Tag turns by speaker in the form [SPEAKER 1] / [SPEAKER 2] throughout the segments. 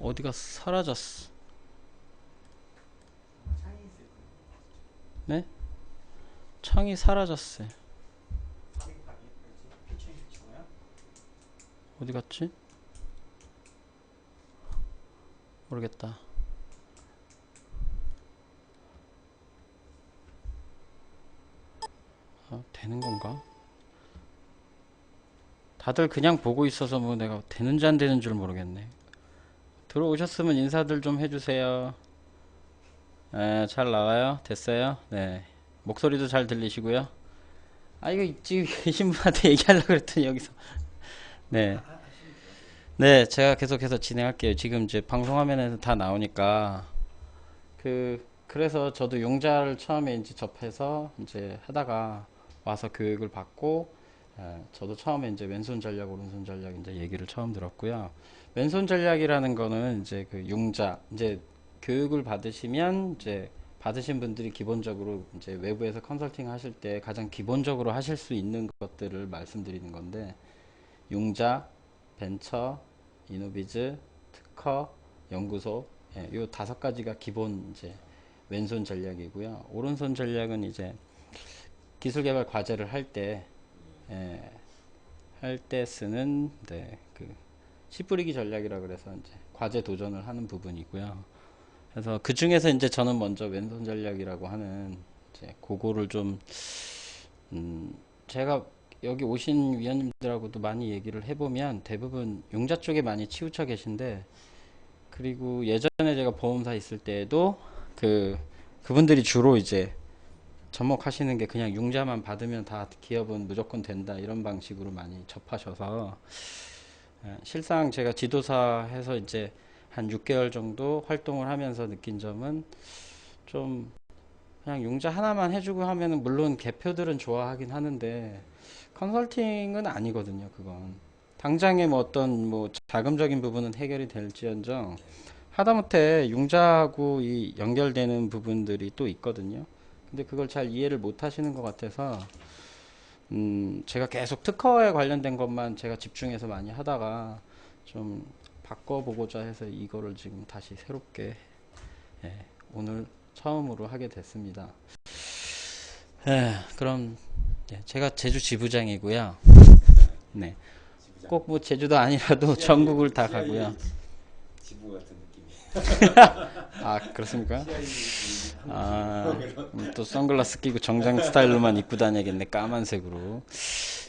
[SPEAKER 1] 어디가 사라졌어. 네? 창이 사라졌어요. 어디 갔지? 모르겠다. 되는 건가? 다들 그냥 보고 있어서 뭐 내가 되는지 안 되는 줄 모르겠네. 들어오셨으면 인사들 좀 해주세요. 네, 잘 나와요? 됐어요? 네. 목소리도 잘 들리시고요. 아, 이거 지금 계신 분한테 얘기하려고 그랬더니 여기서. 네. 네, 제가 계속해서 진행할게요. 지금 이제 방송 화면에서 다 나오니까. 그래서 저도 용자를 처음에 이제 접해서 이제 하다가 와서 교육을 받고, 저도 처음에 이제 왼손 전략, 오른손 전략 이제 얘기를 처음 들었고요. 왼손 전략이라는 거는 이제 그 용자, 이제 교육을 받으시면 이제 받으신 분들이 기본적으로 이제 외부에서 컨설팅 하실 때 가장 기본적으로 하실 수 있는 것들을 말씀드리는 건데, 용자, 벤처, 이노비즈, 특허, 연구소, 예, 요 다섯 가지가 기본 이제 왼손 전략이고요. 오른손 전략은 이제 기술 개발 과제를 할 때, 예, 할 때 쓰는 네, 그 씨 뿌리기 전략이라 그래서 이제 과제 도전을 하는 부분이고요. 그래서 그 중에서 이제 저는 먼저 왼손 전략이라고 하는 이제 그거를 좀 제가 여기 오신 위원님들하고도 많이 얘기를 해보면 대부분 용자 쪽에 많이 치우쳐 계신데, 그리고 예전에 제가 보험사 있을 때에도 그분들이 주로 이제 접목하시는 게 그냥 융자만 받으면 다 기업은 무조건 된다 이런 방식으로 많이 접하셔서, 실상 제가 지도사 해서 이제 한 6개월 정도 활동을 하면서 느낀 점은, 좀 그냥 융자 하나만 해주고 하면은 물론 개표들은 좋아하긴 하는데 컨설팅은 아니거든요. 그건 당장에 뭐 어떤 뭐 자금적인 부분은 해결이 될지언정 하다못해 융자하고 이 연결되는 부분들이 또 있거든요. 근데 그걸 잘 이해를 못 하시는 것 같아서 제가 계속 특허에 관련된 것만 제가 집중해서 많이 하다가 좀 바꿔보고자 해서 이거를 지금 다시 새롭게, 예, 오늘 처음으로 하게 됐습니다. 그럼, 예, 제가 제주 지부장이고요. 네,
[SPEAKER 2] 지부장.
[SPEAKER 1] 꼭 뭐 제주도 아니라도 전국을 다 가고요.
[SPEAKER 2] 지부 같은 느낌이.
[SPEAKER 1] 아, 그렇습니까?
[SPEAKER 2] CIA
[SPEAKER 1] 아,
[SPEAKER 2] 한국식 이런.
[SPEAKER 1] 또 선글라스 끼고 정장 스타일로만 입고 다녀야겠네. 까만색으로.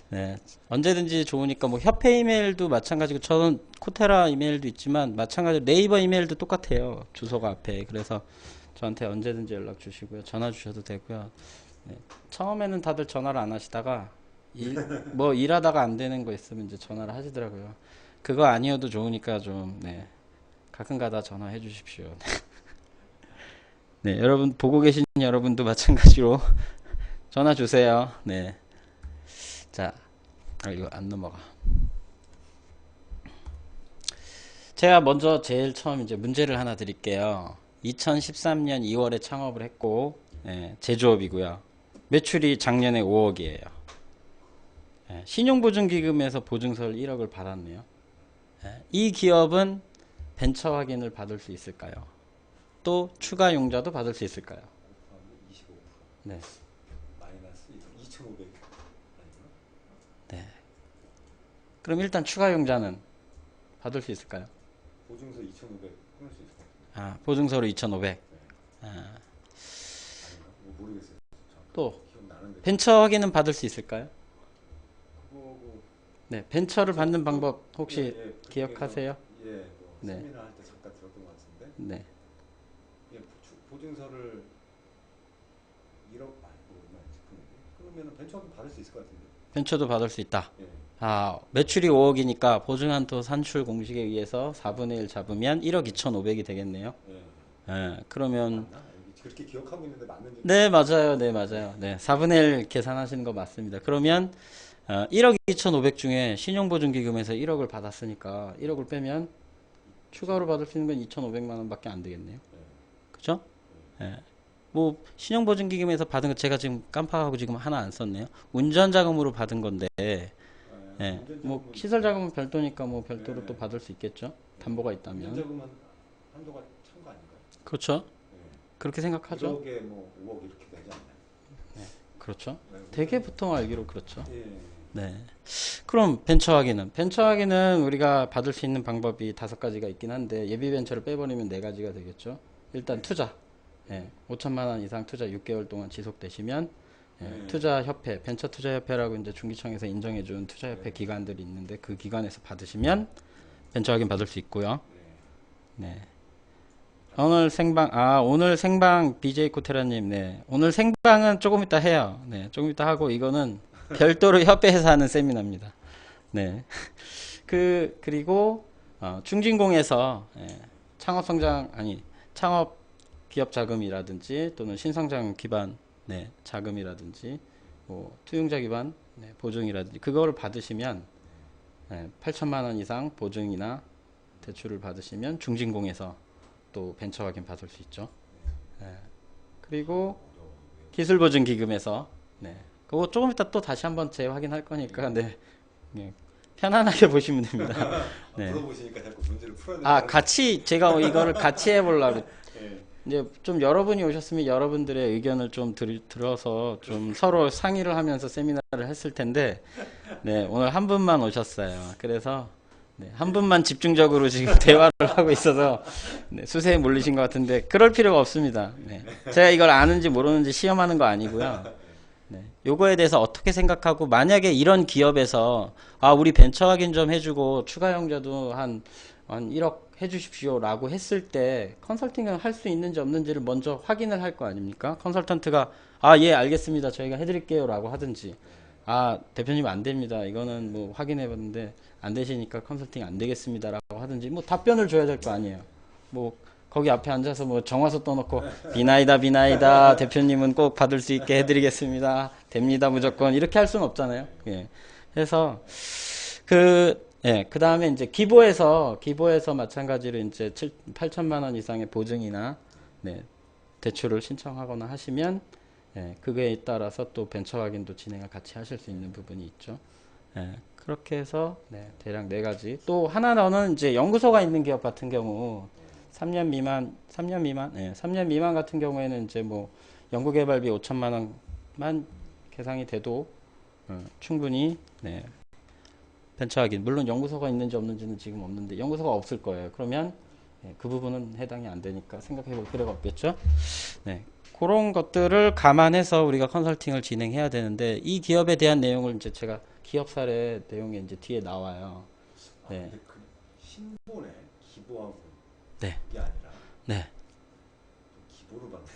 [SPEAKER 1] 네. 언제든지 좋으니까 뭐 협회 이메일도 마찬가지고, 저는 코테라 이메일도 있지만 마찬가지로 네이버 이메일도 똑같아요. 주소가 앞에. 그래서 저한테 언제든지 연락 주시고요. 전화 주셔도 되고요. 네. 처음에는 다들 전화를 안 하시다가 뭐 일하다가 안 되는 거 있으면 이제 전화를 하시더라고요. 그거 아니어도 좋으니까 좀, 네, 가끔가다 전화해 주십시오. 네, 여러분 보고 계신 여러분도 마찬가지로 전화 주세요. 네. 자, 이거 안 넘어가. 제가 먼저 제일 처음 이제 문제를 하나 드릴게요. 2013년 2월에 창업을 했고, 예, 제조업이고요. 매출이 작년에 5억이에요. 예, 신용보증기금에서 보증서를 1억을 받았네요. 예, 이 기업은 벤처 확인을 받을 수 있을까요? 또 추가 용자도 받을 수 있을까요?
[SPEAKER 2] 25%
[SPEAKER 1] 네.
[SPEAKER 2] 마이너스 2,500.
[SPEAKER 1] 네. 그럼 일단 추가 용자는 받을 수 있을까요?
[SPEAKER 2] 보증서 2,500 끊을 수 있을 것 같은데.
[SPEAKER 1] 아, 보증서로 2,500.
[SPEAKER 2] 네.
[SPEAKER 1] 아,
[SPEAKER 2] 아닌가? 뭐 모르겠어요.
[SPEAKER 1] 또
[SPEAKER 2] 기억나는데.
[SPEAKER 1] 벤처 확인은 받을 수 있을까요?
[SPEAKER 2] 그거고.
[SPEAKER 1] 네, 벤처를 받는 방법 혹시
[SPEAKER 2] 예, 그중에서
[SPEAKER 1] 기억하세요?
[SPEAKER 2] 예, 뭐
[SPEAKER 1] 네,
[SPEAKER 2] 세미나 할 때 잠깐 들었던 것 같은데.
[SPEAKER 1] 네.
[SPEAKER 2] 예, 보증서를 1억 뭐 얼마였지 그러면은 벤처금 받을 수 있을 것 같은데.
[SPEAKER 1] 벤처도 받을 수 있다.
[SPEAKER 2] 예.
[SPEAKER 1] 아, 매출이 5억이니까 보증한도 산출 공식에 의해서 4분의 1 잡으면 1억 2,500이 되겠네요.
[SPEAKER 2] 예.
[SPEAKER 1] 예, 그러면
[SPEAKER 2] 맞나? 그렇게 기억하고 있는데 맞는지.
[SPEAKER 1] 네, 맞아요. 네, 맞아요. 네, 4분의 1 계산하시는 거 맞습니다. 그러면 1억 2,500 중에 신용보증기금에서 1억을 받았으니까 1억을 빼면 추가로 받을 수 있는 건 2,500만 원밖에 안 되겠네요.
[SPEAKER 2] 예.
[SPEAKER 1] 그죠? 예. 뭐 신용보증기금에서 받은 거 제가 지금 깜빡하고 지금 하나 안 썼네요. 운전자금으로 받은 건데, 예,
[SPEAKER 2] 운전
[SPEAKER 1] 뭐
[SPEAKER 2] 자금은
[SPEAKER 1] 시설 자금은 별도니까 뭐 별도로
[SPEAKER 2] 네.
[SPEAKER 1] 또 받을 수 있겠죠. 담보가
[SPEAKER 2] 운전
[SPEAKER 1] 있다면.
[SPEAKER 2] 자금은 한도가 찬 거 아닌가요?
[SPEAKER 1] 그렇죠.
[SPEAKER 2] 네.
[SPEAKER 1] 그렇게 생각하죠.
[SPEAKER 2] 1억에 뭐 5억 이렇게 되지 않나요?
[SPEAKER 1] 그렇죠.
[SPEAKER 2] 네,
[SPEAKER 1] 되게
[SPEAKER 2] 운전-
[SPEAKER 1] 보통 알기로 그렇죠.
[SPEAKER 2] 예.
[SPEAKER 1] 네. 그럼 벤처 확인은? 벤처 확인은 우리가 받을 수 있는 방법이 5가지가 있긴 한데 예비 벤처를 빼버리면 4가지가 되겠죠. 일단 투자. 예, 5천만 원 이상 투자 6개월 동안 지속되시면
[SPEAKER 2] 네.
[SPEAKER 1] 투자협회, 벤처 투자협회라고 이제 중기청에서 인정해준 투자협회
[SPEAKER 2] 네.
[SPEAKER 1] 기관들이 있는데 그 기관에서 받으시면 벤처 확인 받을 수 있고요.
[SPEAKER 2] 네.
[SPEAKER 1] 네. 오늘 생방 BJ 코테라님, 네. 오늘 생방은 조금 이따 해요. 네. 조금 이따 하고 이거는 별도로 협회에서 하는 세미나입니다. 네. 그리고, 중진공에서, 창업 기업 자금이라든지 또는 신성장 기반, 네, 자금이라든지, 뭐, 투용자 기반, 네, 보증이라든지, 그거를 받으시면, 8천만 원 이상 보증이나 대출을 받으시면 중진공에서 또 벤처 확인 받을 수 있죠. 예. 그리고 기술보증기금에서 네. 그거 조금 이따 또 다시 한번 재확인할 거니까 네. 네. 편안하게 보시면 됩니다. 네.
[SPEAKER 2] 물어보시니까 자꾸 문제를 풀어야
[SPEAKER 1] 아,
[SPEAKER 2] 된다고.
[SPEAKER 1] 같이 제가 이거를 같이 해보려고
[SPEAKER 2] 예.
[SPEAKER 1] 이제 좀 여러분이 오셨으면 여러분들의 의견을 좀 들어서 좀 서로 상의를 하면서 세미나를 했을 텐데 네, 오늘 한 분만 오셨어요. 그래서 네, 한 분만 집중적으로 지금 대화를 하고 있어서 네, 수세에 몰리신 것 같은데 그럴 필요가 없습니다. 네. 제가 이걸 아는지 모르는지 시험하는 거 아니고요. 네. 요거에 대해서 어떻게 생각하고 만약에 이런 기업에서 우리 벤처 확인 좀 해주고 추가 영자도 한 1억 해주십시오 라고 했을 때 컨설팅을 할 수 있는지 없는지를 먼저 확인을 할 거 아닙니까? 컨설턴트가 예 알겠습니다 저희가 해드릴게요 라고 하든지 대표님 안 됩니다 이거는 뭐 확인해 봤는데 안 되시니까 컨설팅 안 되겠습니다 라고 하든지 뭐 답변을 줘야 될 거 아니에요. 뭐 거기 앞에 앉아서 뭐 정화서 떠놓고 비나이다 대표님은 꼭 받을 수 있게 해드리겠습니다 됩니다 무조건 이렇게 할 수는 없잖아요. 예. 그래서 그 다음에 이제 기보에서 마찬가지로 이제 8천만 원 이상의 보증이나 네, 대출을 신청하거나 하시면 그거에 따라서 또 벤처 확인도 진행을 같이 하실 수 있는 부분이 있죠. 그렇게 해서 대략 4가지. 또 하나 더는 이제 연구소가 있는 기업 같은 경우 3년 미만 3년 미만 같은 경우에는 이제 뭐 연구개발비 5천만 원만 계상이 돼도 충분히 벤처 확인. 물론 연구소가 있는지 없는지는 지금 없는데 연구소가 없을 거예요. 그러면 그 부분은 해당이 안 되니까 생각해 볼 필요가 없겠죠. 네. 그런 것들을 감안해서 우리가 컨설팅을 진행해야 되는데 이 기업에 대한 내용을 이제 제가 기업 사례 내용이 이제 뒤에 나와요. 네.
[SPEAKER 2] 근데 그 신분에 기부하고
[SPEAKER 1] 네.
[SPEAKER 2] 이게 아니라
[SPEAKER 1] 네.
[SPEAKER 2] 기부를 받는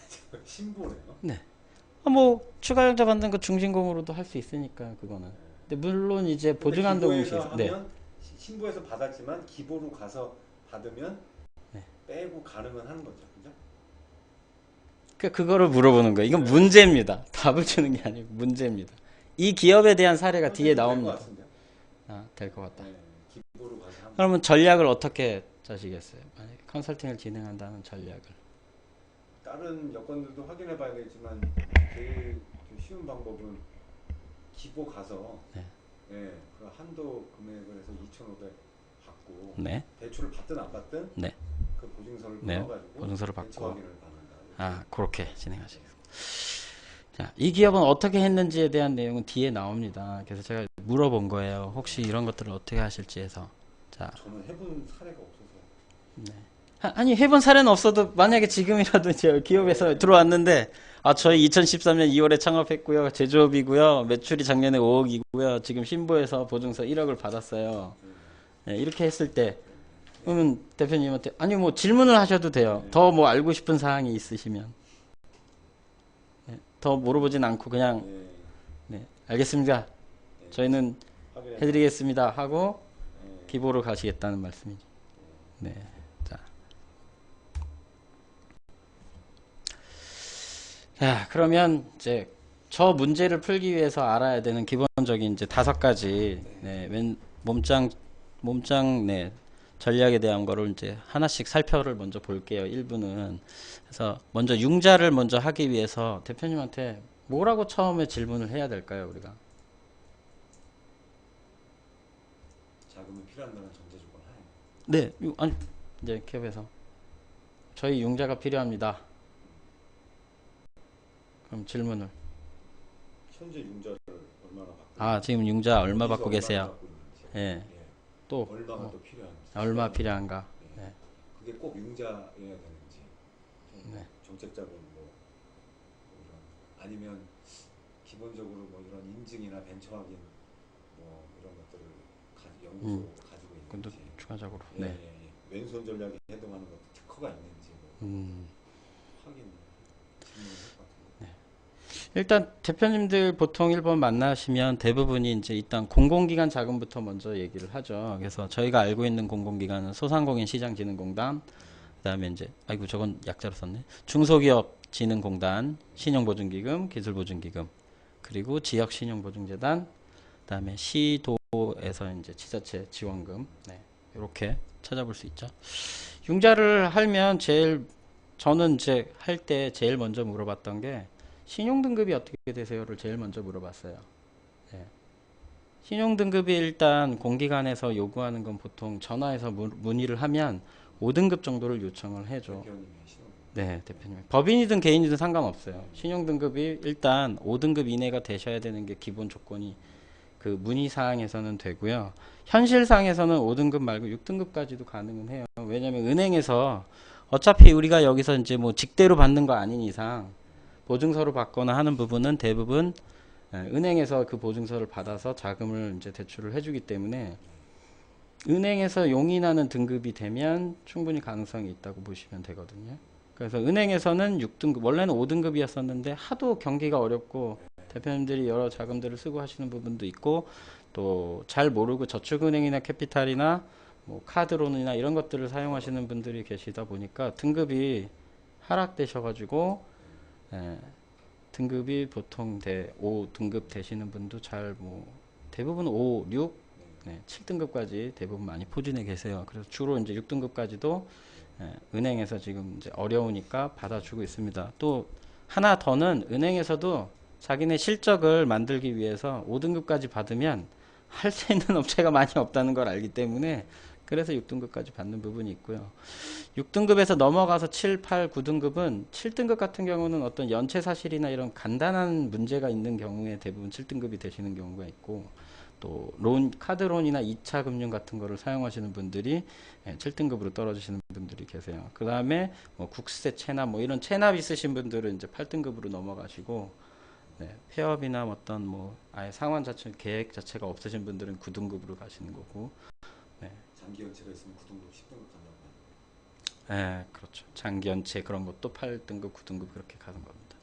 [SPEAKER 2] 신분에요?
[SPEAKER 1] 네. 뭐 추가 영자 받는 거 중진공으로도 할 수 있으니까 그거는. 근데 물론 이제 보증한도 공시.
[SPEAKER 2] 하면 신부에서 받았지만 기부로 가서 받으면
[SPEAKER 1] 네.
[SPEAKER 2] 빼고 가능은 하는 거죠, 그죠?
[SPEAKER 1] 그거를 물어보는 거예요. 이건 문제입니다. 답을 주는 게 아니고 문제입니다. 이 기업에 대한 사례가 뒤에 나옵니다. 될 것 같다.
[SPEAKER 2] 네, 기부로 가서 하면
[SPEAKER 1] 그러면 전략을 어떻게 짜시겠어요? 만약에 컨설팅을 진행한다는 전략을.
[SPEAKER 2] 다른 여건들도 확인해 봐야겠지만 제일 좀 쉬운 방법은 기부 가서
[SPEAKER 1] 네.
[SPEAKER 2] 그 한도 금액을 해서 2,500 받고
[SPEAKER 1] 네.
[SPEAKER 2] 대출을 받든 안 받든
[SPEAKER 1] 네.
[SPEAKER 2] 그 보증서를
[SPEAKER 1] 네.
[SPEAKER 2] 끊어가지고
[SPEAKER 1] 보증서를
[SPEAKER 2] 벤처
[SPEAKER 1] 받고.
[SPEAKER 2] 확인을 받는다.
[SPEAKER 1] 그렇게 진행하시겠습니다. 자, 이 기업은 어떻게 했는지에 대한 내용은 뒤에 나옵니다. 그래서 제가 물어본 거예요. 혹시 이런 것들을 어떻게 하실지 해서. 자,
[SPEAKER 2] 저는 해본 사례가 없어서.
[SPEAKER 1] 네. 아니 해본 사례는 없어도 만약에 지금이라도 이제 기업에서 들어왔는데 저희 2013년 2월에 창업했고요. 제조업이고요. 매출이 작년에 5억이고요. 지금 신보에서 보증서 1억을 받았어요. 이렇게 했을 때 그러면 대표님한테 뭐 질문을 하셔도 돼요. 더 뭐 알고 싶은 사항이 있으시면 더 물어보진 않고 그냥 알겠습니다. 저희는 해드리겠습니다 하고 기보로 가시겠다는 말씀이죠. 네. 자, 그러면 이제 저 문제를 풀기 위해서 알아야 되는 기본적인 이제 5가지 몸짱 전략에 대한 거를 이제 하나씩 살펴를 먼저 볼게요. 1부는. 그래서 먼저 융자를 먼저 하기 위해서 대표님한테 뭐라고 처음에 질문을 해야 될까요, 우리가? 네, 아니 이제 기업에서 저희 융자가 필요합니다. 그럼 질문을.
[SPEAKER 2] 현재 융자를 얼마나 갖고
[SPEAKER 1] 아,
[SPEAKER 2] 있는지,
[SPEAKER 1] 지금 융자 얼마
[SPEAKER 2] 어디서
[SPEAKER 1] 받고
[SPEAKER 2] 얼마나
[SPEAKER 1] 계세요?
[SPEAKER 2] 갖고 있는지,
[SPEAKER 1] 예.
[SPEAKER 2] 예.
[SPEAKER 1] 또
[SPEAKER 2] 얼마가 또 필요한지,
[SPEAKER 1] 얼마
[SPEAKER 2] 필요한지,
[SPEAKER 1] 필요한가?
[SPEAKER 2] 예.
[SPEAKER 1] 예.
[SPEAKER 2] 그게 꼭 융자여야 되는지, 좀
[SPEAKER 1] 네.
[SPEAKER 2] 정책적으로 뭐 이런 아니면 기본적으로 뭐 이런 인증이나 벤처 확인 뭐 이런 것들을 연구소 가지고
[SPEAKER 1] 그것도
[SPEAKER 2] 있는지,
[SPEAKER 1] 추가적으로.
[SPEAKER 2] 예,
[SPEAKER 1] 네.
[SPEAKER 2] 예, 예. 왼손 전략에 해당하는 것도 특허가 있는지 뭐
[SPEAKER 1] 음.
[SPEAKER 2] 확인 질문을 할 것 같은데.
[SPEAKER 1] 일단 대표님들 보통 1번 만나시면 대부분이 이제 일단 공공기관 자금부터 먼저 얘기를 하죠. 그래서 저희가 알고 있는 공공기관은 소상공인 시장진흥공단, 그다음에 이제 아이고 저건 약자로 썼네. 중소기업진흥공단, 신용보증기금, 기술보증기금, 그리고 지역신용보증재단, 그다음에 시도에서 이제 지자체 지원금. 네. 이렇게 찾아볼 수 있죠. 융자를 하면 제일 저는 이제 할 때 제일 먼저 물어봤던 게 신용등급이 어떻게 되세요를 제일 먼저 물어봤어요. 예. 신용등급이 일단 공기관에서 요구하는 건 보통 전화해서 문의를 하면 5등급 정도를 요청을 해줘.
[SPEAKER 2] 대표님의 신용.
[SPEAKER 1] 네, 대표님. 법인이든 개인이든 상관없어요. 신용등급이 일단 5등급 이내가 되셔야 되는 게 기본 조건이 그 문의사항에서는 되고요. 현실상에서는 5등급 말고 6등급까지도 가능은 해요. 왜냐면 은행에서 어차피 우리가 여기서 이제 뭐 직대로 받는 거 아닌 이상 보증서를 받거나 하는 부분은 대부분 은행에서 그 보증서를 받아서 자금을 이제 대출을 해주기 때문에 은행에서 용인하는 등급이 되면 충분히 가능성이 있다고 보시면 되거든요. 그래서 은행에서는 6등급, 원래는 5등급이었었는데 하도 경기가 어렵고 대표님들이 여러 자금들을 쓰고 하시는 부분도 있고 또 잘 모르고 저축은행이나 캐피탈이나 뭐 카드론이나 이런 것들을 사용하시는 분들이 계시다 보니까 등급이 하락되셔가지고 등급이 보통 5등급 되시는 분도 잘 뭐 대부분 5, 6, 7등급까지 대부분 많이 포진해 계세요. 그래서 주로 이제 6등급까지도 은행에서 지금 이제 어려우니까 받아주고 있습니다. 또 하나 더는 은행에서도 자기네 실적을 만들기 위해서 5등급까지 받으면 할 수 있는 업체가 많이 없다는 걸 알기 때문에 그래서 6등급까지 받는 부분이 있고요. 6등급에서 넘어가서 7, 8, 9등급은 7등급 같은 경우는 어떤 연체 사실이나 이런 간단한 문제가 있는 경우에 대부분 7등급이 되시는 경우가 있고 또 카드론이나 2차 금융 같은 거를 사용하시는 분들이 7등급으로 떨어지시는 분들이 계세요. 그 다음에 뭐 국세 체납 뭐 이런 체납 있으신 분들은 이제 8등급으로 넘어가시고 폐업이나 어떤 뭐 아예 상환 자체 계획 자체가 없으신 분들은 9등급으로 가시는 거고.
[SPEAKER 2] 장기 연체가 있으면 9등급, 10등급 간다고 하는데.
[SPEAKER 1] 그렇죠. 장기 연체 그런 것도 8등급, 9등급 그렇게 가는 겁니다.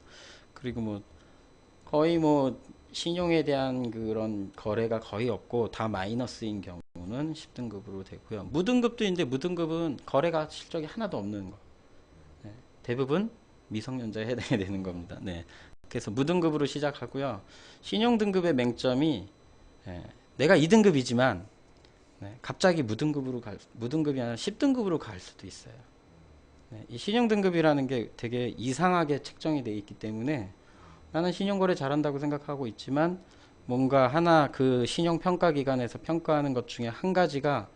[SPEAKER 1] 그리고 뭐 거의 뭐 신용에 대한 그런 거래가 거의 없고 다 마이너스인 경우는 10등급으로 되고요. 무등급도 있는데 무등급은 거래가 실적이 하나도 없는 거. 대부분 미성년자에 해당이 되는 겁니다. 네. 그래서 무등급으로 시작하고요. 신용등급의 맹점이 내가 2등급이지만 갑자기 무등급이 아니라 10등급으로 갈 수도 있어요. 이 신용등급이라는 게 되게 이상하게 책정이 되어 있기 때문에 나는 신용거래 잘한다고 생각하고 있지만 뭔가 하나 그 신용평가기관에서 평가하는 것 중에 한 가지가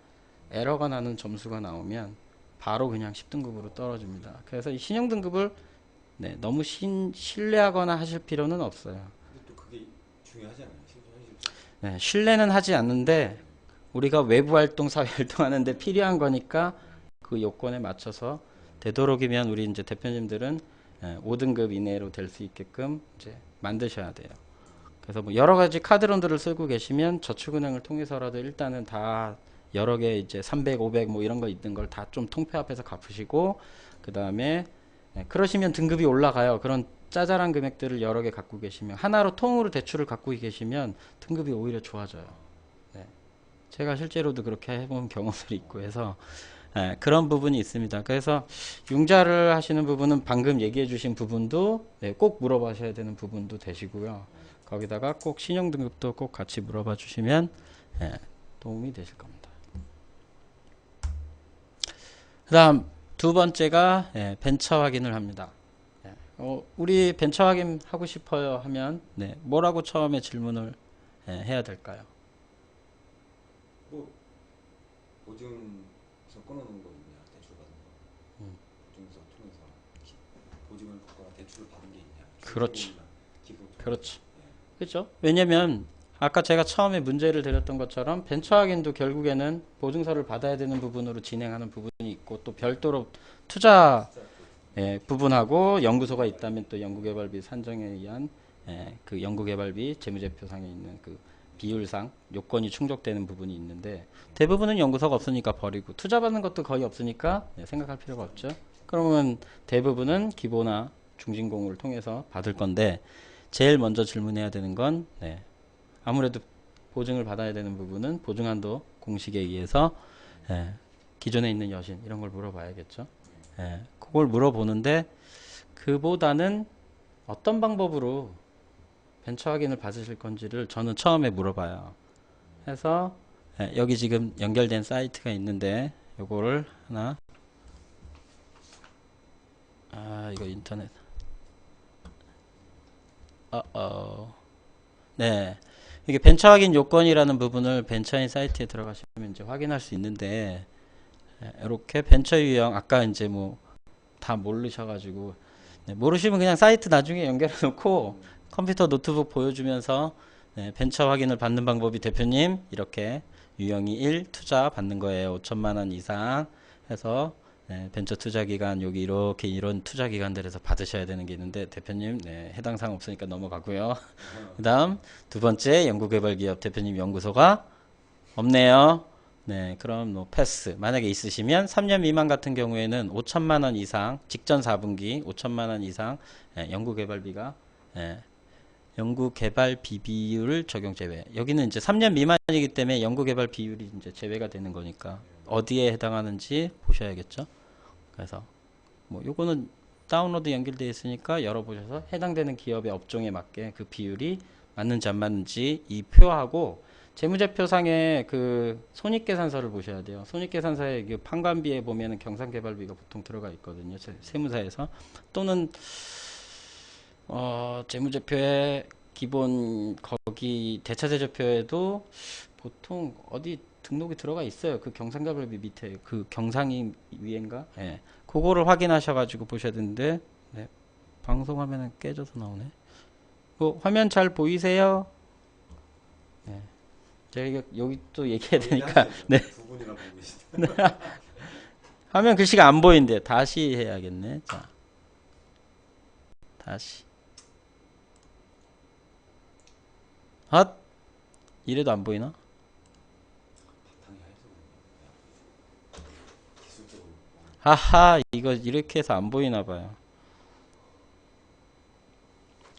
[SPEAKER 1] 에러가 나는 점수가 나오면 바로 그냥 10등급으로 떨어집니다. 그래서 이 신용등급을 너무 신뢰하거나 하실 필요는 없어요.
[SPEAKER 2] 근데 또 그게 중요하잖아요.
[SPEAKER 1] 신뢰는 하지 않는데 우리가 외부 활동, 사회 활동하는데 필요한 거니까 그 요건에 맞춰서 되도록이면 우리 이제 대표님들은 5등급 이내로 될 수 있게끔 이제 만드셔야 돼요. 그래서 뭐 여러 가지 카드론들을 쓰고 계시면 저축은행을 통해서라도 일단은 다 여러 개 이제 300, 500 뭐 이런 거 있는 걸 다 좀 통폐합해서 갚으시고 그 다음에 그러시면 등급이 올라가요. 그런 짜잘한 금액들을 여러 개 갖고 계시면 하나로 통으로 대출을 갖고 계시면 등급이 오히려 좋아져요. 제가 실제로도 그렇게 해본 경험들이 있고 해서 그런 부분이 있습니다. 그래서 융자를 하시는 부분은 방금 얘기해 주신 부분도 꼭 물어봐셔야 되는 부분도 되시고요. 거기다가 꼭 신용등급도 꼭 같이 물어봐 주시면 도움이 되실 겁니다. 그 다음 두 번째가 벤처 확인을 합니다. 우리 벤처 확인 하고 싶어요 하면 뭐라고 처음에 질문을 해야 될까요?
[SPEAKER 2] 뭐 보증 끊어놓은 거 있냐 대출 받은 거 보증서 통해서 보증을 받거나 대출을 받은 게 있냐
[SPEAKER 1] 그렇죠.
[SPEAKER 2] 중개공이나 기본
[SPEAKER 1] 그렇죠.
[SPEAKER 2] 예.
[SPEAKER 1] 그렇죠. 왜냐면 아까 제가 처음에 문제를 드렸던 것처럼 벤처 확인도 결국에는 보증서를 받아야 되는 부분으로 진행하는 부분이 있고 또 별도로 투자 부분하고 연구소가 있다면 또 연구개발비 산정에 의한 그 연구개발비 재무제표상에 있는 그 비율상 요건이 충족되는 부분이 있는데 대부분은 연구소가 없으니까 버리고 투자받는 것도 거의 없으니까 생각할 필요가 없죠. 그러면 대부분은 기보나 중진공을 통해서 받을 건데 제일 먼저 질문해야 되는 건 아무래도 보증을 받아야 되는 부분은 보증한도 공식에 의해서 기존에 있는 여신 이런 걸 물어봐야겠죠. 그걸 물어보는데 그보다는 어떤 방법으로 벤처 확인을 받으실 건지를 저는 처음에 물어봐요. 해서 여기 지금 연결된 사이트가 있는데 요거를 하나 이거 인터넷 네 이게 벤처 확인 요건이라는 부분을 벤처인 사이트에 들어가시면 이제 확인할 수 있는데 이렇게 벤처 유형 아까 이제 뭐 다 모르셔가지고 모르시면 그냥 사이트 나중에 연결해 놓고 컴퓨터 노트북 보여주면서 벤처 확인을 받는 방법이 대표님 이렇게 유형이 1 투자 받는 거예요. 5천만 원 이상 해서 벤처 투자 기간 여기 이렇게 이런 투자 기관들에서 받으셔야 되는 게 있는데 대표님 해당 사항 없으니까 넘어가고요. 그다음 두 번째 연구개발 기업 대표님 연구소가 없네요. 그럼 뭐 패스. 만약에 있으시면 3년 미만 같은 경우에는 5천만 원 이상 직전 4분기 5천만 원 이상 연구개발비가 연구개발 비율 적용 제외. 여기는 이제 3년 미만이기 때문에 연구개발 비율이 이제 제외가 되는 거니까 어디에 해당하는지 보셔야겠죠. 그래서 뭐 요거는 다운로드 연결되어 있으니까 열어보셔서 해당되는 기업의 업종에 맞게 그 비율이 맞는지 안 맞는지 이 표하고 재무제표상의 그 손익계산서를 보셔야 돼요. 손익계산서의 그 판관비에 보면은 경상개발비가 보통 들어가 있거든요. 세무사에서 또는 재무제표의 기본 거기 대차제조표에도 보통 어디 등록이 들어가 있어요. 그 경상개발비 밑에 그 경상이 위인가? 그거를 확인하셔가지고 보셔야 되는데 방송화면은 깨져서 나오네. 그 화면 잘 보이세요? 제가 여기 또 얘기해야 되니까
[SPEAKER 2] 두 분이나 보고 계시다.
[SPEAKER 1] 화면 글씨가 안 보이는데 다시 해야겠네. 자, 다시. 이래도 안 보이나?
[SPEAKER 2] 바탕이 하얘서 기술적으로
[SPEAKER 1] 하하, 이거 이렇게 해서 안 보이나 봐요.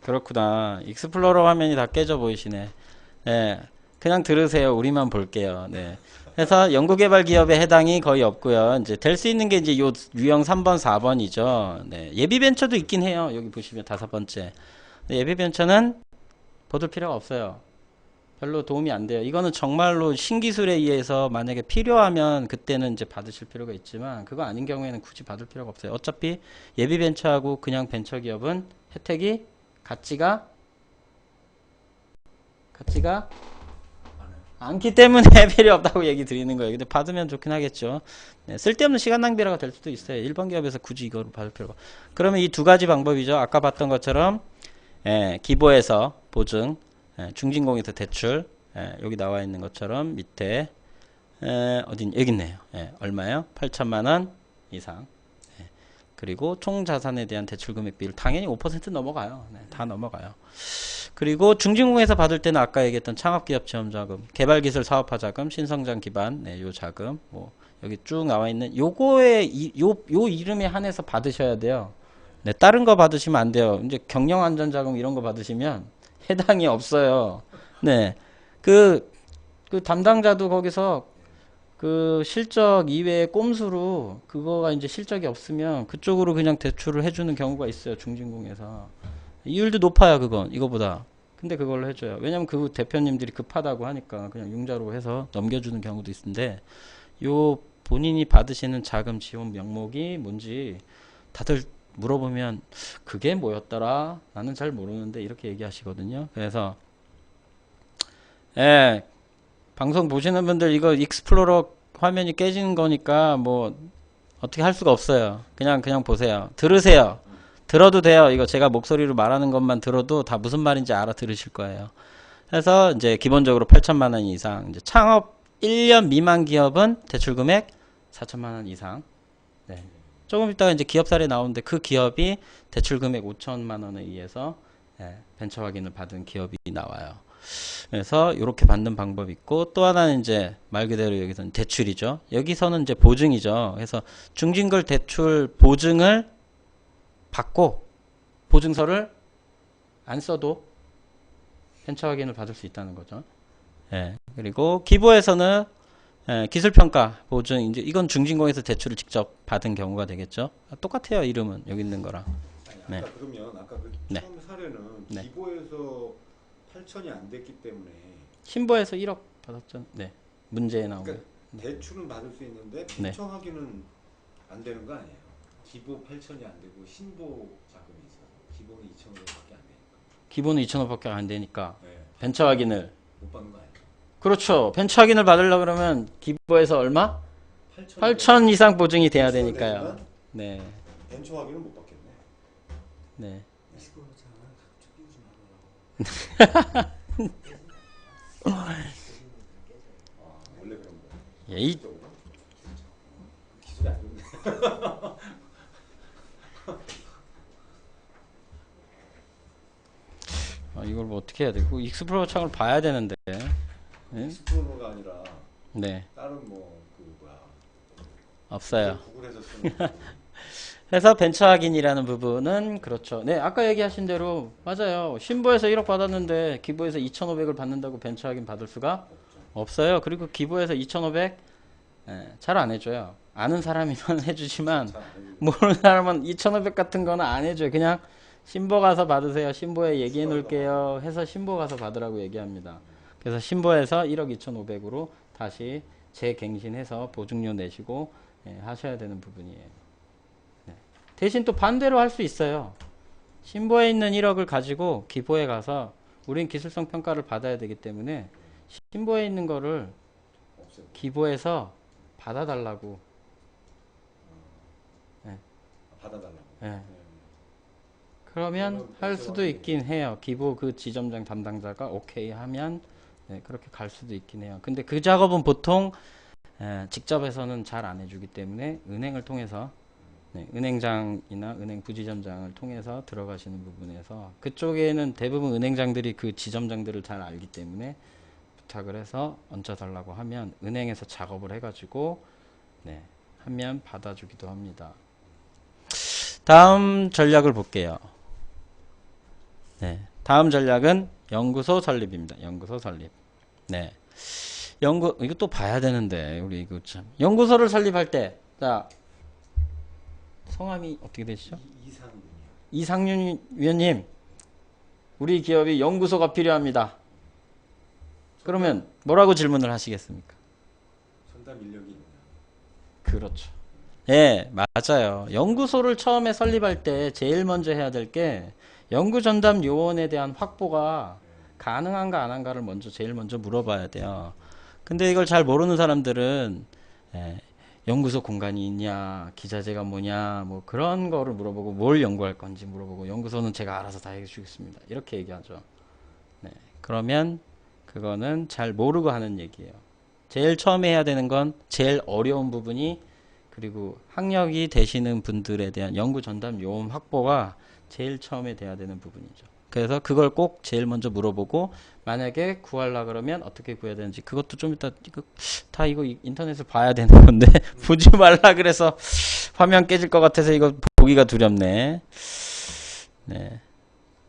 [SPEAKER 1] 그렇구나. 익스플로러 화면이 다 깨져 보이시네. 그냥 들으세요. 우리만 볼게요. 그래서 연구개발 기업에 해당이 거의 없고요. 이제 될 수 있는 게 이제 요 유형 3번, 4번이죠. 예비 벤처도 있긴 해요. 여기 보시면 5번째. 예비 벤처는 보들 필요가 없어요. 별로 도움이 안 돼요. 이거는 정말로 신기술에 의해서 만약에 필요하면 그때는 이제 받으실 필요가 있지만 그거 아닌 경우에는 굳이 받을 필요가 없어요. 어차피 예비 벤처하고 그냥 벤처 기업은 혜택이 같지가 않기 때문에 필요 없다고 얘기 드리는 거예요. 근데 받으면 좋긴 하겠죠. 쓸데없는 시간 낭비라가 될 수도 있어요. 일반 기업에서 굳이 이거를 받을 필요가. 그러면 이 두 가지 방법이죠. 아까 봤던 것처럼 기보에서 보증, 중진공에서 대출, 여기 나와 있는 것처럼 밑에 여기 있네요. 얼마요? 8천만 원 이상. 그리고 총 자산에 대한 대출 금액 비율 당연히 5% 넘어가요. 다 넘어가요. 그리고 중진공에서 받을 때는 아까 얘기했던 창업기업 지원자금, 개발기술 사업화 자금, 신성장 기반, 요 자금, 뭐 여기 쭉 나와 있는 요거에 요 이름에 한해서 받으셔야 돼요. 다른 거 받으시면 안 돼요. 이제 경영안전자금 이런 거 받으시면 해당이 없어요. 그 담당자도 거기서 그 실적 이외의 꼼수로 그거가 이제 실적이 없으면 그쪽으로 그냥 대출을 해주는 경우가 있어요. 중진공에서. 이율도 높아요. 그건 이거보다. 근데 그걸로 해줘요. 왜냐면 그 대표님들이 급하다고 하니까 그냥 융자로 해서 넘겨주는 경우도 있는데 요 본인이 받으시는 자금 지원 명목이 뭔지 다들 물어보면 그게 뭐였더라? 나는 잘 모르는데 이렇게 얘기하시거든요. 그래서 방송 보시는 분들 이거 익스플로러 화면이 깨지는 거니까 뭐 어떻게 할 수가 없어요. 그냥 보세요. 들으세요. 들어도 돼요. 이거 제가 목소리로 말하는 것만 들어도 다 무슨 말인지 알아들으실 거예요. 그래서 이제 기본적으로 8천만 원 이상, 이제 창업 1년 미만 기업은 대출 금액 4천만 원 이상. 네. 조금 있다가 이제 기업 사례 나오는데 그 기업이 대출 금액 5천만 원에 의해서 벤처 확인을 받은 기업이 나와요. 그래서 이렇게 받는 방법이 있고, 또 하나는 이제 말 그대로 여기서는 대출이죠. 여기서는 이제 보증이죠. 그래서 중진걸 대출 보증을 받고 보증서를 안 써도 벤처 확인을 받을 수 있다는 거죠. 그리고 기부에서는 기술평가 보증, 이제 이건 중진공에서 대출을 직접 받은 경우가 되겠죠. 똑같아요. 이름은 여기 있는 거랑.
[SPEAKER 2] 아니, 아까 그러면 아까 그
[SPEAKER 1] 네.
[SPEAKER 2] 처음 사례는
[SPEAKER 1] 네.
[SPEAKER 2] 기부에서 8천이 안 됐기 때문에
[SPEAKER 1] 신보에서 1억 받았죠. 네. 문제에 나오고.
[SPEAKER 2] 그러니까 대출은 받을 수 있는데
[SPEAKER 1] 네.
[SPEAKER 2] 벤처 확인은 안 되는 거 아니에요? 기부 8천이 안 되고 신보 자금이 있어서 기본은 2,500밖에 안 되니까.
[SPEAKER 1] 기본은 2,500밖에 안 되니까
[SPEAKER 2] 네.
[SPEAKER 1] 벤처 확인을.
[SPEAKER 2] 못 받는 거 아니에요?
[SPEAKER 1] 그렇죠. 벤처 확인을 받으려고 그러면 기부에서 얼마? 8천 이상 보증이 돼야 되니까요. 네.
[SPEAKER 2] 벤처 확인은 못 받겠네.
[SPEAKER 1] 네.
[SPEAKER 2] 원래 그런 거.
[SPEAKER 1] 예, 이
[SPEAKER 2] 기술이 안 좋네.
[SPEAKER 1] 이걸 뭐 어떻게 해야 되고 익스플로러 창을 봐야 되는데. 네?
[SPEAKER 2] 익스플로러가 아니라
[SPEAKER 1] 네.
[SPEAKER 2] 다른 뭐 그 뭐야
[SPEAKER 1] 없어요.
[SPEAKER 2] 구글에서 쓰는
[SPEAKER 1] 그래서 벤처 확인이라는 부분은 그렇죠. 네, 아까 얘기하신 대로 맞아요. 신보에서 1억 받았는데 기부에서 2,500을 받는다고 벤처 확인 받을 수가 없어요. 그리고 기부에서 2,500 잘 안 해줘요. 아는 사람이면 해주지만 모르는 사람은 2,500 같은 거는 안 해줘요. 그냥 신보 가서 받으세요. 신보에 얘기해 놓을게요. 해서 신보 가서 받으라고 얘기합니다. 그래서 신보에서 1억 2,500으로 다시 재갱신해서 보증료 내시고 하셔야 되는 부분이에요. 대신 또 반대로 할 수 있어요. 신보에 있는 1억을 가지고 기보에 가서 우린 기술성 평가를 받아야 되기 때문에 신보에 있는 거를
[SPEAKER 2] 없어요.
[SPEAKER 1] 기보에서 받아달라고.
[SPEAKER 2] 받아달라고.
[SPEAKER 1] 네. 그러면 할 수도 있긴 해요. 기보 그 지점장 담당자가 오케이 하면 그렇게 갈 수도 있긴 해요. 근데 그 작업은 보통 직접해서는 잘 안 해주기 때문에 은행을 통해서 은행장이나 은행 부지점장을 통해서 들어가시는 부분에서 그쪽에는 대부분 은행장들이 그 지점장들을 잘 알기 때문에 부탁을 해서 얹어달라고 하면 은행에서 작업을 해가지고 하면 받아주기도 합니다. 다음 전략을 볼게요. 다음 전략은 연구소 설립입니다. 연구소 설립. 이거 또 봐야 되는데 우리 이거 참 연구소를 설립할 때 자. 성함이 어떻게 되시죠? 이상윤 위원님, 우리 기업이 연구소가 필요합니다. 그러면 뭐라고 질문을 하시겠습니까?
[SPEAKER 2] 전담 인력이 있냐?
[SPEAKER 1] 그렇죠. 예, 맞아요. 연구소를 처음에 설립할 때 제일 먼저 해야 될 게 연구 전담 요원에 대한 확보가 가능한가 안 한가를 제일 먼저 물어봐야 돼요. 근데 이걸 잘 모르는 사람들은 연구소 공간이 있냐, 기자재가 뭐냐, 뭐 그런 거를 물어보고 뭘 연구할 건지 물어보고 연구소는 제가 알아서 다 해주겠습니다. 이렇게 얘기하죠. 그러면 그거는 잘 모르고 하는 얘기예요. 제일 처음에 해야 되는 건 제일 어려운 부분이 그리고 학력이 되시는 분들에 대한 연구 전담 요원 확보가 제일 처음에 돼야 되는 부분이죠. 그래서 그걸 꼭 제일 먼저 물어보고 만약에 구하려 그러면 어떻게 구해야 되는지 그것도 좀 이따 이거 인터넷에서 봐야 되는 건데 보지 말라 그래서 화면 깨질 것 같아서 이거 보기가 두렵네.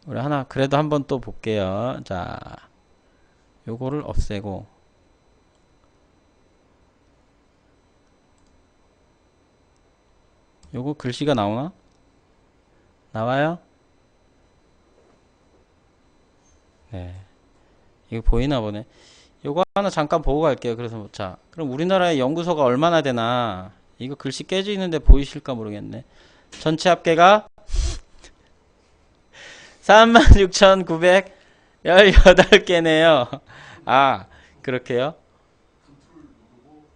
[SPEAKER 1] 우리 하나 그래도 한번 또 볼게요. 자, 요거를 없애고 요거 글씨가 나오나? 나와요? 이거 보이나 보네. 요거 하나 잠깐 보고 갈게요. 그래서 자, 그럼 우리나라의 연구소가 얼마나 되나? 이거 글씨 깨지는데 보이실까 모르겠네. 전체 합계가 36,918개네요. 아, 그렇게요?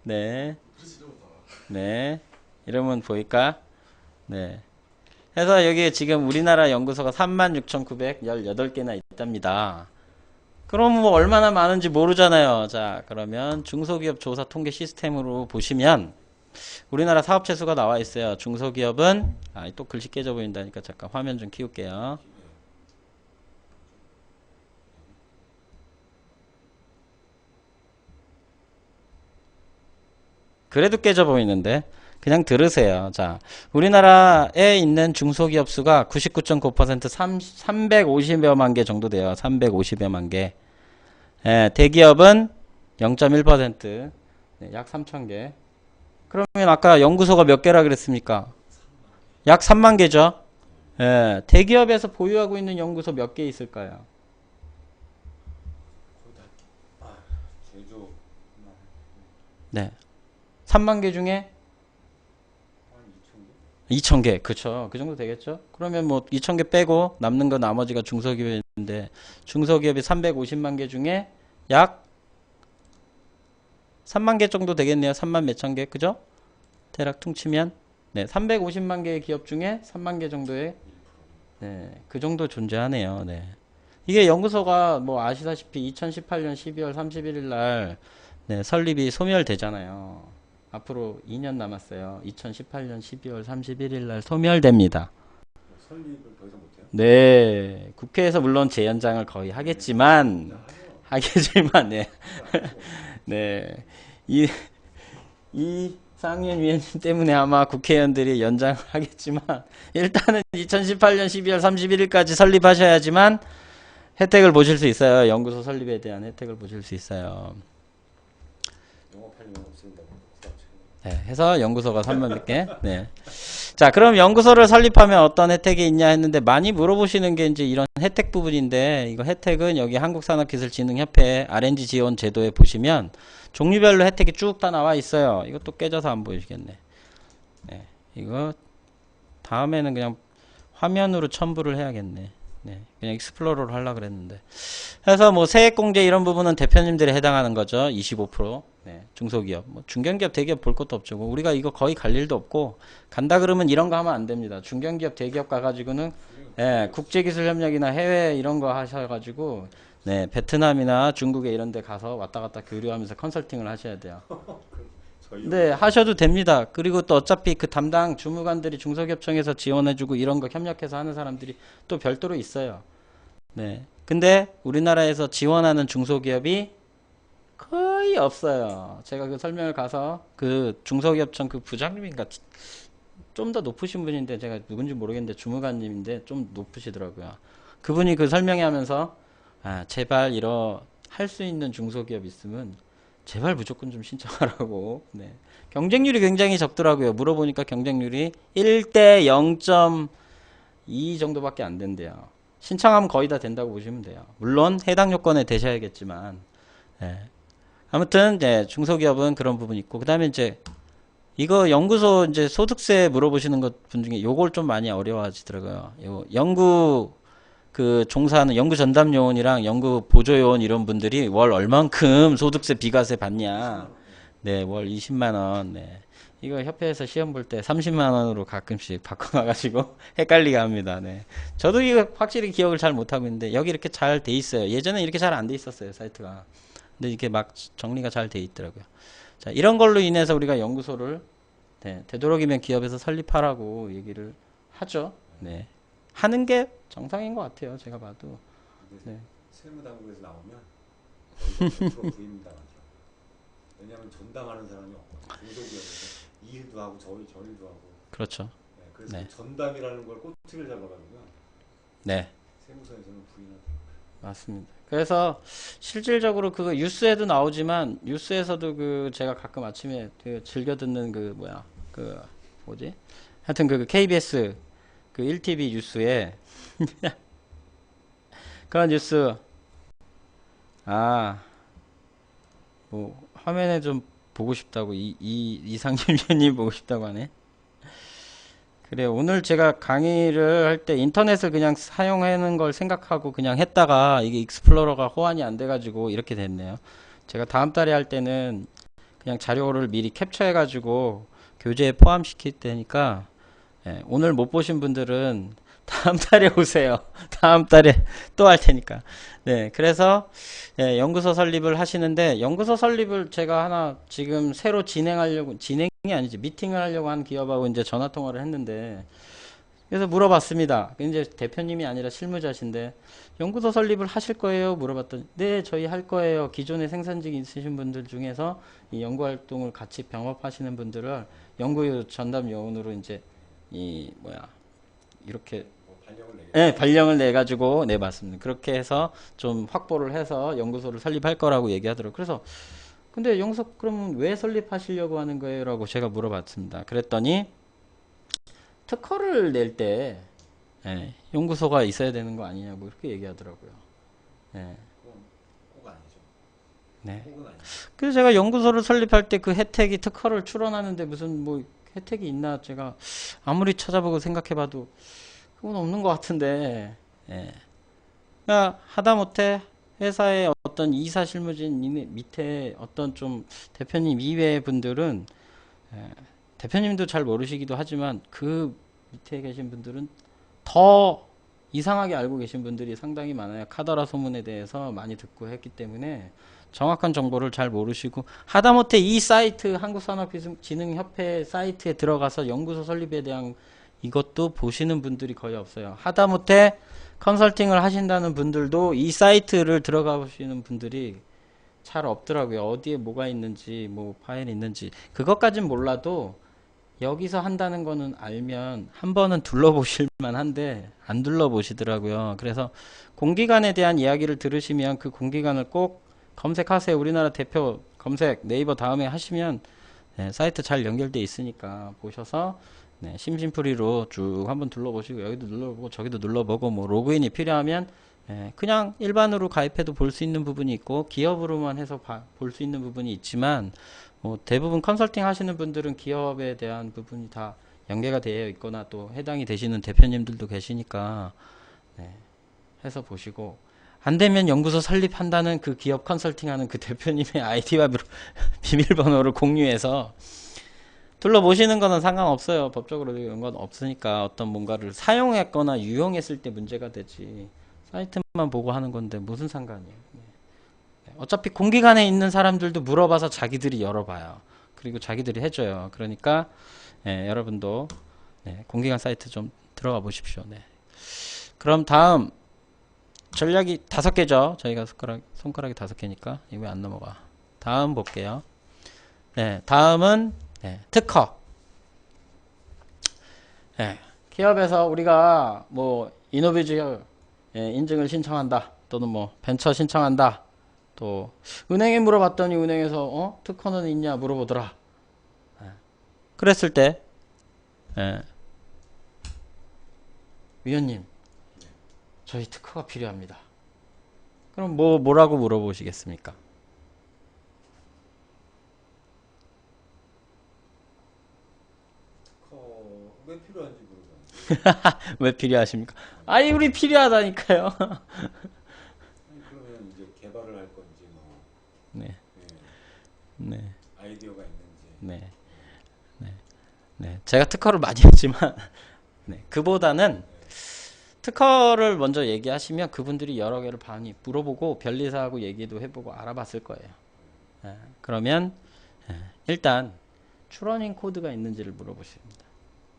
[SPEAKER 1] 네. 네. 이러면 보일까? 네. 해서 여기 지금 우리나라 연구소가 36,918개나 있답니다. 그럼 뭐 얼마나 많은지 모르잖아요. 자, 그러면 중소기업 조사 통계 시스템으로 보시면 우리나라 사업체 수가 나와 있어요. 중소기업은 또 글씨 깨져 보인다니까 잠깐 화면 좀 키울게요. 그래도 깨져 보이는데 그냥 들으세요. 자, 우리나라에 있는 중소기업 수가 99.9% 350여만 개 정도 돼요. 350여만 개. 예, 대기업은 0.1%, 네, 약 3천 개. 그러면 아까 연구소가 몇 개라 그랬습니까? 약 3만 개죠. 예, 대기업에서 보유하고 있는 연구소 몇 개 있을까요?
[SPEAKER 2] 거의 다 제조
[SPEAKER 1] 네, 3만 개 중에
[SPEAKER 2] 한 2천 개?
[SPEAKER 1] 2천 개, 그쵸? 그 정도 되겠죠? 그러면 뭐 2천 개 빼고 남는 거 나머지가 중소기업인데 중소기업이 350만 개 중에 약 3만 개 정도 되겠네요. 3만 몇천 개, 그죠? 대략 퉁치면 네, 350만 개의 기업 중에 3만 개 정도의 네, 그 정도 존재하네요. 네. 이게 연구소가 뭐 아시다시피 2018년 12월 31일 날 네, 설립이 소멸되잖아요. 앞으로 2년 남았어요. 2018년 12월 31일 날 소멸됩니다.
[SPEAKER 2] 설립을 더 이상 못해요?
[SPEAKER 1] 네, 국회에서 물론 재연장을 거의 하겠지만, 네, 네, 이 상임 위원님 때문에 아마 국회의원들이 연장을 하겠지만, 일단은 2018년 12월 31일까지 설립하셔야지만 혜택을 보실 수 있어요. 연구소 설립에 대한 혜택을 보실 수 있어요.
[SPEAKER 2] 영업하려면 없습니다.
[SPEAKER 1] 네, 해서 연구소가 3만 몇 개. 네. 자, 그럼 연구소를 설립하면 어떤 혜택이 있냐 했는데 많이 물어보시는 게 이제 이런 혜택 부분인데 이거 혜택은 여기 한국산업기술진흥협회 R&D 지원 제도에 보시면 종류별로 혜택이 쭉 다 나와 있어요. 이것도 깨져서 안 보이시겠네. 네, 이거 다음에는 그냥 화면으로 첨부를 해야겠네. 네, 그냥 익스플로러로 하려고 그랬는데. 그래서 뭐 세액공제 이런 부분은 대표님들이 해당하는 거죠. 25%. 네, 중소기업. 뭐 중견기업, 대기업 볼 것도 없죠. 뭐 우리가 이거 거의 갈 일도 없고, 간다 그러면 이런 거 하면 안 됩니다. 중견기업, 대기업 가가지고는, 예, 국제기술협력이나 해외 이런 거 하셔가지고, 네, 베트남이나 중국에 이런 데 가서 왔다 갔다 교류하면서 컨설팅을 하셔야 돼요. 네, 하셔도 됩니다. 그리고 또 어차피 그 담당 주무관들이 중소기업청에서 지원해주고 이런 거 협력해서 하는 사람들이 또 별도로 있어요. 네. 근데 우리나라에서 지원하는 중소기업이 거의 없어요. 제가 그 설명을 가서 그 중소기업청 그 부장님인가 좀 더 높으신 분인데 제가 누군지 모르겠는데 주무관님인데 좀 높으시더라고요. 그분이 그 설명회 하면서 제발 이러 할 수 있는 중소기업 있으면 제발 무조건 좀 신청하라고. 네. 경쟁률이 굉장히 적더라고요. 물어보니까 경쟁률이 1대 0.2 정도밖에 안 된대요. 신청하면 거의 다 된다고 보시면 돼요. 물론 해당 요건에 되셔야겠지만. 네. 아무튼 이제 중소기업은 그런 부분이 있고 그다음에 이제 이거 연구소 이제 소득세 물어보시는 것 분 중에 요걸 좀 많이 어려워하시더라고요. 요 연구 그 종사하는 연구 전담 요원이랑 연구 보조 요원 이런 분들이 월 얼만큼 소득세 비과세 받냐. 네, 월 20만 원. 네. 이거 협회에서 시험 볼 때 30만 원으로 가끔씩 바꿔놔가지고 헷갈리게 합니다. 네. 저도 이거 확실히 기억을 잘 못하고 있는데 여기 이렇게 잘 돼 있어요. 예전에 이렇게 잘 안 돼 있었어요, 사이트가. 근데 이게 막 정리가 잘 돼 있더라고요. 자, 이런 걸로 인해서 우리가 연구소를 네, 되도록이면 기업에서 설립하라고 얘기를 하죠. 네. 하는 게 정상인 것 같아요. 제가 봐도.
[SPEAKER 2] 근데
[SPEAKER 1] 네.
[SPEAKER 2] 세무당국에서 나오면 거의 100% 부임당하죠. 왜냐하면 전담하는 사람이 없거든요. 중소기업에서 이 일도 하고 저 일도 하고.
[SPEAKER 1] 그렇죠.
[SPEAKER 2] 네, 그래서
[SPEAKER 1] 네.
[SPEAKER 2] 그 전담이라는 걸 꼬투리를 잡아가지고
[SPEAKER 1] 네.
[SPEAKER 2] 세무서에서는 부인하죠.
[SPEAKER 1] 맞습니다. 그래서 실질적으로 그거 뉴스에도 나오지만 뉴스에서도 그 제가 가끔 아침에 그 즐겨 듣는 그 뭐야 그 뭐지? 하여튼 그 KBS 그 1TV 뉴스에 그런 뉴스 뭐 화면에 좀 보고 싶다고 이상임 위원님 보고 싶다고 하네. 그래 오늘 제가 강의를 할 때 인터넷을 그냥 사용하는 걸 생각하고 그냥 했다가 이게 익스플로러가 호환이 안 돼가지고 이렇게 됐네요. 제가 다음 달에 할 때는 그냥 자료를 미리 캡처해가지고 교재에 포함시킬 테니까 오늘 못 보신 분들은 다음 달에 오세요. 다음 달에 또 할 테니까. 네, 그래서 연구소 설립을 하시는데 연구소 설립을 제가 하나 지금 새로 진행이 아니지 미팅을 하려고 한 기업하고 이제 전화 통화를 했는데 그래서 물어봤습니다. 이제 대표님이 아니라 실무자신데 연구소 설립을 하실 거예요? 물어봤더니 네, 저희 할 거예요. 기존에 생산직 있으신 분들 중에서 이 연구 활동을 같이 병업하시는 분들을 연구 전담 요원으로 이제 이 뭐야 이렇게
[SPEAKER 2] 뭐 발령을 내게.
[SPEAKER 1] 네, 발령을 내 가지고 네 맞습니다. 그렇게 해서 좀 확보를 해서 연구소를 설립할 거라고 얘기하더라고요. 그래서 근데 연구소 그러면 왜 설립하시려고 하는 거예요?라고 제가 물어봤습니다. 그랬더니 특허를 낼 때 연구소가 있어야 되는 거 아니냐고 이렇게 얘기하더라고요. 예,
[SPEAKER 2] 그건 꼭 아니죠.
[SPEAKER 1] 네.
[SPEAKER 2] 꼭은 아니죠.
[SPEAKER 1] 그래서 제가 연구소를 설립할 때 그 혜택이 특허를 출원하는데 무슨 뭐 혜택이 있나 제가 아무리 찾아보고 생각해봐도 그건 없는 것 같은데. 예. 그러니까 하다못해 회사의 어떤 이사 실무진 밑에 어떤 좀 대표님 이외의 분들은 대표님도 잘 모르시기도 하지만 그 밑에 계신 분들은 더 이상하게 알고 계신 분들이 상당히 많아요. 카더라 소문에 대해서 많이 듣고 했기 때문에 정확한 정보를 잘 모르시고 하다못해 이 사이트 한국산업진흥협회 사이트에 들어가서 연구소 설립에 대한 이것도 보시는 분들이 거의 없어요. 하다못해 컨설팅을 하신다는 분들도 이 사이트를 들어가 보시는 분들이 잘 없더라고요. 어디에 뭐가 있는지 뭐 파일이 있는지 그것까진 몰라도 여기서 한다는 거는 알면 한 번은 둘러보실 만한데 안 둘러보시더라고요. 그래서 공기관에 대한 이야기를 들으시면 그 공기관을 꼭 검색하세요. 우리나라 대표 검색 네이버 다음에 하시면 사이트 잘 연결돼 있으니까 보셔서 심심풀이로 쭉 한번 둘러보시고 여기도 눌러보고 저기도 눌러보고 뭐 로그인이 필요하면 그냥 일반으로 가입해도 볼 수 있는 부분이 있고 기업으로만 해서 볼 수 있는 부분이 있지만 뭐 대부분 컨설팅 하시는 분들은 기업에 대한 부분이 다 연계가 되어 있거나 또 해당이 되시는 대표님들도 계시니까 해서 보시고 안 되면 연구소 설립한다는 그 기업 컨설팅하는 그 대표님의 아이디와 비밀번호를 공유해서 둘러보시는 거는 상관없어요. 법적으로 이런 건 없으니까 어떤 뭔가를 사용했거나 유용했을 때 문제가 되지 사이트만 보고 하는 건데 무슨 상관이에요. 어차피 공기관에 있는 사람들도 물어봐서 자기들이 열어봐요. 그리고 자기들이 해줘요. 그러니까 여러분도 공기관 사이트 좀 들어가 보십시오. 그럼 다음 전략이 5개죠. 저희가 손가락이 5개니까 이거 왜 안 넘어가. 다음 볼게요. 다음은 특허. 기업에서 우리가 뭐 이노비즈 인증을 신청한다. 또는 뭐 벤처 신청한다. 또 은행에 물어봤더니 은행에서 특허는 있냐 물어보더라. 그랬을 때 위원님 저희 특허가 필요합니다. 그럼 뭐라고 물어보시겠습니까?
[SPEAKER 2] 왜 필요한지 모르겠어요.
[SPEAKER 1] 왜 필요하십니까? 아이 우리 필요하다니까요.
[SPEAKER 2] 아니, 그러면 이제 개발을 할 건지 뭐
[SPEAKER 1] 네.
[SPEAKER 2] 예,
[SPEAKER 1] 네.
[SPEAKER 2] 아이디어가 있는지.
[SPEAKER 1] 네. 제가 특허를 많이 했지만 그보다는 특허를 먼저 얘기하시면 그분들이 여러 개를 많이 물어보고 변리사하고 얘기도 해보고 알아봤을 거예요. 그러면 일단 추러닝 코드가 있는지를 물어보십니다.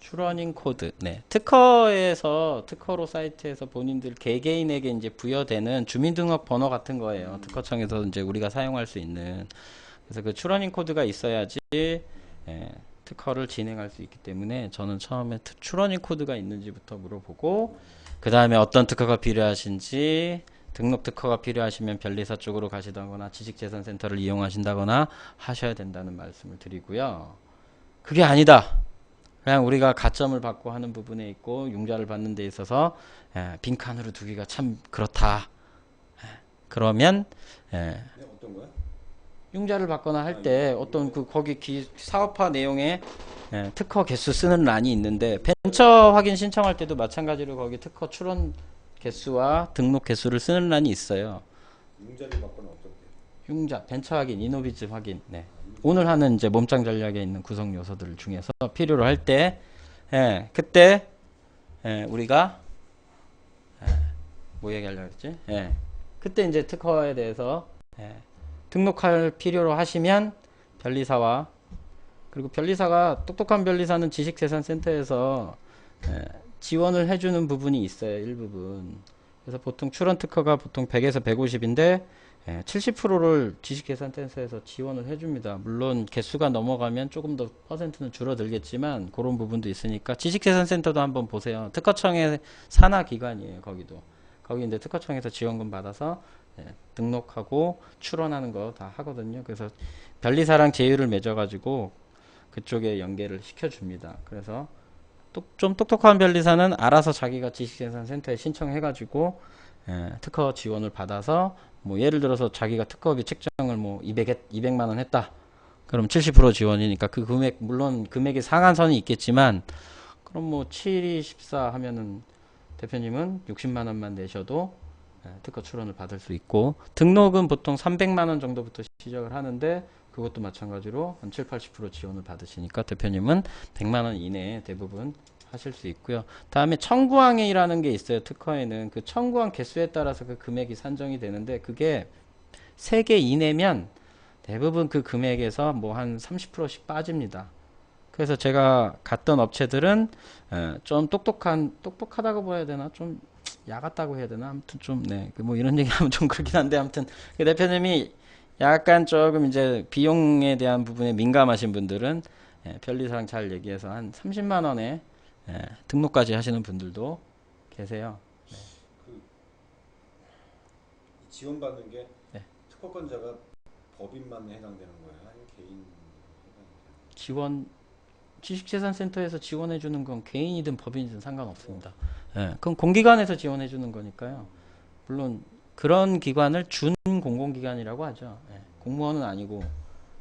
[SPEAKER 1] 추러닝 코드. 특허로 사이트에서 본인들 개개인에게 이제 부여되는 주민등록번호 같은 거예요. 특허청에서 이제 우리가 사용할 수 있는. 그래서 그 추러닝 코드가 있어야지 특허를 진행할 수 있기 때문에 저는 처음에 추러닝 코드가 있는지부터 물어보고 그 다음에 어떤 특허가 필요하신지 등록 특허가 필요하시면 변리사 쪽으로 가시다거나 지식재산센터를 이용하신다거나 하셔야 된다는 말씀을 드리고요. 그게 아니다. 그냥 우리가 가점을 받고 하는 부분에 있고 융자를 받는 데 있어서 빈칸으로 두기가 참 그렇다. 그러면
[SPEAKER 2] 어떤 거야?
[SPEAKER 1] 융자를 받거나 할 때 어떤 거기 사업화 내용에 특허 개수 쓰는 란이 있는데 벤처 확인 신청할 때도 마찬가지로 거기 특허 출원 개수와 등록 개수를 쓰는 란이 있어요.
[SPEAKER 2] 융자를 받거나 어떻게?
[SPEAKER 1] 융자, 벤처 확인, 이노비즈 확인.
[SPEAKER 2] 이노비즈
[SPEAKER 1] 오늘 하는 이제 몸짱 전략에 있는 구성 요소들 중에서 필요로 할 때, 예, 그때 우리가 뭐 얘기하려고 했지? 예, 그때 이제 특허에 대해서 등록할 필요로 하시면 변리사와 그리고 변리사가 똑똑한 변리사는 지식재산센터에서 지원을 해주는 부분이 있어요. 일부분. 그래서 보통 출원 특허가 보통 100에서 150인데 70%를 지식재산센터에서 지원을 해줍니다. 물론 개수가 넘어가면 조금 더 퍼센트는 줄어들겠지만 그런 부분도 있으니까 지식재산센터도 한번 보세요. 특허청의 산하 기관이에요. 거기도. 거기 이제 특허청에서 지원금 받아서 등록하고 출원하는 거 다 하거든요. 그래서 변리사랑 제휴를 맺어가지고 그쪽에 연계를 시켜줍니다. 그래서 좀 똑똑한 변리사는 알아서 자기가 지식재산센터에 신청해가지고 특허 지원을 받아서 뭐 예를 들어서 자기가 특허비 책정을 뭐 200만 원 했다. 그럼 70% 지원이니까 그 금액 물론 금액의 상한선이 있겠지만 그럼 뭐 7, 2, 14 하면은 대표님은 60만 원만 내셔도 특허 출원을 받을 수 있고 등록은 보통 300만 원 정도부터 시작을 하는데 그것도 마찬가지로 한 7, 80% 지원을 받으시니까 대표님은 100만 원 이내에 대부분 하실 수 있고요. 다음에 청구항이라는 게 있어요. 특허에는 그 청구항 개수에 따라서 그 금액이 산정이 되는데 그게 3개 이내면 대부분 그 금액에서 뭐 한 30%씩 빠집니다. 그래서 제가 갔던 업체들은 좀 똑똑하다고 봐야 되나 좀 야같다고 해야 되나 아무튼 좀 네 뭐 이런 얘기하면 좀 그렇긴 한데 아무튼 그 대표님이 약간 조금 이제 비용에 대한 부분에 민감하신 분들은 변리사랑 잘 얘기해서 한 30만 원에 등록까지 하시는 분들도 계세요.
[SPEAKER 2] 그 지원받는 게
[SPEAKER 1] 네.
[SPEAKER 2] 특허권자가 법인만 해당되는 거예요? 아니면 개인 해당되는
[SPEAKER 1] 지원 지식재산센터에서 지원해 주는 건 개인이든 법인이든 상관없습니다. 그럼 공기관에서 지원해 주는 거니까요. 물론 그런 기관을 준공공기관이라고 하죠. 공무원은 아니고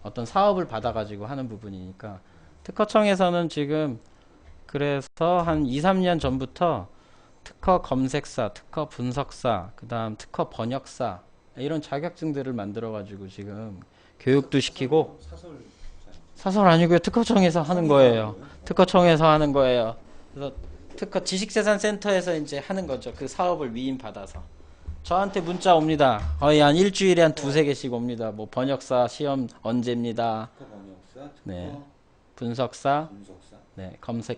[SPEAKER 1] 어떤 사업을 받아가지고 하는 부분이니까 특허청에서는 지금 그래서 한 2, 3년 전부터 특허 검색사, 특허 분석사, 그 다음 특허 번역사 이런 자격증들을 만들어가지고 지금 교육도 시키고 사설 아니고요. 특허청에서 하는 거예요. 특허청에서 하는 거예요. 그래서 특허 지식재산센터에서 이제 하는 거죠. 그 사업을 위임받아서. 저한테 문자 옵니다. 거의 한 일주일에 한 두세 개씩 옵니다. 뭐 번역사 시험 언제입니다.
[SPEAKER 2] 특허 번역사, 특허
[SPEAKER 1] 네. 분석사,
[SPEAKER 2] 분석사.
[SPEAKER 1] 네.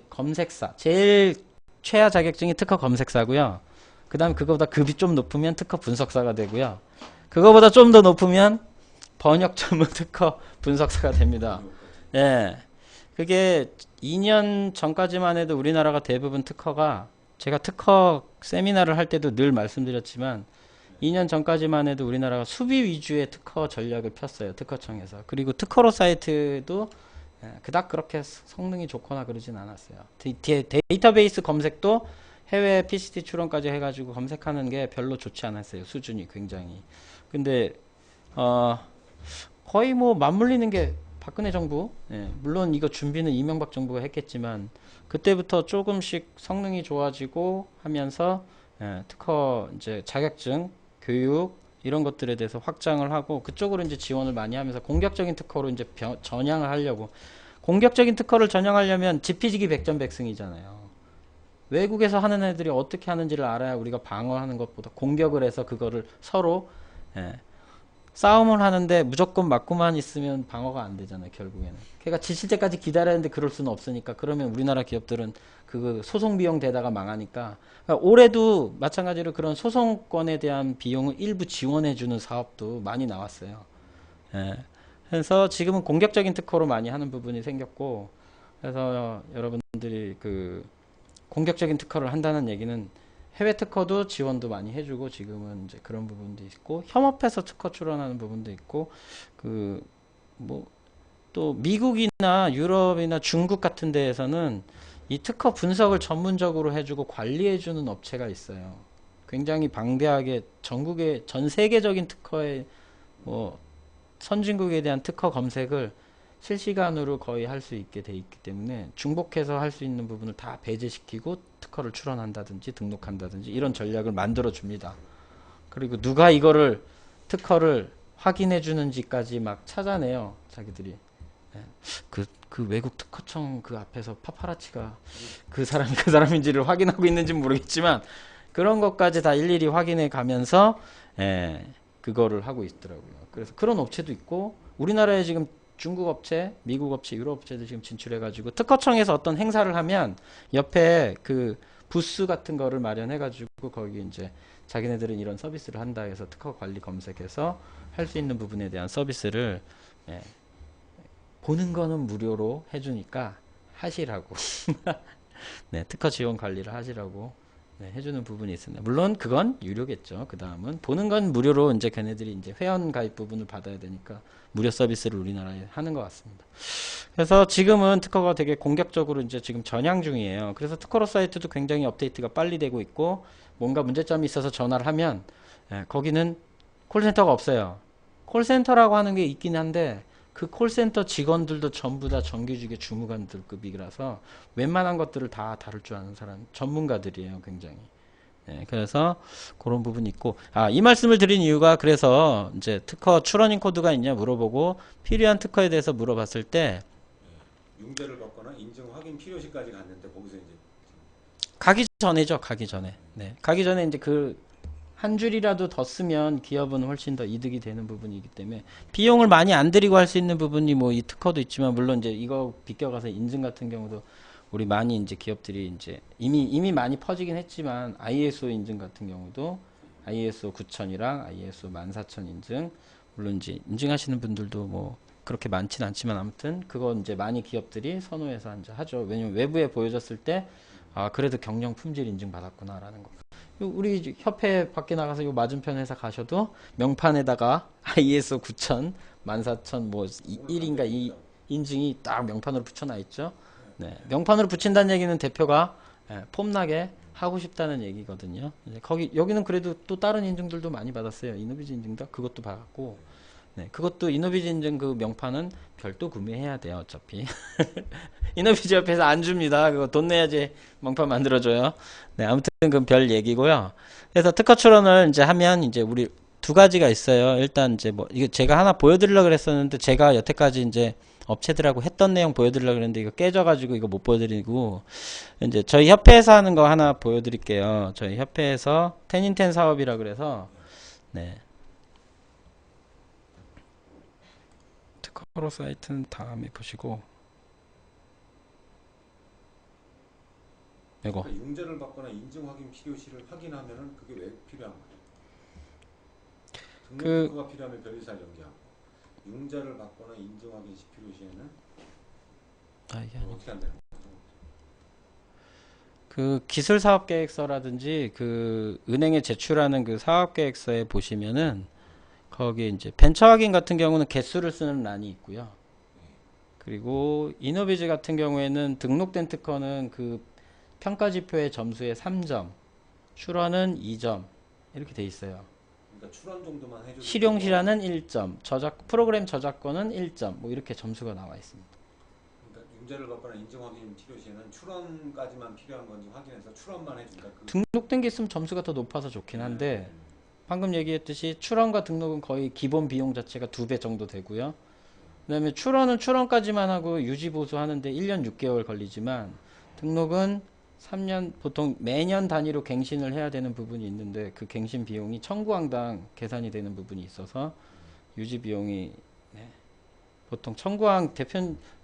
[SPEAKER 1] 검색사. 제일 최하 자격증이 특허 검색사고요. 그 다음 그거보다 급이 좀 높으면 특허 분석사가 되고요. 그거보다 좀 더 높으면 번역 전문 특허 분석사가 됩니다. 예. 그게 2년 전까지만 해도 우리나라가 대부분 특허가 제가 특허 세미나를 할 때도 늘 말씀드렸지만 2년 전까지만 해도 우리나라가 수비 위주의 특허 전략을 폈어요. 특허청에서. 그리고 특허로 사이트도 그닥 그렇게 성능이 좋거나 그러진 않았어요. 데이터베이스 검색도 해외 PCT 출원까지 해가지고 검색하는 게 별로 좋지 않았어요. 수준이 굉장히. 근데 거의 뭐 맞물리는 게 박근혜 정부, 물론 이거 준비는 이명박 정부가 했겠지만 그때부터 조금씩 성능이 좋아지고 하면서 특허 이제 자격증, 교육 이런 것들에 대해서 확장을 하고 그쪽으로 이제 지원을 많이 하면서 공격적인 특허로 이제 전향을 하려고 공격적인 특허를 전향하려면 지피지기 백전백승이잖아요. 외국에서 하는 애들이 어떻게 하는지를 알아야 우리가 방어하는 것보다 공격을 해서 그거를 서로 싸움을 하는데 무조건 맞고만 있으면 방어가 안 되잖아요, 결국에는. 그러니까 지칠 때까지 기다려야 하는데 그럴 수는 없으니까 그러면 우리나라 기업들은 그 소송 비용 대다가 망하니까 그러니까 올해도 마찬가지로 그런 소송권에 대한 비용을 일부 지원해 주는 사업도 많이 나왔어요. 그래서 지금은 공격적인 특허로 많이 하는 부분이 생겼고 그래서 여러분들이 그 공격적인 특허를 한다는 얘기는 해외 특허도 지원도 많이 해주고 지금은 이제 그런 부분도 있고 협업해서 특허 출원하는 부분도 있고 그 뭐 또 미국이나 유럽이나 중국 같은 데에서는 이 특허 분석을 전문적으로 해주고 관리해주는 업체가 있어요. 굉장히 방대하게 전국의 전 세계적인 특허의 뭐 선진국에 대한 특허 검색을 실시간으로 거의 할 수 있게 돼 있기 때문에 중복해서 할 수 있는 부분을 다 배제시키고 특허를 출원한다든지 등록한다든지 이런 전략을 만들어 줍니다. 그리고 누가 이거를 특허를 확인해 주는지까지 막 찾아내요. 자기들이. 그 외국 특허청 그 앞에서 파파라치가 그 사람이 그 사람인지를 확인하고 있는지는 모르겠지만 그런 것까지 다 일일이 확인해 가면서 예, 그거를 하고 있더라고요. 그래서 그런 업체도 있고 우리나라에 지금 중국 업체, 미국 업체, 유럽 업체도 지금 진출해가지고 특허청에서 어떤 행사를 하면 옆에 그 부스 같은 거를 마련해가지고 거기 이제 자기네들은 이런 서비스를 한다 해서 특허 관리 검색해서 할 수 있는 부분에 대한 서비스를 예, 보는 거는 무료로 해주니까 하시라고. 네, 특허 지원 관리를 하시라고 네, 해주는 부분이 있습니다. 물론 그건 유료겠죠. 그 다음은 보는 건 무료로 이제 걔네들이 이제 회원 가입 부분을 받아야 되니까 무료 서비스를 우리나라에 하는 것 같습니다. 그래서 지금은 특허가 되게 공격적으로 이제 지금 전향 중이에요. 그래서 특허로 사이트도 굉장히 업데이트가 빨리 되고 있고 뭔가 문제점이 있어서 전화를 하면 예, 거기는 콜센터가 없어요. 콜센터라고 하는 게 있긴 한데 그 콜센터 직원들도 전부 다 정규직의 주무관들급이라서 웬만한 것들을 다 다룰 줄 아는 사람 전문가들이에요, 굉장히. 네, 그래서 그런 부분이 있고 이 말씀을 드린 이유가 그래서 이제 특허 출원인 코드가 있냐 물어보고 필요한 특허에 대해서 물어봤을 때
[SPEAKER 2] 융자를 받거나 인증 확인 필요시까지 갔는데 거기서 이제
[SPEAKER 1] 가기 전에죠, 가기 전에. 네, 가기 전에 이제 그 한 줄이라도 더 쓰면 기업은 훨씬 더 이득이 되는 부분이기 때문에 비용을 많이 안 들이고 할 수 있는 부분이 뭐 이 특허도 있지만 물론 이제 이거 비껴가서 인증 같은 경우도 우리 많이 이제 기업들이 이제 이미 많이 퍼지긴 했지만 ISO 인증 같은 경우도 ISO 9000이랑 ISO 14000 인증 물론 이제 인증하시는 분들도 뭐 그렇게 많진 않지만 아무튼 그거 이제 많이 기업들이 선호해서 이제 하죠. 왜냐면 외부에 보여줬을 때 그래도 경영 품질 인증 받았구나라는 거. 우리 협회 밖에 나가서 요 맞은편 회사 가셔도 명판에다가 ISO 9000, 14000 뭐 1인가 2 인증이 딱 명판으로 붙여놔 있죠. 네, 명판으로 붙인다는 얘기는 대표가 폼나게 하고 싶다는 얘기거든요. 거기 여기는 그래도 또 다른 인증들도 많이 받았어요. 이노비즈 인증도 그것도 받았고, 네, 그것도 이노비즈 인증 그 명판은 별도 구매해야 돼요. 어차피 이노비즈 옆에서 안 줍니다. 그거 돈 내야지 명판 만들어줘요. 네, 아무튼 그건 별 얘기고요. 그래서 특허 출원을 이제 하면 이제 우리 두 가지가 있어요. 일단 이제 뭐 이거 제가 하나 보여드리려고 그랬었는데 제가 여태까지 이제 업체들하고 했던 내용 보여드리려고 그랬는데 이거 깨져가지고 이거 못 보여드리고 이제 저희 협회에서 하는 거 하나 보여드릴게요. 저희 협회에서 텐인텐 사업이라 그래서 네. 특허로 사이트는 다음에 보시고 이거
[SPEAKER 2] 그러니까 융자를 받거나 인증 확인 필요시를 확인하면은 그게 왜 필요한 거예요? 등록
[SPEAKER 1] 그
[SPEAKER 2] 특허가 필요하면 변리사를 연계하고 융자를 받거나 인증 확인 시 필요시에는
[SPEAKER 1] 이게 아니
[SPEAKER 2] 어떻게 한다는 거예요?
[SPEAKER 1] 그 기술 사업 계획서라든지 그 은행에 제출하는 그 사업 계획서에 보시면은 거기 이제 벤처 확인 같은 경우는 개수를 쓰는 란이 있고요. 그리고 이노비즈 같은 경우에는 등록된 특허는 그 평가 지표의 점수에 3점, 출원은 2점 이렇게 돼 있어요.
[SPEAKER 2] 그러니까 출원 정도만 해줘도
[SPEAKER 1] 실용실화는 1점, 프로그램 저작권은 1점, 뭐 이렇게 점수가 나와 있습니다.
[SPEAKER 2] 그러니까 융자를 받거나 인증 확인 필요시에는 출원까지만 필요한 건지 확인해서 출원만 해준다.
[SPEAKER 1] 등록된 게 있으면 점수가 더 높아서 좋긴 한데 방금 얘기했듯이 출원과 등록은 거의 기본 비용 자체가 2배 정도 되고요. 그 다음에 출원은 출원까지만 하고 유지 보수 하는데 1년 6개월 걸리지만 등록은 3년 보통 매년 단위로 갱신을 해야 되는 부분이 있는데 그 갱신 비용이 청구항당 계산이 되는 부분이 있어서 유지 비용이 네, 보통 청구항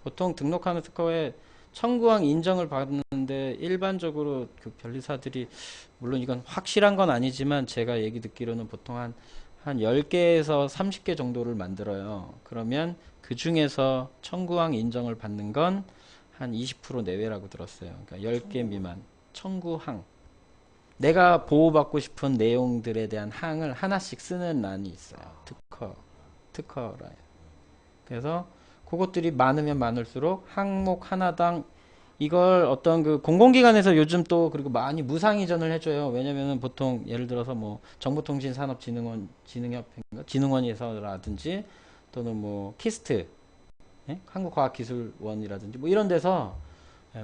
[SPEAKER 1] 보통 등록하는 특허에 청구항 인정을 받는데 일반적으로 그 변리사들이 물론 이건 확실한 건 아니지만 제가 얘기 듣기로는 보통 한 10개에서 30개 정도를 만들어요. 그러면 그 중에서 청구항 인정을 받는 건 한 20% 내외라고 들었어요. 그러니까 10개 미만 청구항. 내가 보호받고 싶은 내용들에 대한 항을 하나씩 쓰는 란이 있어요. 특허라요. 그래서 그것들이 많으면 많을수록 항목 하나당 이걸 어떤 그 공공기관에서 요즘 또 그리고 많이 무상 이전을 해줘요. 왜냐면은 보통 예를 들어서 뭐 정보통신산업진흥원 진흥원에서라든지 또는 뭐 키스트 한국과학기술원이라든지 뭐 이런 데서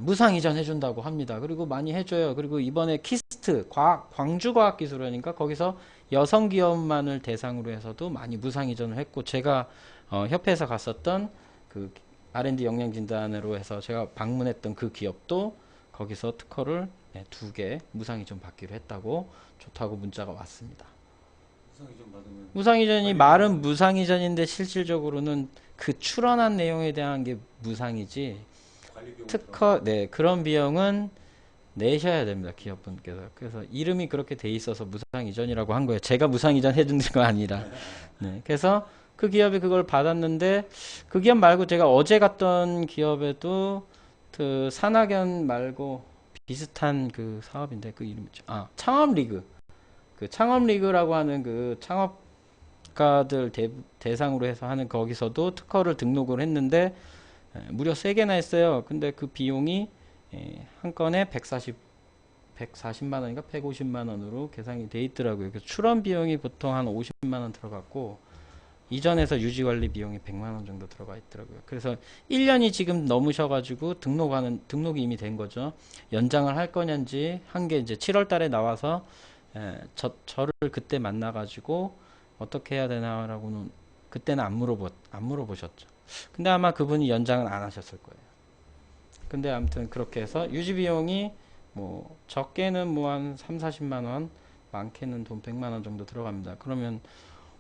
[SPEAKER 1] 무상 이전 해준다고 합니다. 그리고 많이 해줘요. 그리고 이번에 키스트 광주과학기술원인가 거기서 여성 기업만을 대상으로 해서도 많이 무상 이전을 했고 제가 협회에서 갔었던 그 R&D 역량 진단으로 해서 제가 방문했던 그 기업도 거기서 특허를 2개 무상이전 받기로 했다고 좋다고 문자가 왔습니다.
[SPEAKER 2] 무상이전 받으면
[SPEAKER 1] 무상이전이
[SPEAKER 2] 관리비용은-
[SPEAKER 1] 말은 무상이전인데 실질적으로는 그 출원한 내용에 대한 게 무상이지
[SPEAKER 2] 관리비용
[SPEAKER 1] 특허 그런 비용은 내셔야 됩니다. 기업분께서. 그래서 이름이 그렇게 돼 있어서 무상이전이라고 한 거예요. 제가 무상이전 해준 거 아니라. 네. 그래서 그 기업이 그걸 받았는데 그 기업 말고 제가 어제 갔던 기업에도 그 산학연 말고 비슷한 그 사업인데 그 이름이 창업리그. 그 창업리그라고 하는 그 창업가들 대상으로 해서 하는 거기서도 특허를 등록을 했는데 무려 3개나 했어요. 근데 그 비용이 한 건에 140만 원인가 150만 원으로 계산이 돼 있더라고요. 그래서 출원 비용이 보통 한 50만 원 들어갔고 이전에서 유지 관리 비용이 100만 원 정도 들어가 있더라고요. 그래서 1년이 지금 넘으셔가지고 등록이 이미 된 거죠. 연장을 할 거냐인지 한 게 이제 7월 달에 나와서 저를 그때 만나가지고 어떻게 해야 되나라고는 그때는 안 물어보셨죠. 근데 아마 그분이 연장은 안 하셨을 거예요. 근데 아무튼 그렇게 해서 유지 비용이 뭐 적게는 뭐 한 3, 40만 원, 많게는 돈 100만 원 정도 들어갑니다. 그러면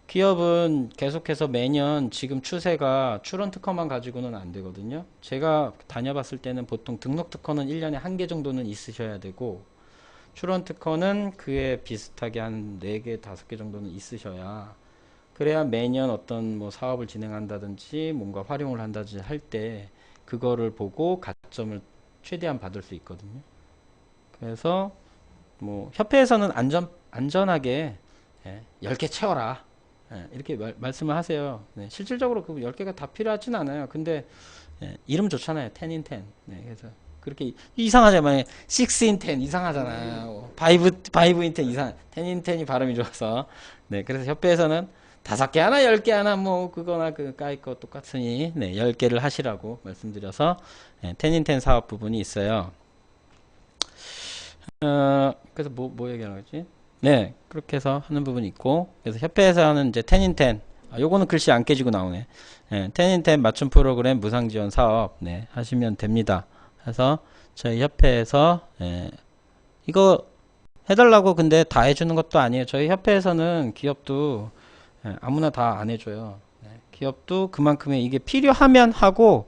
[SPEAKER 1] 기업은 계속해서 매년 지금 추세가 출원 특허만 가지고는 안 되거든요. 제가 다녀봤을 때는 보통 등록 특허는 1년에 1개 정도는 있으셔야 되고 출원 특허는 그에 비슷하게 한 4개, 5개 정도는 있으셔야 그래야 매년 어떤 뭐 사업을 진행한다든지 뭔가 활용을 한다든지 할 때 그거를 보고 가점을 최대한 받을 수 있거든요. 그래서 뭐 협회에서는 안전하게 10개 채워라. 이렇게 말씀을 하세요. 네, 실질적으로 그 10개가 다 필요하진 않아요. 근데 이름 좋잖아요. 10 in 10. 네, 그래서 그렇게 이상하잖아요. 6 in 10 이상하잖아요. 5 in 10 이상. 10 in 10이 발음이 좋아서. 네, 그래서 협회에서는 5개 하나 10개 하나 뭐 그거나 그 까이 거 똑같으니 10개를 하시라고 말씀드려서 10 in 10 사업 부분이 있어요. 그래서 뭐 얘기하는 거지? 네, 그렇게 해서 하는 부분이 있고, 그래서 협회에서 하는 이제 10 in 10, 요거는 글씨 안 깨지고 나오네. 10 in 10 맞춤 프로그램 무상 지원 사업, 하시면 됩니다. 그래서 저희 협회에서, 이거 해달라고 근데 다 해주는 것도 아니에요. 저희 협회에서는 기업도 아무나 다 안 해줘요. 기업도 그만큼의 이게 필요하면 하고,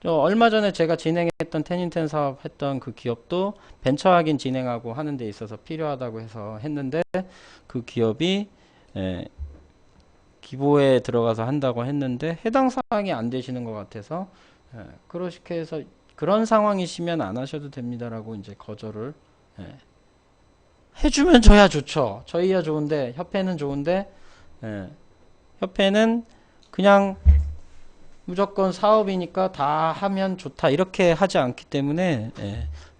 [SPEAKER 1] 얼마 전에 제가 진행했던 텐인텐 사업 했던 그 기업도 벤처 확인 진행하고 하는 데 있어서 필요하다고 해서 했는데 그 기업이 기보에 들어가서 한다고 했는데 해당 사항이 안 되시는 것 같아서 그렇게 해서 그런 상황이시면 안 하셔도 됩니다라고 이제 거절을 해주면 저야 좋죠. 저희야 좋은데 협회는 좋은데 협회는 그냥 무조건 사업이니까 다 하면 좋다 이렇게 하지 않기 때문에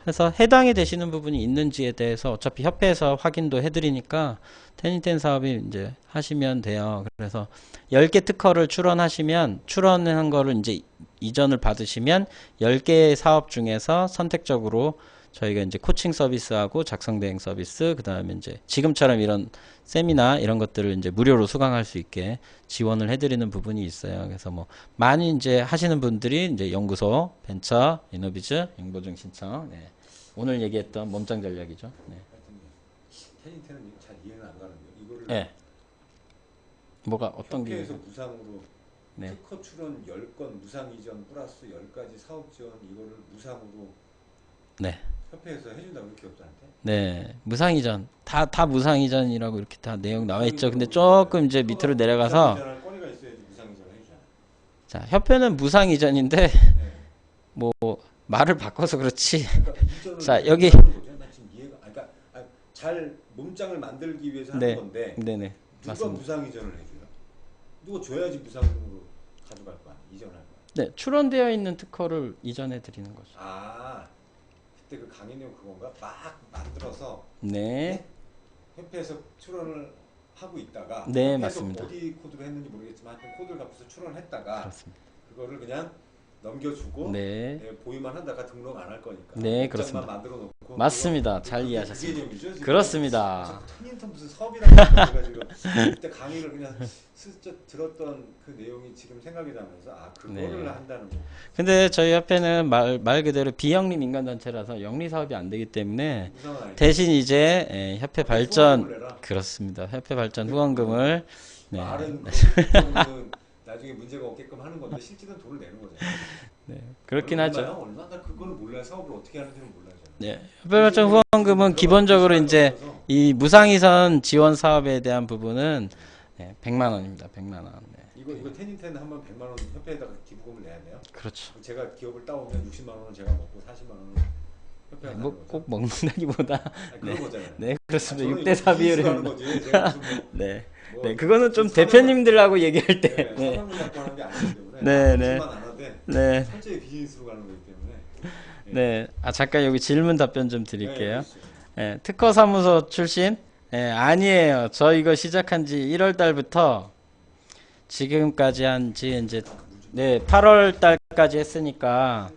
[SPEAKER 1] 해서 해당이 되시는 부분이 있는지에 대해서 어차피 협회에서 확인도 해드리니까 텐인텐 사업이 이제 하시면 돼요. 그래서 10개 특허를 출원한 거를 이제 이전을 받으시면 10개의 사업 중에서 선택적으로 저희가 이제 코칭 서비스하고 작성 대행 서비스, 그 다음에 이제 지금처럼 이런 세미나 이런 것들을 이제 무료로 수강할 수 있게 지원을 해드리는 부분이 있어요. 그래서 뭐 많이 이제 하시는 분들이 이제 연구소, 벤처, 이노비즈, 연구보증 신청, 오늘 얘기했던 몸짱 전략이죠.
[SPEAKER 2] 텐인텐은 잘 이해는 안 가는데요. 이거를
[SPEAKER 1] 뭐가 어떤 게?
[SPEAKER 2] 협회에서 무상으로 특허 출원 10건 무상 이전 플러스 10가지 사업 지원 이거를 무상으로 협회에서 해준다고 기업들한테? 네,
[SPEAKER 1] 무상이전 다 무상이전이라고 이렇게 다 내용 나와 있죠. 근데 조금 이제 밑으로 내려가서
[SPEAKER 2] 무상이전할 거리가 있어야지 무상이전을 해주잖아.
[SPEAKER 1] 자, 협회는 무상이전인데 뭐 말을 바꿔서 그렇지.
[SPEAKER 2] 그러니까
[SPEAKER 1] 자, 여기
[SPEAKER 2] 나 지금 이해가 그러니까 잘 몸짱을 만들기 위해서 하는 건데 누가
[SPEAKER 1] 맞습니다.
[SPEAKER 2] 무상이전을 해줘요? 누가 줘야지 무상으로 가져갈 거 아니야? 이전할 거야.
[SPEAKER 1] 네, 출원되어 있는 특허를 이전해 드리는 거죠.
[SPEAKER 2] 그때 그 강의 내용 그건가? 막 만들어서 협회에서 출원을 하고 있다가
[SPEAKER 1] 맞습니다.
[SPEAKER 2] 어디 코드로 했는지 모르겠지만 하여튼 코드를 갖고서 출원을 했다가
[SPEAKER 1] 그렇습니다.
[SPEAKER 2] 그거를 그냥 넘겨주고 보유만 하다가 등록 안 할 거니까
[SPEAKER 1] 그렇습니다.
[SPEAKER 2] 만들어 놓고
[SPEAKER 1] 맞습니다. 잘 이해하셨습니다.
[SPEAKER 2] 개념이죠,
[SPEAKER 1] 그렇습니다.
[SPEAKER 2] 텐인텐 무슨 사업이라는 거 지금 그때 강의를 그냥 슬쩍 들었던 그 내용이 지금 생각이 나면서 아 그거를
[SPEAKER 1] 네.
[SPEAKER 2] 한다는 거.
[SPEAKER 1] 근데 저희 협회는 말 그대로 비영리 민간단체라서 영리 사업이 안 되기 때문에
[SPEAKER 2] 이상한 아이디어.
[SPEAKER 1] 대신 이제 협회 발전
[SPEAKER 2] 후원금을 내라.
[SPEAKER 1] 그렇습니다. 협회 발전 후원금을 네.
[SPEAKER 2] 말은 그거는 나중에 문제가 없게끔 하는 건데 실제는 돈을 내는 거잖아요.
[SPEAKER 1] 네. 그렇긴 하죠.
[SPEAKER 2] 얼마? 나 그거는 몰라요. 사업을 어떻게 하는지는 몰라요. 저는.
[SPEAKER 1] 네. 협회 발전 후원금은 기본적으로 이제 이 무상이선 지원 사업에 대한 부분은 100만 원입니다. 100만 원. 네.
[SPEAKER 2] 이거 태닝텐 한번 100만 원 협회에다가 기부금을 내야 돼요.
[SPEAKER 1] 그렇죠.
[SPEAKER 2] 제가 기업을 따오면 60만 원은 제가 먹고 40만 원은 협회가 하는 거죠.
[SPEAKER 1] 꼭 먹는다기보다
[SPEAKER 2] 아니, 그런 거잖아요.
[SPEAKER 1] 네, 그렇습니다.
[SPEAKER 2] 저는
[SPEAKER 1] 6대 4
[SPEAKER 2] 하는
[SPEAKER 1] 비율입니다.
[SPEAKER 2] 거지. 제가 무슨 뭐,
[SPEAKER 1] 네.
[SPEAKER 2] 뭐
[SPEAKER 1] 네, 그거는 좀
[SPEAKER 2] 사명을-
[SPEAKER 1] 대표님들하고 얘기할 때.
[SPEAKER 2] 네,
[SPEAKER 1] 네.
[SPEAKER 2] 사명을 갖고 하는 게 아니기 때문에
[SPEAKER 1] 네, 네.
[SPEAKER 2] 만 안 하되
[SPEAKER 1] 네.
[SPEAKER 2] 철저히 비즈니스로 가는 거기 때문에.
[SPEAKER 1] 네. 아, 잠깐 여기 질문 답변 좀 드릴게요.
[SPEAKER 2] 네,
[SPEAKER 1] 특허 사무소 출신? 아니에요. 저 이거 시작한 지 1월 달부터 지금까지 한 지 이제 8월 달까지 했으니까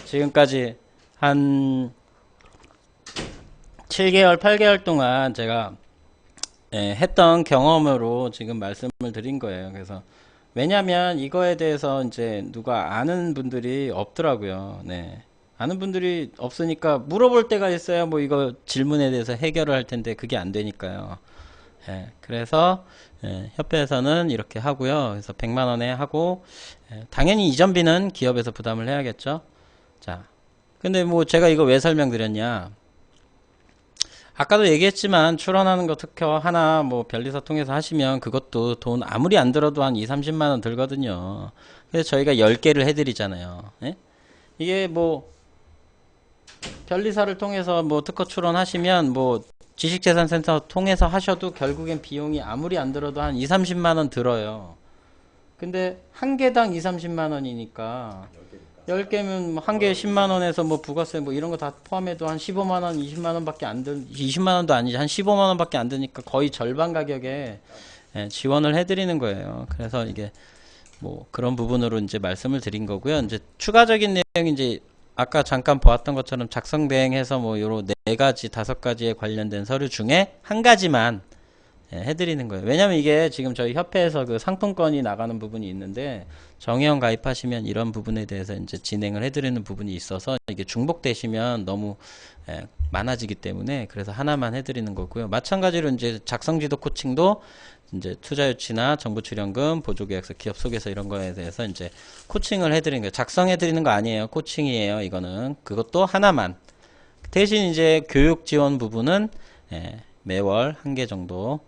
[SPEAKER 1] 지금까지 한 7개월, 8개월 동안 제가 했던 경험으로 지금 말씀을 드린 거예요. 그래서 왜냐면 이거에 대해서 이제 누가 아는 분들이 없더라고요. 네. 아는 분들이 없으니까 물어볼 때가 있어요. 뭐 이거 질문에 대해서 해결을 할 텐데 그게 안 되니까요. 그래서 협회에서는 이렇게 하고요. 그래서 100만 원에 하고 당연히 이전비는 기업에서 부담을 해야겠죠. 자, 근데 뭐 제가 이거 왜 설명드렸냐? 아까도 얘기했지만 출원하는 거 특허 하나 뭐 변리사 통해서 하시면 그것도 돈 아무리 안 들어도 한 2, 30만 원 들거든요. 그래서 저희가 10개를 해드리잖아요. 예? 이게 뭐 변리사를 통해서 뭐 특허 출원하시면 뭐 지식재산센터 통해서 하셔도 결국엔 비용이 아무리 안 들어도 한 2, 30만 원 들어요. 근데 한 개당 2, 30만 원이니까 10개면 한 개에 10만 원에서 뭐 부가세 뭐 이런 거 다 포함해도 한 15만 원, 20만 원밖에 안 들, 20만 원도 아니지. 한 15만 원밖에 안 드니까 거의 절반 가격에 지원을 해드리는 거예요. 그래서 이게 뭐 그런 부분으로 이제 말씀을 드린 거고요. 이제 추가적인 내용이 이제 아까 잠깐 보았던 것처럼 작성 대행해서 뭐 요런 4가지, 5가지에 관련된 서류 중에 한 가지만 해드리는 거예요. 왜냐면 이게 지금 저희 협회에서 그 상품권이 나가는 부분이 있는데 정회원 가입하시면 이런 부분에 대해서 이제 진행을 해드리는 부분이 있어서 이게 중복되시면 너무 많아지기 때문에 그래서 하나만 해드리는 거고요. 마찬가지로 이제 작성지도 코칭도 이제 투자유치나 정부출연금, 보조계약서, 기업 속에서 이런 거에 대해서 이제 코칭을 해드리는 거예요. 작성해드리는 거 아니에요. 코칭이에요. 이거는 그것도 하나만. 대신 이제 교육 지원 부분은 매월 1개 정도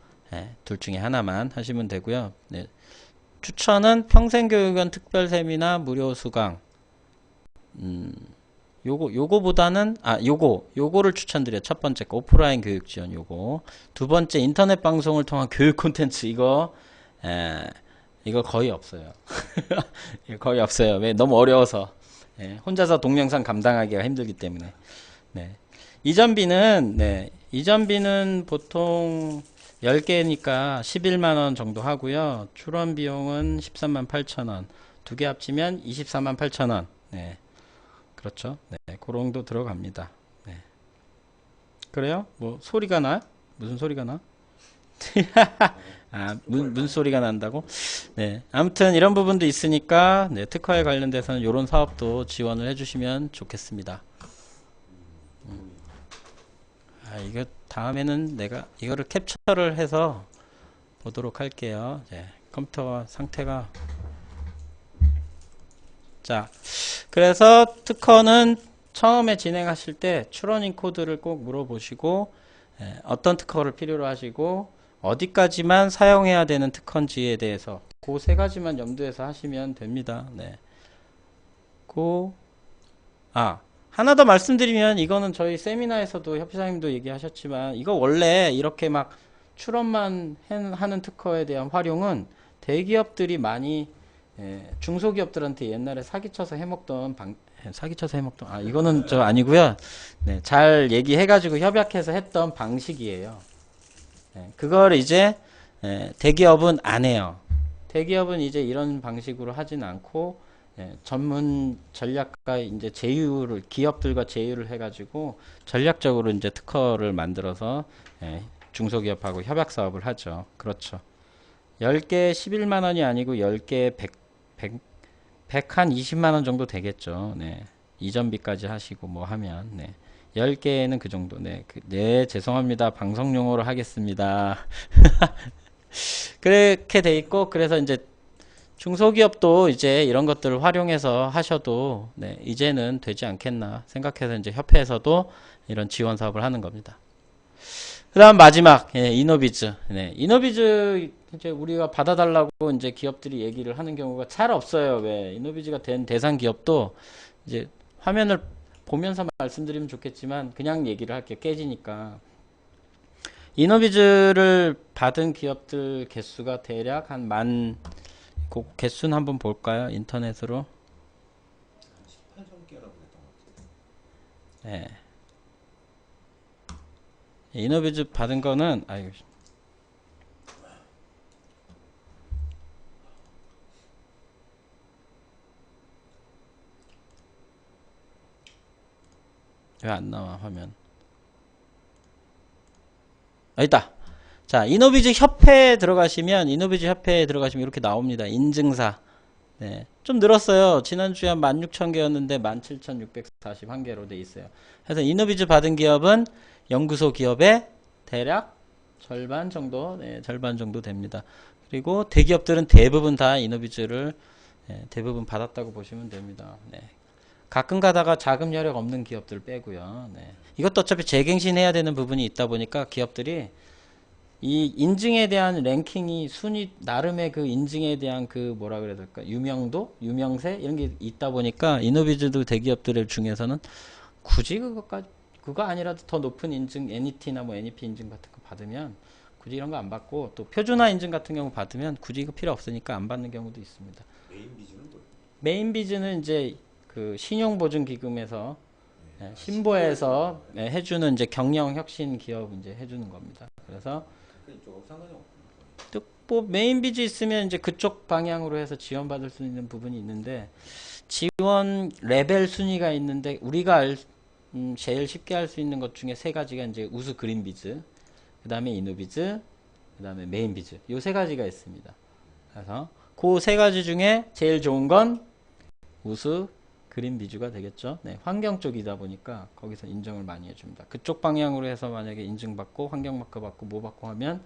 [SPEAKER 1] 둘 중에 하나만 하시면 되고요. 네. 추천은 평생교육원 특별세미나 무료 수강. 요거보다는 요거를 추천드려요. 첫 번째 거 오프라인 교육 지원 요거. 두 번째 인터넷 방송을 통한 교육 콘텐츠 이거 거의 없어요. 이거 거의 없어요. 왜? 너무 어려워서. 혼자서 동영상 감당하기가 힘들기 때문에. 네. 이전비는 보통 10개니까 11만 원 정도 하고요. 출원 비용은 13만 8천 원. 두 개 합치면 24만 8천 원. 네. 그렇죠. 네. 그런 정도 들어갑니다. 네. 그래요? 뭐 소리가 나? 무슨 소리가 나? 문 소리가 난다고? 네. 아무튼 이런 부분도 있으니까 특허에 관련돼서는 이런 사업도 지원을 해주시면 좋겠습니다. 이거 다음에는 내가 이거를 캡처를 해서 보도록 할게요. 컴퓨터 상태가 자, 그래서 특허는 처음에 진행하실 때 출원인 코드를 꼭 물어보시고 어떤 특허를 필요로 하시고 어디까지만 사용해야 되는 특허인지에 대해서 그 세 가지만 염두에서 하시면 됩니다. 네. 하나 더 말씀드리면 이거는 저희 세미나에서도 협회장님도 얘기하셨지만 이거 원래 이렇게 막 출원만 하는 특허에 대한 활용은 대기업들이 많이 중소기업들한테 옛날에 사기쳐서 해먹던 이거는 저 아니고요. 네, 잘 얘기해가지고 협약해서 했던 방식이에요. 그걸 이제 대기업은 안 해요. 대기업은 이제 이런 방식으로 하진 않고 전문 전략가 이제 기업들과 제휴를 해가지고 전략적으로 이제 특허를 만들어서 중소기업하고 협약 사업을 하죠. 그렇죠. 10개 11만 원이 아니고 10개 100 한 20만 원 정도 되겠죠. 네. 이전비까지 하시고 뭐 하면 네. 10개는 그 정도. 네. 네, 죄송합니다. 방송 용어로 하겠습니다. 그렇게 돼 있고 그래서 이제 중소기업도 이제 이런 것들을 활용해서 하셔도 네, 이제는 되지 않겠나 생각해서 이제 협회에서도 이런 지원 사업을 하는 겁니다. 그다음 마지막 이노비즈. 네, 이노비즈 이제 우리가 받아달라고 이제 기업들이 얘기를 하는 경우가 잘 없어요. 왜 이노비즈가 된 대상 기업도 이제 화면을 보면서 말씀드리면 좋겠지만 그냥 얘기를 할게요. 깨지니까. 이노비즈를 받은 기업들 개수가 대략 한 그 개수는 한번 볼까요? 인터넷으로.
[SPEAKER 2] 한 18개라고 했던 것 같아요.
[SPEAKER 1] 네. 이노비즈 받은 거는 아유. 왜 안 나와 화면? 있다. 자, 이노비즈 협회에 들어가시면 이렇게 나옵니다. 인증사. 네. 좀 늘었어요. 지난주에 한 16,000개였는데 17,641개로 돼 있어요. 그래서 이노비즈 받은 기업은 연구소 기업의 대략 절반 정도, 네, 절반 정도 됩니다. 그리고 대기업들은 대부분 다 이노비즈를 대부분 받았다고 보시면 됩니다. 네. 가끔 가다가 자금 여력 없는 기업들 빼고요. 네. 이것도 어차피 재갱신해야 되는 부분이 있다 보니까 기업들이 이 인증에 대한 랭킹이 순위 나름의 그 인증에 대한 그 뭐라 그래야 될까 유명도 유명세 이런 게 있다 보니까 이노비즈도 대기업들 중에서는 굳이 그거 아니라도 더 높은 인증 NET나 뭐 NEP 인증 같은 거 받으면 굳이 이런 거 안 받고 또 표준화 인증 같은 경우 받으면 굳이 이거 필요 없으니까 안 받는 경우도 있습니다.
[SPEAKER 2] 메인 비즈는 뭐예요?
[SPEAKER 1] 메인 비즈는 이제 그 신용보증기금에서
[SPEAKER 2] 네.
[SPEAKER 1] 신보에서 해주는 이제 경영 혁신 기업 이제 해주는 겁니다. 그래서
[SPEAKER 2] 이쪽하고 상관이 없구나.
[SPEAKER 1] 또 뭐 메인 비즈 있으면 이제 그쪽 방향으로 해서 지원받을 수 있는 부분이 있는데 지원 레벨 순위가 있는데 우리가 제일 쉽게 할 수 있는 것 중에 세 가지가 이제 우수 그린 비즈, 그 다음에 이노비즈, 그 다음에 메인 비즈 요 세 가지가 있습니다. 그래서 그 세 가지 중에 제일 좋은 건 우수 그린 비주가 되겠죠. 네, 환경 쪽이다 보니까 거기서 인정을 많이 해줍니다. 그쪽 방향으로 해서 만약에 인증받고 환경마크 받고 뭐 받고 하면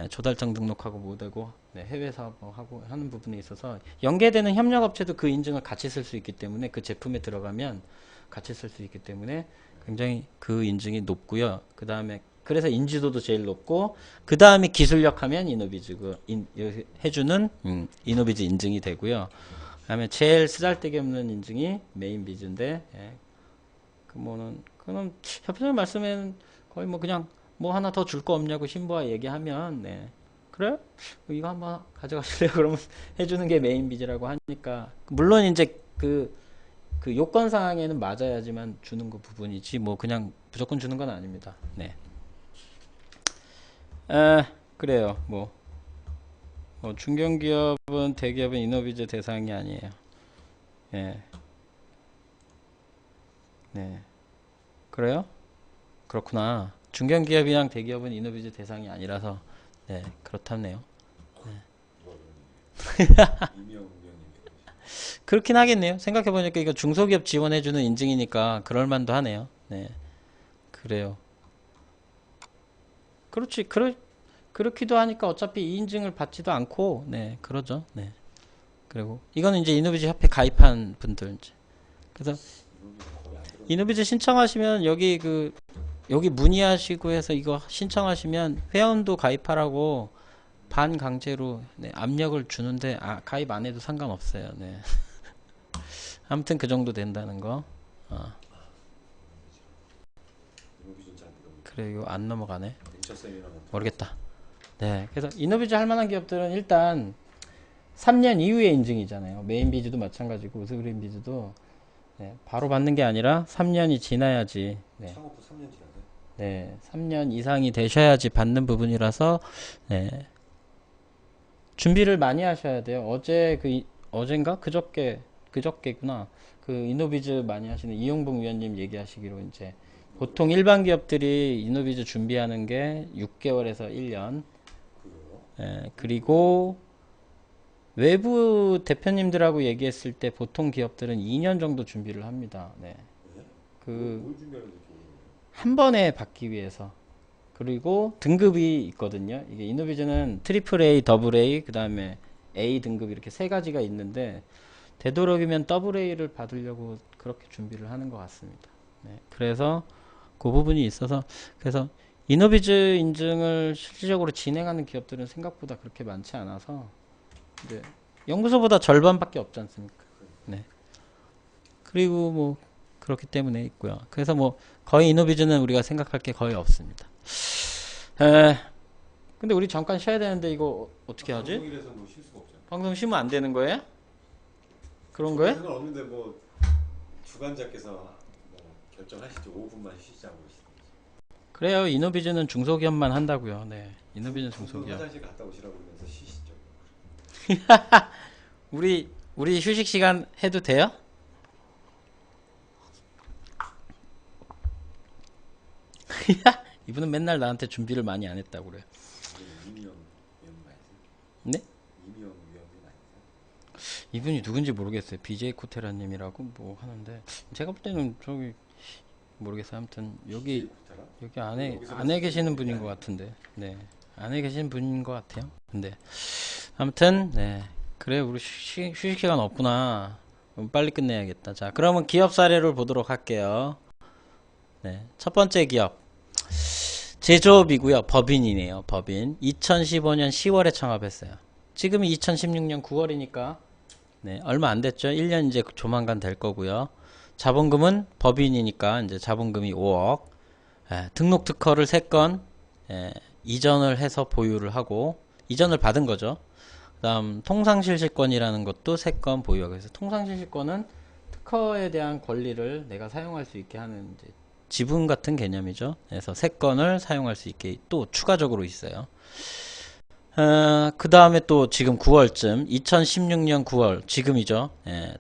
[SPEAKER 1] 조달청 등록하고 뭐 되고 해외 사업하고 하는 부분에 있어서 연계되는 협력업체도 그 인증을 같이 쓸 수 있기 때문에 그 제품에 들어가면 같이 쓸 수 있기 때문에 굉장히 그 인증이 높고요. 그 다음에 그래서 인지도도 제일 높고 그 다음에 기술력 하면 이노비즈 해주는 이노비즈 인증이 되고요. 그다음에 제일 쓰잘데기 없는 인증이 메인 비즈인데, 그럼 협회장님 말씀에는 거의 뭐 그냥 뭐 하나 더 줄 거 없냐고 신부와 얘기하면, 그래? 이거 한번 가져가실래요? 그러면 해주는 게 메인 비즈라고 하니까 물론 이제 그 요건 사항에는 맞아야지만 주는 거 부분이지 뭐 그냥 무조건 주는 건 아닙니다. 네. 그래요. 중견기업은 대기업은 이노비즈 대상이 아니에요. 예. 네. 그래요? 그렇구나. 중견기업이랑 대기업은 이노비즈 대상이 아니라서 네, 그렇다네요.
[SPEAKER 2] 이명 의원님이
[SPEAKER 1] 그렇긴 하겠네요. 생각해보니까 이거 중소기업 지원해주는 인증이니까 그럴만도 하네요. 네. 그래요. 그렇지. 그렇기도 하니까 어차피 이 인증을 받지도 않고, 네, 그러죠. 네. 그리고 이거는 이제 이노비즈 협회 가입한 분들 이제. 그래서
[SPEAKER 2] 거의 안 들어오는
[SPEAKER 1] 이노비즈 신청하시면 여기 문의하시고 해서 이거 신청하시면 회원도 가입하라고 반강제로 압력을 주는데 가입 안 해도 상관없어요. 네. 아무튼 그 정도 된다는 거.
[SPEAKER 2] 이노비즈는 잘 모르고
[SPEAKER 1] 그래 이거 안 넘어가네.
[SPEAKER 2] 벤처 세미나 같은
[SPEAKER 1] 모르겠다. 네. 그래서 이노비즈 할 만한 기업들은 일단 3년 이후에 인증이잖아요. 메인 비즈도 마찬가지고 우스그린 비즈도 바로 받는 게 아니라 3년이 지나야지. 네.
[SPEAKER 2] 창업 후 3년 지나서
[SPEAKER 1] 네. 3년 이상이 되셔야지 받는 부분이라서 네. 준비를 많이 하셔야 돼요. 어젠가 그저께구나. 그 이노비즈 많이 하시는 이용봉 위원님 얘기하시기로 이제 보통 일반 기업들이 이노비즈 준비하는 게 6개월에서 1년.
[SPEAKER 2] 그래요?
[SPEAKER 1] 예, 그리고 외부 대표님들하고 얘기했을 때 보통 기업들은 2년 정도 준비를 합니다. 네.
[SPEAKER 2] 네?
[SPEAKER 1] 그
[SPEAKER 2] 뭘 준비하는지 모르겠네요.
[SPEAKER 1] 한 번에 받기 위해서. 그리고 등급이 있거든요. 이게 이노비즈는 트리플 A, 더블 A, 그 다음에 A 등급 이렇게 세 가지가 있는데 되도록이면 더블 A를 받으려고 그렇게 준비를 하는 것 같습니다. 네. 그래서 그 부분이 있어서 그래서 이노비즈 인증을 실질적으로 진행하는 기업들은 생각보다 그렇게 많지 않아서 이제 연구소보다 절반밖에 없지 않습니까? 네. 그리고 뭐 그렇기 때문에 있고요. 그래서 뭐 거의 이노비즈는 우리가 생각할 게 거의 없습니다. 에, 근데 우리 잠깐 쉬어야 되는데 이거 어떻게 하지?
[SPEAKER 2] 방송일에서 뭐 쉴 수가 없잖아요.
[SPEAKER 1] 방송 쉬면 안 되는 거예요? 그런 거예요?
[SPEAKER 2] 상관없는데 뭐 주관자께서 뭐 결정하시죠. 5분만 쉬자고 있습니다.
[SPEAKER 1] 그래요. 이노비즈는 중소기업만 한다고요. 네. 이노비즈는
[SPEAKER 2] 분
[SPEAKER 1] 중소기업.
[SPEAKER 2] 화장실 갔다 오시라고 그러면서 쉬시죠.
[SPEAKER 1] 우리 휴식 시간 해도 돼요? 이분은 맨날 나한테 준비를 많이 안 했다고 그래요.
[SPEAKER 2] 이미영 위원님 아니세요?
[SPEAKER 1] 네?
[SPEAKER 2] 이미영 위원님 아니세요?
[SPEAKER 1] 이분이 누군지 모르겠어요. BJ 코테라님이라고 뭐 하는데 제가 볼 때는 저기 모르겠어요. 아무튼 여기
[SPEAKER 2] 구타라?
[SPEAKER 1] 여기 안에
[SPEAKER 2] 여기서
[SPEAKER 1] 안에 계시는 분인 것 같은데, 네, 안에 계신 분인 것 같아요. 근데 아무튼 네, 그래 우리 휴식 시간 없구나. 그럼 빨리 끝내야겠다. 자, 그러면 기업 사례를 보도록 할게요. 네, 첫 번째 기업 제조업이고요. 법인이네요. 법인 2015년 10월에 창업했어요. 지금이 2016년 9월이니까 네, 얼마 안 됐죠. 1년 이제 조만간 될 거고요. 자본금은 법인이니까 이제 자본금이 5억. 예, 등록 특허를 3건 이전을 해서 보유를 하고 이전을 받은 거죠. 그다음 통상실시권이라는 것도 3건 보유하고 그래서 통상실시권은 특허에 대한 권리를 내가 사용할 수 있게 하는 이제 지분 같은 개념이죠. 그래서 3건을 사용할 수 있게 또 추가적으로 있어요. 그 다음에 또 지금 9월쯤 2016년 9월 지금이죠.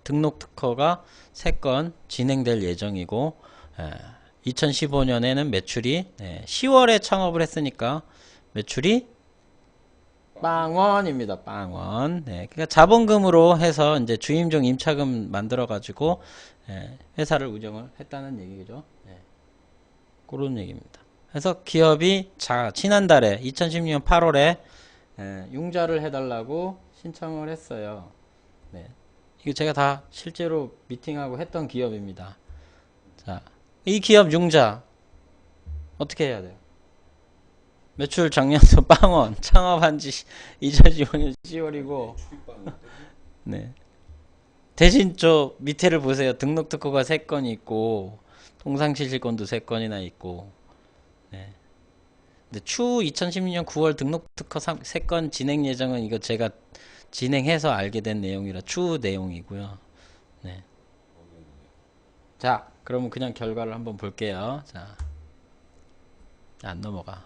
[SPEAKER 1] 등록 특허가 3건 진행될 예정이고 2015년에는 매출이 10월에 창업을 했으니까 매출이 빵원입니다. 빵원. 네, 그러니까 자본금으로 해서 이제 주임종 임차금 만들어 가지고 회사를 운영을 했다는 얘기죠. 그런 얘기입니다. 그래서 기업이 지난달에 2016년 8월에 융자를 해달라고 신청을 했어요. 네. 이거 제가 다 실제로 미팅하고 했던 기업입니다. 자, 이 기업 융자 어떻게 해야 돼요? 매출 작년도 빵원 창업한 지 2015년 10월이고 네. 대신 저 밑에를 보세요. 등록 특허가 3건이 있고 통상실시권도 3건이나 있고 네. 근데 추 2016년 9월 등록 특허 3건 진행 예정은 이거 제가 진행해서 알게 된 내용이라 추 내용이고요. 네. 자, 그러면 그냥 결과를 한번 볼게요. 자, 안 넘어가.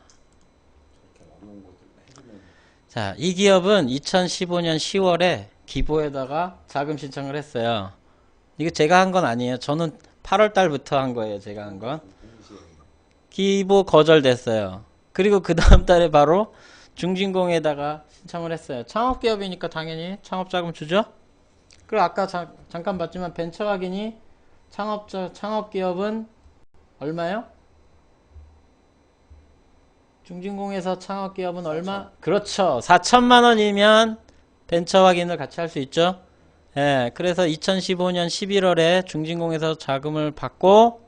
[SPEAKER 1] 자, 이 기업은 2015년 10월에 기보에다가 자금 신청을 했어요. 이거 제가 한 건 아니에요. 저는 8월 달부터 한 거예요. 제가 한 건. 기보 거절됐어요. 그리고 그 다음 달에 바로 중진공에다가 신청을 했어요. 창업기업이니까 당연히 창업자금 주죠. 그리고 아까 잠깐 봤지만 벤처 확인이 창업기업은 얼마요? 중진공에서 창업기업은 얼마? 그렇죠. 4천만 원이면 벤처 확인을 같이 할 수 있죠. 예, 그래서 2015년 11월에 중진공에서 자금을 받고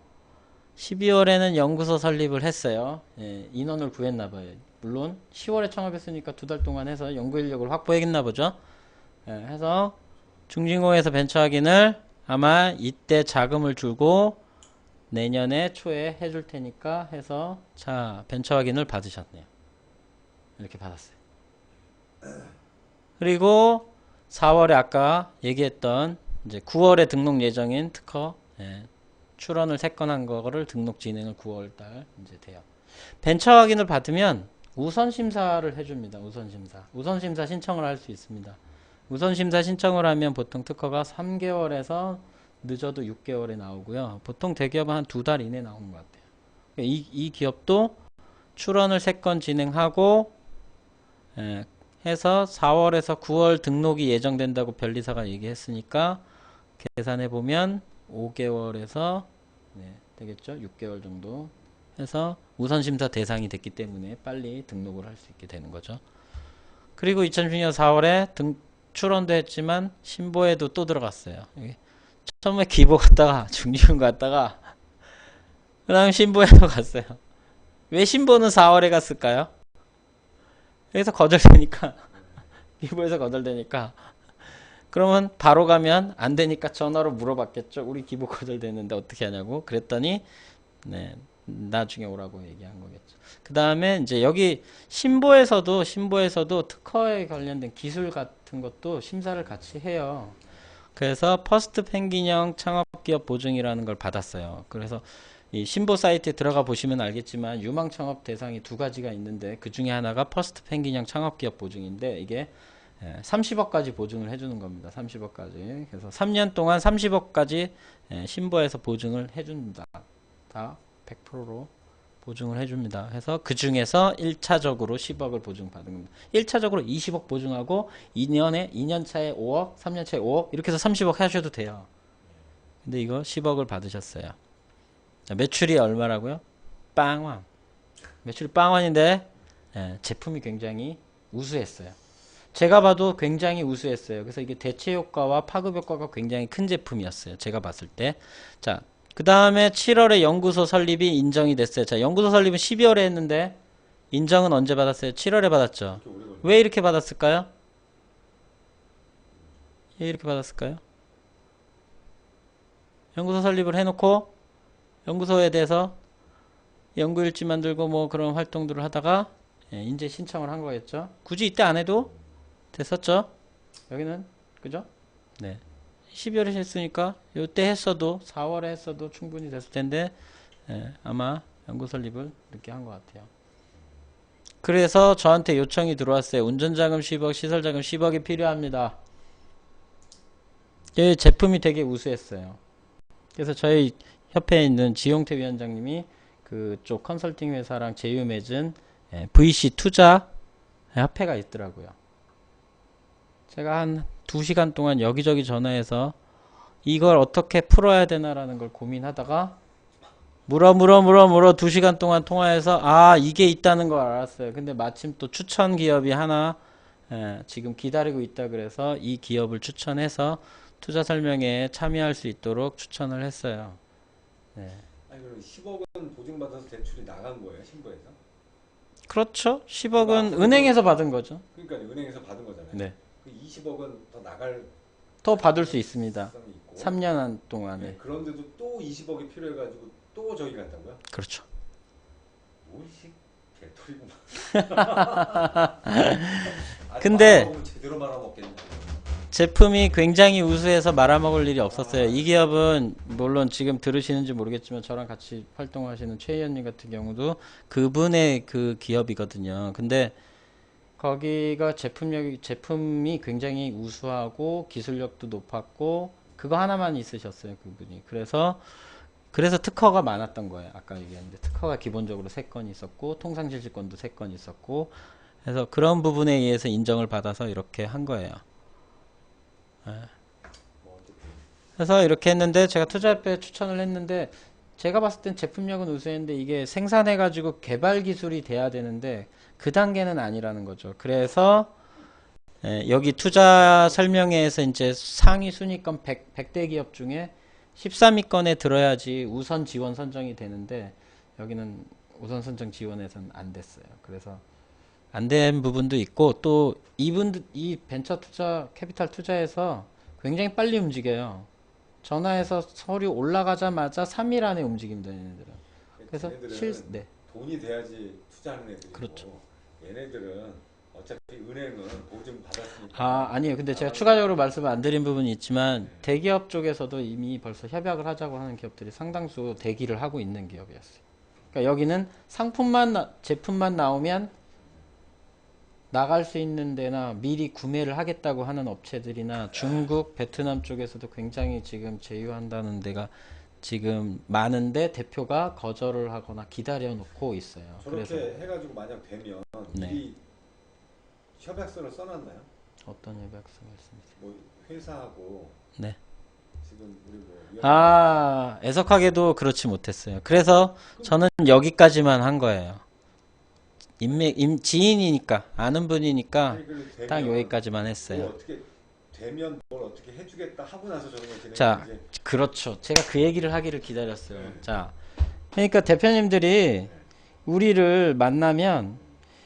[SPEAKER 1] 12월에는 연구소 설립을 했어요. 예, 인원을 구했나 봐요. 물론 10월에 창업했으니까 2달 동안 해서 연구 인력을 확보했나 보죠. 예, 해서 중진공에서 벤처 확인을 아마 이때 자금을 주고 내년에 초에 해줄 테니까 해서 자 벤처 확인을 받으셨네요. 이렇게 받았어요. 그리고 4월에 아까 얘기했던 이제 9월에 등록 예정인 특허 출원을 3건 한 거를 등록 진행을 9월달 이제 돼요. 벤처 확인을 받으면 우선 심사를 해줍니다. 우선 심사 신청을 할 수 있습니다. 우선 심사 신청을 하면 보통 특허가 3개월에서 늦어도 6개월에 나오고요. 보통 대기업은 한 2달 이내 나오는 것 같아요. 이 기업도 출원을 3건 진행하고 해서 4월에서 9월 등록이 예정된다고 변리사가 얘기했으니까 계산해 보면 5개월에서 되겠죠? 6개월 정도 해서 우선심사 대상이 됐기 때문에 빨리 등록을 할 수 있게 되는 거죠. 그리고 2016년 4월에 출원도 했지만 신보에도 또 들어갔어요. 처음에 기보 갔다가 중지금 갔다가 그 다음에 신보에도 갔어요. 왜 신보는 4월에 갔을까요? 여기서 거절되니까 기보에서 거절되니까 그러면 바로 가면 안 되니까 전화로 물어봤겠죠. 우리 기보 거절되는데 어떻게 하냐고. 그랬더니 나중에 오라고 얘기한 거겠죠. 그 다음에 이제 여기 신보에서도 특허에 관련된 기술 같은 것도 심사를 같이 해요. 그래서 퍼스트 펭귄형 창업기업 보증이라는 걸 받았어요. 그래서 이 신보 사이트에 들어가 보시면 알겠지만 유망 창업 대상이 2가지가 있는데 그 중에 하나가 퍼스트 펭귄형 창업기업 보증인데 이게 30억까지 보증을 해주는 겁니다. 30억까지. 그래서 3년 동안 30억까지 신보에서 보증을 해줍니다. 다 100%로 보증을 해줍니다. 해서 그 중에서 1차적으로 10억을 보증받은 겁니다. 1차적으로 20억 보증하고 2년차에 5억, 3년차에 5억 이렇게 해서 30억 하셔도 돼요. 근데 이거 10억을 받으셨어요. 자, 매출이 얼마라고요? 빵원. 매출이 빵원인데 제품이 굉장히 우수했어요. 제가 봐도 굉장히 우수했어요. 그래서 이게 대체 효과와 파급 효과가 굉장히 큰 제품이었어요. 제가 봤을 때. 자, 그 다음에 7월에 연구소 설립이 인정이 됐어요. 자, 연구소 설립은 12월에 했는데 인정은 언제 받았어요? 7월에 받았죠. 왜 이렇게 받았을까요? 왜 이렇게 받았을까요? 연구소 설립을 해놓고 연구소에 대해서 연구일지 만들고 뭐 그런 활동들을 하다가 인재 신청을 한 거겠죠. 굳이 이때 안 해도 됐었죠. 여기는 그죠? 네. 12월에 했으니까 이때 했어도 4월에 했어도 충분히 됐을 텐데 아마 연구 설립을 늦게 한 것 같아요. 그래서 저한테 요청이 들어왔어요. 운전자금 10억, 시설자금 10억이 필요합니다. 이 제품이 되게 우수했어요. 그래서 저희 협회에 있는 지용태 위원장님이 그쪽 컨설팅 회사랑 제휴 맺은 VC 투자 협회가 있더라고요. 제가 한 2시간 동안 여기저기 전화해서 이걸 어떻게 풀어야 되나라는 걸 고민하다가 물어 2시간 동안 통화해서 이게 있다는 걸 알았어요. 근데 마침 또 추천 기업이 하나 지금 기다리고 있다 그래서 이 기업을 추천해서 투자 설명회에 참여할 수 있도록 추천을 했어요. 네.
[SPEAKER 2] 아니 그럼 10억은 보증받아서 대출이 나간 거예요, 신보에서?
[SPEAKER 1] 그렇죠. 10억은 은행에서 받은 거죠.
[SPEAKER 2] 그러니까 은행에서 받은 거잖아요.
[SPEAKER 1] 네.
[SPEAKER 2] 그 20억은 더 나갈
[SPEAKER 1] 더 받을 수 있습니다.
[SPEAKER 2] 가능성이 있고.
[SPEAKER 1] 3년 동안에.
[SPEAKER 2] 네, 그런데도 또 20억이 필요해가지고 또 저기 갔다고요?
[SPEAKER 1] 그렇죠.
[SPEAKER 2] 뭐시 개털이구만.
[SPEAKER 1] 근데
[SPEAKER 2] 제대로 말아먹겠네.
[SPEAKER 1] 제품이 굉장히 우수해서 말아먹을 일이 없었어요. 이 기업은 물론 지금 들으시는지 모르겠지만 저랑 같이 활동하시는 최 의원님 같은 경우도 그분의 그 기업이거든요. 근데 거기가 제품이 굉장히 우수하고 기술력도 높았고 그거 하나만 있으셨어요. 그분이. 그래서 특허가 많았던 거예요. 아까 얘기했는데 특허가 기본적으로 3건 있었고 통상실시권도 3건 있었고 그래서 그런 부분에 의해서 인정을 받아서 이렇게 한 거예요. 그래서 이렇게 했는데 제가 투자협회에 추천을 했는데 제가 봤을 땐 제품력은 우수했는데 이게 생산해가지고 개발 기술이 돼야 되는데 그 단계는 아니라는 거죠. 그래서 여기 투자 설명회에서 이제 상위 순위권 100대 기업 중에 13위권에 들어야지 우선 지원 선정이 되는데 여기는 우선 선정 지원에서는 안 됐어요. 그래서 안 된 부분도 있고 또 이 벤처 투자 캐피탈 투자에서 굉장히 빨리 움직여요. 전화해서 서류 올라가자마자 3일 안에 움직입니다. 얘네들은. 그래서
[SPEAKER 2] 네. 돈이 돼야지 투자하는 애들이고
[SPEAKER 1] 그렇죠.
[SPEAKER 2] 얘네들은 어차피 은행은 보증 받았으니까.
[SPEAKER 1] 아니에요. 근데 제가 추가적으로 말씀을 안 드린 부분이 있지만 대기업 쪽에서도 이미 벌써 협약을 하자고 하는 기업들이 상당수 대기를 하고 있는 기업이었어요. 그러니까 여기는 제품만 나오면 나갈 수 있는 데나 미리 구매를 하겠다고 하는 업체들이나 중국, 베트남 쪽에서도 굉장히 지금 제휴한다는 데가 지금 많은데 대표가 거절을 하거나 기다려 놓고 있어요.
[SPEAKER 2] 저렇게
[SPEAKER 1] 그래서
[SPEAKER 2] 해가지고 만약 되면
[SPEAKER 1] 네.
[SPEAKER 2] 미리 협약서를 써놨나요?
[SPEAKER 1] 어떤 협약서 말씀이세요?
[SPEAKER 2] 뭐 회사하고
[SPEAKER 1] 네.
[SPEAKER 2] 지금 우리 뭐
[SPEAKER 1] 아, 애석하게도 그렇지 못했어요. 그래서 저는 여기까지만 한 거예요. 지인이니까, 아는 분이니까
[SPEAKER 2] 회의를
[SPEAKER 1] 딱
[SPEAKER 2] 되면
[SPEAKER 1] 여기까지만
[SPEAKER 2] 뭐
[SPEAKER 1] 했어요.
[SPEAKER 2] 어떻게 되면 뭘 어떻게 해주겠다 하고 나서 저런 걸
[SPEAKER 1] 자,
[SPEAKER 2] 진행하는지.
[SPEAKER 1] 그렇죠. 제가 그 얘기를 하기를 기다렸어요.
[SPEAKER 2] 네.
[SPEAKER 1] 자, 그러니까 대표님들이 우리를 만나면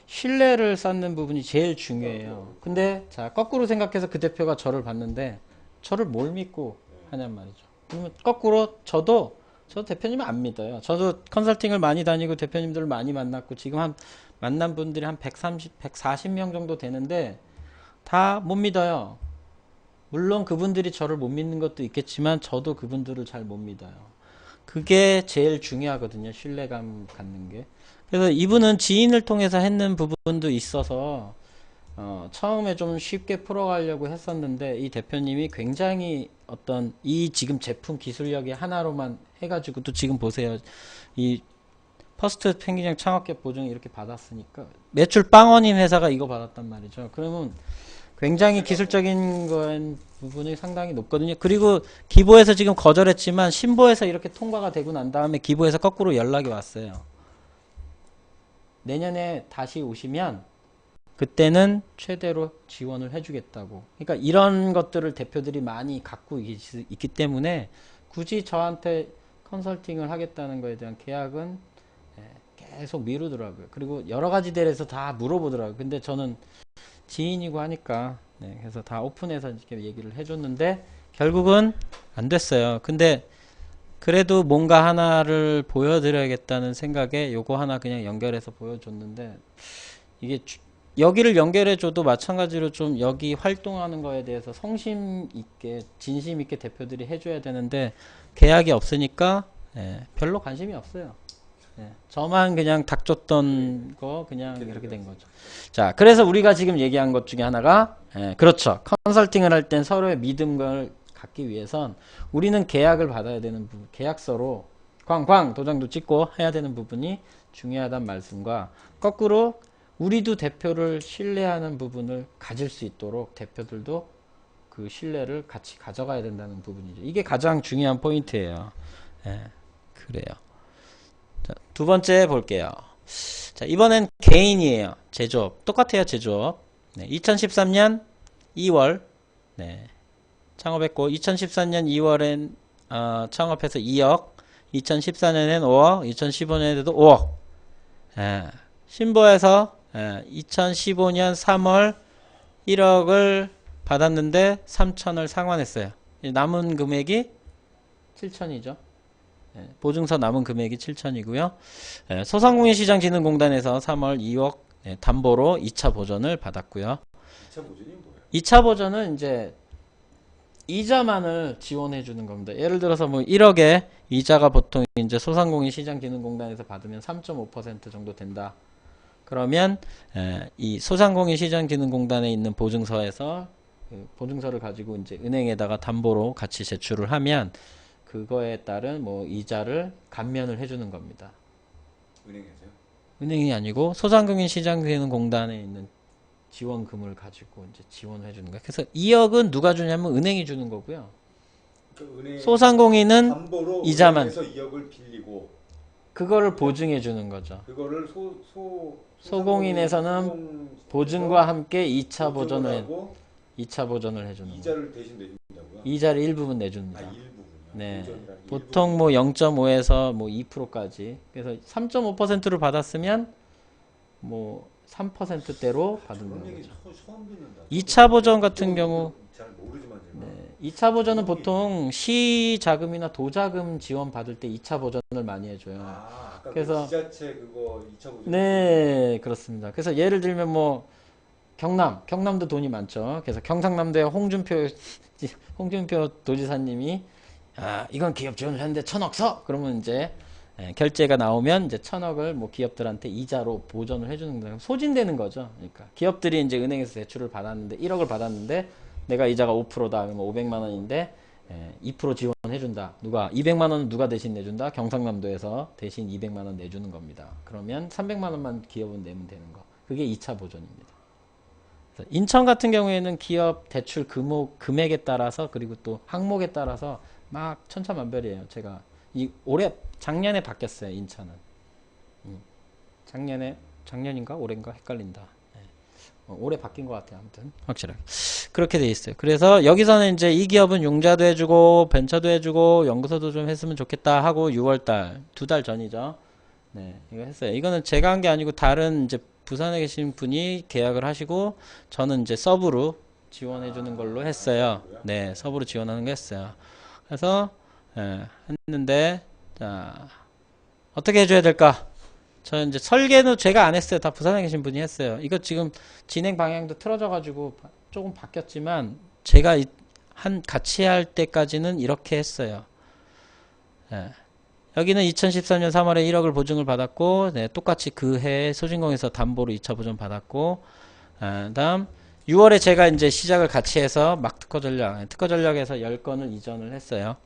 [SPEAKER 1] 신뢰를 쌓는 부분이 제일 중요해요. 근데 자, 거꾸로 생각해서 그 대표가 저를 봤는데 저를 뭘 믿고 하냔 말이죠. 그러면 거꾸로 저도 대표님을 안 믿어요. 저도 컨설팅을 많이 다니고 대표님들을 많이 만났고 지금 한 만난 분들이 한 130, 140명 정도 되는데 다 못 믿어요. 물론 그분들이 저를 못 믿는 것도 있겠지만 저도 그분들을 잘 못 믿어요. 그게 제일 중요하거든요. 신뢰감 갖는 게. 그래서 이분은 지인을 통해서 했는 부분도 있어서 처음에 좀 쉽게 풀어가려고 했었는데 이 대표님이 굉장히 어떤 이 지금 제품 기술력이 하나로만 해가지고 또 지금 보세요. 이 퍼스트 펭귄장 창업계 보증 이렇게 받았으니까 매출 빵원인 회사가 이거 받았단 말이죠. 그러면 굉장히 기술적인 건 부분이 상당히 높거든요. 그리고 기보에서 지금 거절했지만 신보에서 이렇게 통과가 되고 난 다음에 기보에서 거꾸로 연락이 왔어요. 내년에 다시 오시면 그때는 최대로 지원을 해주겠다고. 그러니까 이런 것들을 대표들이 많이 갖고 있기 때문에 굳이 저한테 컨설팅을 하겠다는 거에 대한 계약은 계속 미루더라고요. 그리고 여러 가지 데에서 다 물어보더라고요. 근데 저는 지인이고 하니까 네, 그래서 다 오픈해서 이렇게 얘기를 해줬는데 결국은 안 됐어요. 근데 그래도 뭔가 하나를 보여드려야겠다는 생각에 요거 하나 그냥 연결해서 보여줬는데 이게 여기를 연결해줘도 마찬가지로 좀 여기 활동하는 거에 대해서 성심 있게 진심 있게 대표들이 해줘야 되는데 계약이 없으니까 별로 관심이 없어요. 저만 그냥 닥쳤던 거 그냥 이렇게 된 거죠. 자, 그래서 우리가 지금 얘기한 것 중에 하나가 그렇죠. 컨설팅을 할 땐 서로의 믿음을 갖기 위해선 우리는 계약을 받아야 되는 부분, 계약서로 쾅쾅 도장도 찍고 해야 되는 부분이 중요하다는 말씀과 거꾸로 우리도 대표를 신뢰하는 부분을 가질 수 있도록 대표들도 그 신뢰를 같이 가져가야 된다는 부분이죠. 이게 가장 중요한 포인트예요. 그래요. 자, 두 번째 볼게요. 자, 이번엔 개인이에요. 제조업. 똑같아요, 제조업. 2013년 2월, 창업했고, 2014년 2월엔, 창업해서 2억, 2014년엔 5억, 2015년에도 5억. 신보에서, 2015년 3월 1억을 받았는데 3천을 상환했어요. 남은 금액이 7천이죠. 보증서 남은 금액이 7천이고요. 소상공인시장진흥공단에서 3월 2억 담보로 2차 보전을 받았고요.
[SPEAKER 2] 2차 보전이 뭐예요?
[SPEAKER 1] 2차 보전은 이제 이자만을 지원해 주는 겁니다. 예를 들어서 뭐 1억에 이자가 보통 이제 소상공인시장진흥공단에서 받으면 3.5% 정도 된다. 그러면 이 소상공인시장진흥공단에 있는 보증서에서 그 보증서를 가지고 이제 은행에다가 담보로 같이 제출을 하면 그거에 따른 뭐 이자를 감면을 해주는 겁니다.
[SPEAKER 2] 은행에서요?
[SPEAKER 1] 은행이 아니고 소상공인시장진흥공단에 있는 지원금을 가지고 이제 지원을 해주는 거예요. 그래서 2억은 누가 주냐면 은행이 주는 거고요.
[SPEAKER 2] 그러니까 은행
[SPEAKER 1] 소상공인은
[SPEAKER 2] 담보로
[SPEAKER 1] 이자만
[SPEAKER 2] 은행에서 2억을 빌리고
[SPEAKER 1] 그거를 보증해 주는 거죠.
[SPEAKER 2] 그거를
[SPEAKER 1] 소공인에서는 보증과 함께 2차 보전을
[SPEAKER 2] 하고
[SPEAKER 1] 2차 보전을 해주는 거예요.
[SPEAKER 2] 이자를 대신 내준다고요?
[SPEAKER 1] 이자를 일부분 내줍니다.
[SPEAKER 2] 일부분이요.
[SPEAKER 1] 네.
[SPEAKER 2] 보전이라는 게
[SPEAKER 1] 보통 뭐 0.5에서 뭐 2%까지. 그래서 3.5%를 받았으면 뭐 3%대로 받는
[SPEAKER 2] 그런 얘기
[SPEAKER 1] 거죠.
[SPEAKER 2] 처음 듣는다.
[SPEAKER 1] 2차 보전 같은 경우
[SPEAKER 2] 잘 모르지만 제가
[SPEAKER 1] 2차 보전은 보통 시 자금이나 도자금 지원 받을 때 2차 보전을 많이 해줘요.
[SPEAKER 2] 아까
[SPEAKER 1] 그래서
[SPEAKER 2] 그 지자체 그거 2차 보전
[SPEAKER 1] 네, 그렇습니다. 그래서 예를 들면 뭐 경남도 돈이 많죠. 그래서 경상남도의 홍준표 도지사님이 이건 기업 지원을 했는데 1,000억 써. 그러면 이제 결제가 나오면 이제 1,000억을 뭐 기업들한테 이자로 보전을 해주는 거예요. 소진되는 거죠. 그러니까 기업들이 이제 은행에서 대출을 받았는데 1억을 받았는데 내가 이자가 5%다. 그러면 500만 원인데 2% 지원해준다. 누가 200만 원은 누가 대신 내준다? 경상남도에서 대신 200만 원 내주는 겁니다. 그러면 300만 원만 기업은 내면 되는 거. 그게 2차 보전입니다. 그래서 인천 같은 경우에는 기업 대출 금액에 따라서 그리고 또 항목에 따라서 막 천차만별이에요. 제가 작년에 바뀌었어요. 인천은. 작년인가 올해인가 헷갈린다. 올해 바뀐 것 같아요. 아무튼 확실하게 그렇게 돼 있어요. 그래서 여기서는 이제 이 기업은 융자도 해주고 벤처도 해주고 연구소도 좀 했으면 좋겠다 하고 6월달 2달 전이죠. 네, 이거 했어요. 이거는 제가 한 게 아니고 다른 이제 부산에 계신 분이 계약을 하시고 저는 이제 서브로 지원해 주는 걸로 했어요. 네, 서브로 지원하는 거 했어요. 그래서 했는데 자 어떻게 해줘야 될까? 저 이제 설계는 제가 안 했어요. 다 부산에 계신 분이 했어요. 이거 지금 진행 방향도 틀어져 가지고 조금 바뀌었지만 제가 같이 할 때까지는 이렇게 했어요. 여기는 2013년 3월에 1억을 보증을 받았고 똑같이 그 해에 소진공에서 담보로 2차 보전 받았고 다음 6월에 제가 이제 시작을 같이 해서 막 특허 전략에서 10건을 이전을 했어요.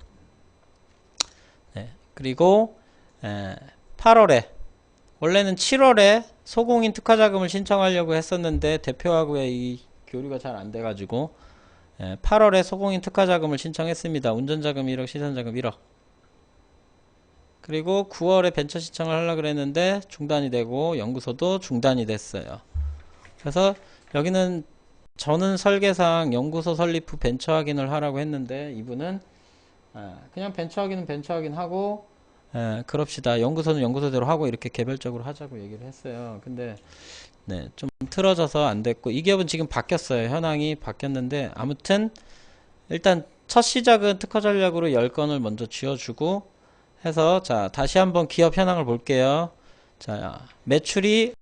[SPEAKER 1] 그리고 8월에 원래는 7월에 소공인 특화 자금을 신청하려고 했었는데 대표하고의 이 교류가 잘 안 돼가지고 8월에 소공인 특화 자금을 신청했습니다. 운전자금 1억, 시선자금 1억. 그리고 9월에 벤처 신청을 하려고 그랬는데 중단이 되고 연구소도 중단이 됐어요. 그래서 여기는 저는 설계상 연구소 설립 후 벤처 확인을 하라고 했는데 이분은 그냥 벤처 확인은 벤처 확인하고 그럽시다. 연구소는 연구소대로 하고 이렇게 개별적으로 하자고 얘기를 했어요. 근데 좀 틀어져서 안 됐고 이 기업은 지금 바뀌었어요. 현황이 바뀌었는데 아무튼 일단 첫 시작은 특허 전략으로 10건을 먼저 쥐어주고 해서 자 다시 한번 기업 현황을 볼게요. 자 매출이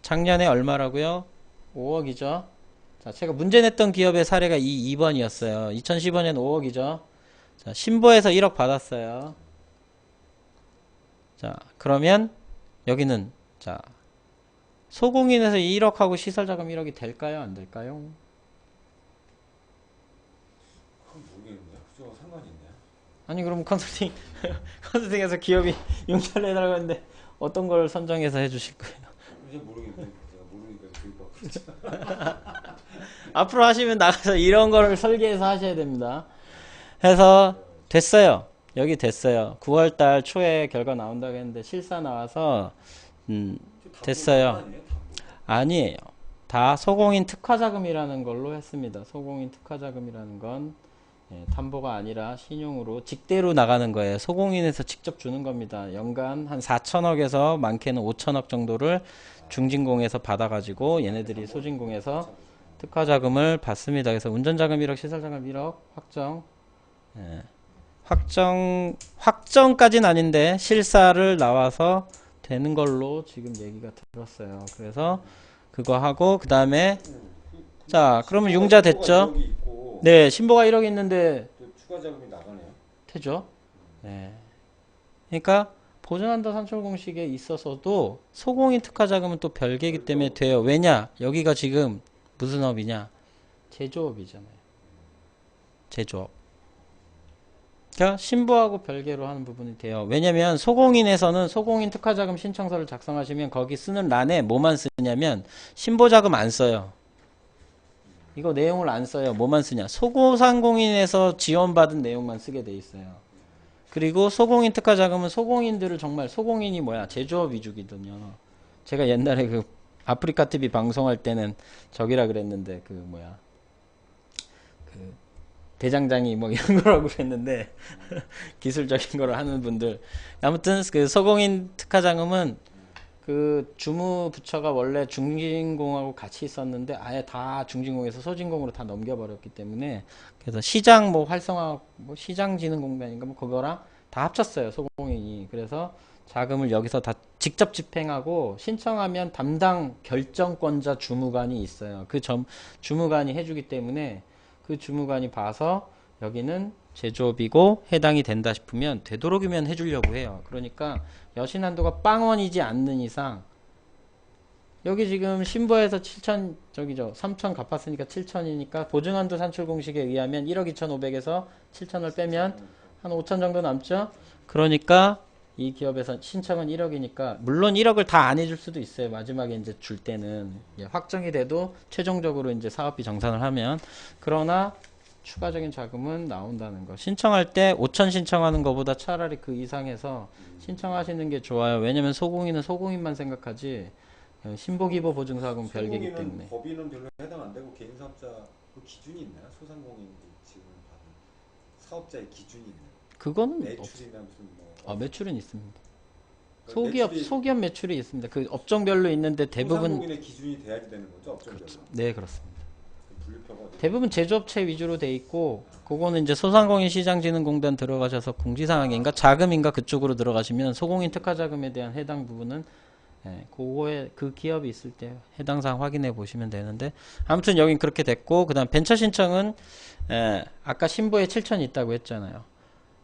[SPEAKER 1] 작년에 얼마라고요? 5억이죠. 자 제가 문제 냈던 기업의 사례가 2번이었어요. 2015년 5억이죠. 자 신보에서 1억 받았어요. 자 그러면 여기는 자 소공인에서 1억하고 시설자금 1억이 될까요? 안 될까요?
[SPEAKER 2] 그건 모르겠네요. 그거 상관이 있나요?
[SPEAKER 1] 아니 그럼 컨설팅에서 기업이 융자를 해달라고 했는데 어떤 걸 선정해서 해주실 거예요?
[SPEAKER 2] 이제 모르겠네요. 제가 모르니까 교육받고
[SPEAKER 1] 앞으로 하시면 나가서 이런 거를 설계해서 하셔야 됩니다. 해서 됐어요. 여기 됐어요. 9월달 초에 결과 나온다고 했는데 실사 나와서 됐어요. 아니에요. 다 소공인 특화자금이라는 걸로 했습니다. 소공인 특화자금이라는 건 담보가 아니라 신용으로 직대로 나가는 거예요. 소공인에서 직접 주는 겁니다. 연간 한 4천억에서 많게는 5천억 정도를 중진공에서 받아가지고 얘네들이 소진공에서 특화자금을 받습니다. 그래서 운전자금 1억, 시설자금 1억 확정. 확정까지는 아닌데 실사를 나와서 되는 걸로 지금 얘기가 들었어요. 그래서 그거 하고 그 다음에 자 그러면 융자 됐죠? 네 신보가 1억 있는데
[SPEAKER 2] 추가 자금이 나가네요.
[SPEAKER 1] 되죠? 네. 그러니까 보전한다 산출 공식에 있어서도 소공인 특화 자금은 또 별개이기 때문에 돼요. 왜냐? 여기가 지금 무슨 업이냐? 제조업이잖아요. 제조업. 그러니까 신보하고 별개로 하는 부분이 돼요. 왜냐면 소공인에서는 소공인 특화자금 신청서를 작성하시면 거기 쓰는 란에 뭐만 쓰냐면 신보자금 안 써요. 이거 내용을 안 써요. 뭐만 쓰냐? 소상공인에서 지원받은 내용만 쓰게 돼 있어요. 그리고 소공인 특화자금은 소공인들을 정말 소공인이 뭐야? 제조업 위주거든요. 제가 옛날에 그 아프리카 TV 방송할 때는 저기라 그랬는데 그 뭐야? 그 대장장이 뭐 이런 거라고 그랬는데 기술적인 거를 하는 분들 아무튼 그 소공인 특화자금은 그 주무부처가 원래 중진공하고 같이 있었는데 아예 다 중진공에서 소진공으로 다 넘겨버렸기 때문에 그래서 시장 뭐 활성화 뭐 시장진흥공단인가 뭐 그거랑 다 합쳤어요 소공인이. 그래서 자금을 여기서 다 직접 집행하고 신청하면 담당 결정권자 주무관이 있어요. 그 주무관이 해주기 때문에 그 주무관이 봐서 여기는 제조업이고 해당이 된다 싶으면 되도록이면 해주려고 해요. 그러니까 여신한도가 빵원이지 않는 이상 여기 지금 신보에서 7천 저기죠 3천 갚았으니까 7천이니까 보증한도 산출 공식에 의하면 1억 2,500에서 7천을 빼면 한 5천 정도 남죠. 그러니까 이 기업에서 신청은 1억이니까 물론 1억을 다 안 해줄 수도 있어요. 마지막에 이제 줄 때는 확정이 돼도 최종적으로 이제 사업비 정산을 하면. 그러나 추가적인 자금은 나온다는 거. 신청할 때 5천 신청하는 것보다 차라리 그 이상해서 신청하시는 게 좋아요. 왜냐면 소공인은 소공인만 생각하지 신보기보 보증사고는 별개이기
[SPEAKER 2] 소공인은
[SPEAKER 1] 때문에.
[SPEAKER 2] 법인은 별로 해당 안 되고 개인 사업자 그 기준이 있나요? 소상공인이 지금 받은 사업자의 기준이 있나요?
[SPEAKER 1] 그거는
[SPEAKER 2] 매출이나 무슨 뭐
[SPEAKER 1] 매출은 있습니다.
[SPEAKER 2] 그러니까
[SPEAKER 1] 소기업 매출이 있습니다. 그 업종별로 있는데 대부분
[SPEAKER 2] 소상공인의 기준이 돼야지 되는 거죠, 업종별로.
[SPEAKER 1] 네 그렇습니다.
[SPEAKER 2] 분류표가 어디?
[SPEAKER 1] 대부분 제조업체 위주로 돼 있고 그거는 이제 소상공인 시장진흥공단 들어가셔서 공지사항인가 자금인가 그쪽으로 들어가시면 소공인 특화자금에 대한 해당 부분은 그거에 그 기업이 있을 때 해당 사항 확인해 보시면 되는데 아무튼 여긴 그렇게 됐고 그다음 벤처 신청은 아까 신보에 7천 있다고 했잖아요.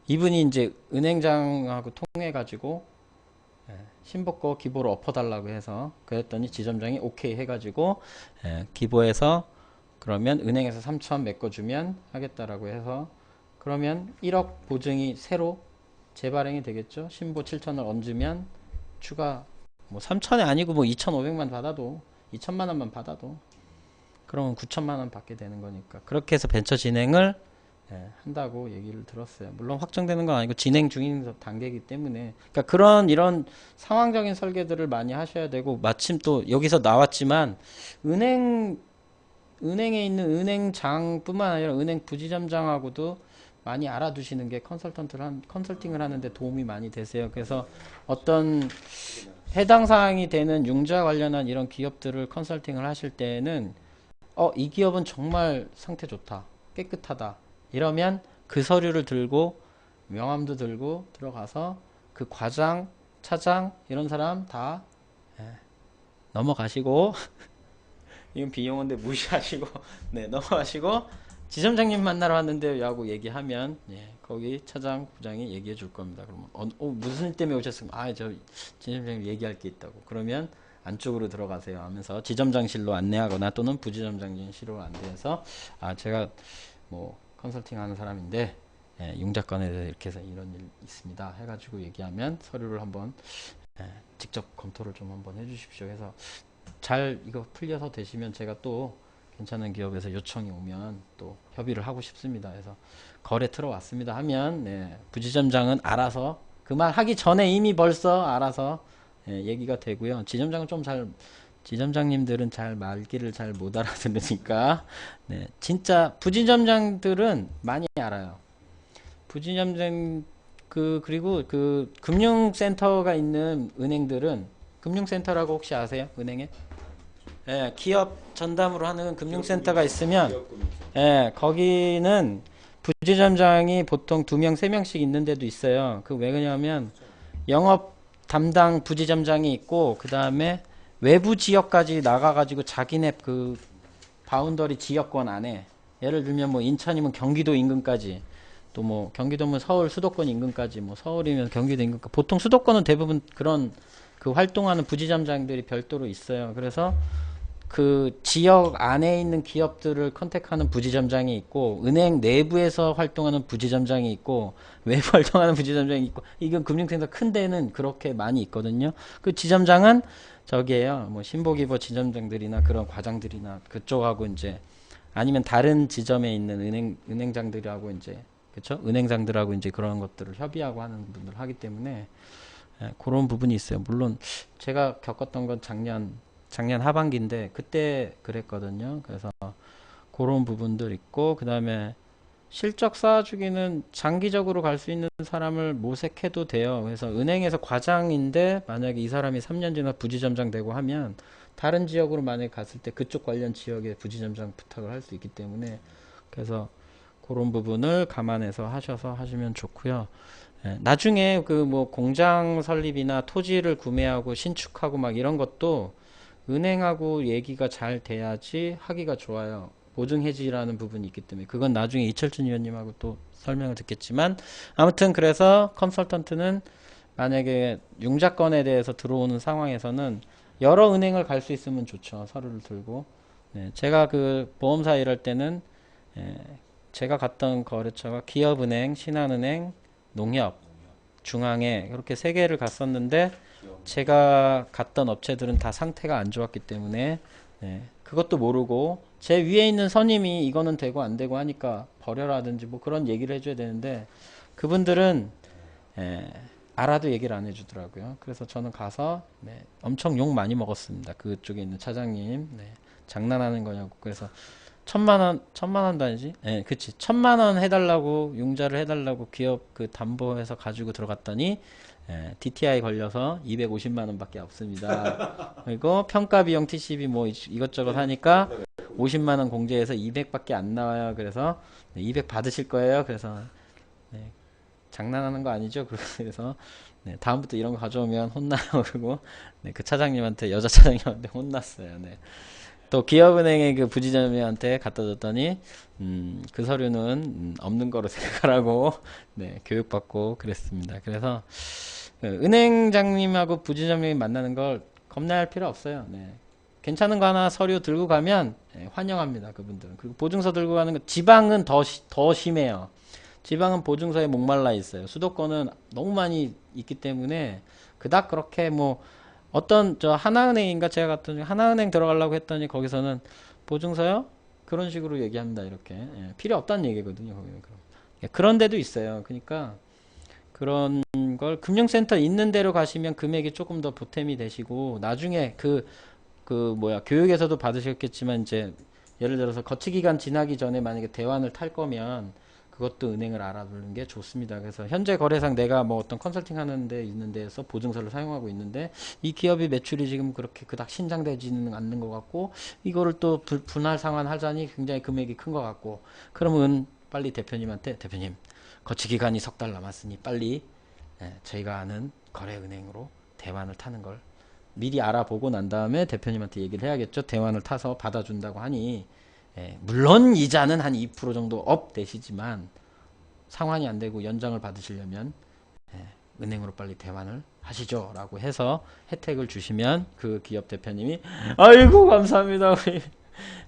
[SPEAKER 1] 이분이 이제 은행장하고 통해 가지고 신보 거 기보로 엎어달라고 해서 그랬더니 지점장이 오케이 해가지고 기보해서 그러면 은행에서 3천 메꿔주면 하겠다라고 해서 그러면 1억 보증이 새로 재발행이 되겠죠. 신보 7천을 얹으면 추가 뭐 3천이 아니고 뭐 2,500만 받아도 2천만 원만 받아도 그러면 9천만 원 받게 되는 거니까 그렇게 해서 벤처 진행을 한다고 얘기를 들었어요. 물론 확정되는 건 아니고 진행 중인 단계이기 때문에 그러니까 그런 이런 상황적인 설계들을 많이 하셔야 되고 마침 또 여기서 나왔지만 은행에 있는 은행장뿐만 아니라 은행 부지점장하고도 많이 알아두시는 게 컨설팅을 하는데 도움이 많이 되세요. 그래서 어떤 해당 사항이 되는 융자 관련한 이런 기업들을 컨설팅을 하실 때는 이 기업은 정말 상태 좋다. 깨끗하다. 이러면 그 서류를 들고 명함도 들고 들어가서 그 과장, 차장 이런 사람 다 넘어가시고 이건 비용인데 무시하시고 네 넘어가시고 지점장님 만나러 왔는데 하고 얘기하면 거기 차장 부장이 얘기해 줄 겁니다. 그러면 무슨 일 때문에 오셨습니까? 저 지점장님 얘기할 게 있다고. 그러면 안쪽으로 들어가세요 하면서 지점장실로 안내하거나 또는 부지점장실로 안내해서 제가 뭐 컨설팅 하는 사람인데 융자건에 대해서 이렇게 해서 이런 일 있습니다 해가지고 얘기하면 서류를 한번 직접 검토를 좀 한번 해주십시오 해서 잘 이거 풀려서 되시면 제가 또 괜찮은 기업에서 요청이 오면 또 협의를 하고 싶습니다. 그래서 거래 들어왔습니다 하면 부지점장은 알아서 그 말 하기 전에 이미 벌써 알아서 얘기가 되고요. 지점장님들은 잘 말귀를 잘 못 알아듣으니까 진짜 부지점장들은 많이 알아요. 부지점장 그리고 그 금융센터가 있는 은행들은 금융센터라고 혹시 아세요? 은행에? 기업 전담으로 하는 금융센터가 있으면 거기는 부지점장이 보통 2명, 3명씩 있는 데도 있어요. 그 왜 그러냐면 영업 담당 부지점장이 있고 그 다음에 외부 지역까지 나가가지고 자기네 그 바운더리 지역권 안에 예를 들면 뭐 인천이면 경기도 인근까지 또 뭐 경기도면 서울 수도권 인근까지 뭐 서울이면 경기도 인근까지 보통 수도권은 대부분 그런 그 활동하는 부지점장들이 별도로 있어요. 그래서 그 지역 안에 있는 기업들을 컨택하는 부지점장이 있고 은행 내부에서 활동하는 부지점장이 있고 외부 활동하는 부지점장이 있고 이건 금융센터 큰 데는 그렇게 많이 있거든요. 그 지점장은 저기에요. 뭐 신보기보 지점장들이나 그런 과장들이나 그쪽하고 이제 아니면 다른 지점에 있는 은행장들하고 이제 그렇죠? 은행장들하고 이제 그런 것들을 협의하고 하는 분들 하기 때문에 그런 부분이 있어요. 물론 제가 겪었던 건 작년 하반기인데 그때 그랬거든요. 그래서 그런 부분들 있고 그 다음에 실적 쌓아주기는 장기적으로 갈 수 있는 사람을 모색해도 돼요. 그래서 은행에서 과장인데 만약에 이 사람이 3년 지나 부지점장 되고 하면 다른 지역으로 만약에 갔을 때 그쪽 관련 지역에 부지점장 부탁을 할 수 있기 때문에 그래서 그런 부분을 감안해서 하시면 좋고요. 나중에 그 뭐 공장 설립이나 토지를 구매하고 신축하고 막 이런 것도 은행하고 얘기가 잘 돼야지 하기가 좋아요. 보증해지라는 부분이 있기 때문에 그건 나중에 이철준 위원님하고 또 설명을 듣겠지만 아무튼 그래서 컨설턴트는 만약에 융자건에 대해서 들어오는 상황에서는 여러 은행을 갈 수 있으면 좋죠. 서류를 들고. 네, 제가 그 보험사 일할 때는 예, 제가 갔던 거래처가 기업은행, 신한은행, 농협, 중앙에 이렇게 세 개를 갔었는데 제가 갔던 업체들은 다 상태가 안 좋았기 때문에 그것도 모르고 제 위에 있는 선임이 이거는 되고 안 되고 하니까 버려라든지 뭐 그런 얘기를 해줘야 되는데 그분들은 알아도 얘기를 안 해주더라고요. 그래서 저는 가서 엄청 욕 많이 먹었습니다. 그쪽에 있는 차장님 장난하는 거냐고. 그래서 천만 원도 아니지? 그치. 1,000만 원 해달라고, 융자를 해달라고 기업 그 담보해서 가지고 들어갔더니, DTI 걸려서 250만 원밖에 없습니다. 그리고 평가 비용 TCB 뭐 이것저것 하니까 50만 원 공제해서 200밖에 안 나와요. 그래서 200 받으실 거예요. 그래서 장난하는 거 아니죠? 그래서 다음부터 이런 거 가져오면 혼나요. 그리고 그 차장님한테 여자 차장님한테 혼났어요. 또 기업은행의 그 부지점장한테 갖다 줬더니 그 서류는 없는 거로 생각하라고 교육받고 그랬습니다. 그래서 은행장님하고 부지점장이 만나는 걸 겁내할 필요 없어요. 괜찮은 거 하나 서류 들고 가면 환영합니다. 그분들은. 그리고 보증서 들고 가는 거 지방은 더 심해요. 지방은 보증서에 목말라 있어요. 수도권은 너무 많이 있기 때문에 그닥 그렇게 뭐 어떤 저 하나은행인가 제가 갔더니 하나은행 들어가려고 했더니 거기서는 보증서요? 그런 식으로 얘기합니다. 이렇게 필요 없다는 얘기거든요. 거기는 그런 데도 있어요. 그러니까 그런 걸 금융센터 있는 데로 가시면 금액이 조금 더 보탬이 되시고 나중에 교육에서도 받으셨겠지만 이제 예를 들어서 거치기간 지나기 전에 만약에 대환을 탈 거면 그것도 은행을 알아두는 게 좋습니다. 그래서 현재 거래상 내가 뭐 어떤 컨설팅 하는 데 있는 데에서 보증서를 사용하고 있는데 이 기업이 매출이 지금 그렇게 그닥 신장되지는 않는 것 같고 이거를 또 분할 상환하자니 굉장히 금액이 큰 것 같고 그러면 빨리 대표님한테 대표님 거치기간이 3달 남았으니 빨리 저희가 아는 거래은행으로 대환을 타는 걸 미리 알아보고 난 다음에 대표님한테 얘기를 해야겠죠. 대환을 타서 받아준다고 하니 물론 이자는 한 2% 정도 업 되시지만 상환이 안 되고 연장을 받으시려면 은행으로 빨리 대환을 하시죠 라고 해서 혜택을 주시면 그 기업 대표님이 아이고 감사합니다 우리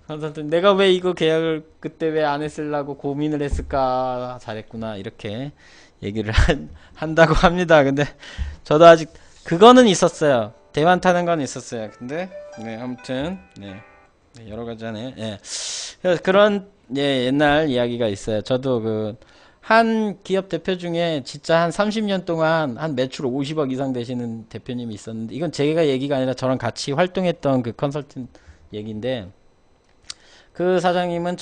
[SPEAKER 1] 감사합니다. 내가 왜 이거 계약을 그때 왜 안 했으려고 고민을 했을까 잘했구나 이렇게 얘기를 한다고 합니다. 근데 저도 아직 그거는 있었어요. 대환 타는 건 있었어요. 근데 아무튼 여러 가지 하네. 그래서 그런 옛날 이야기가 있어요. 저도 그 한 기업 대표 중에 진짜 한 30년 동안 한 매출 50억 이상 되시는 대표님이 있었는데 이건 제가 얘기가 아니라 저랑 같이 활동했던 그 컨설팅 얘기인데 그 사장님은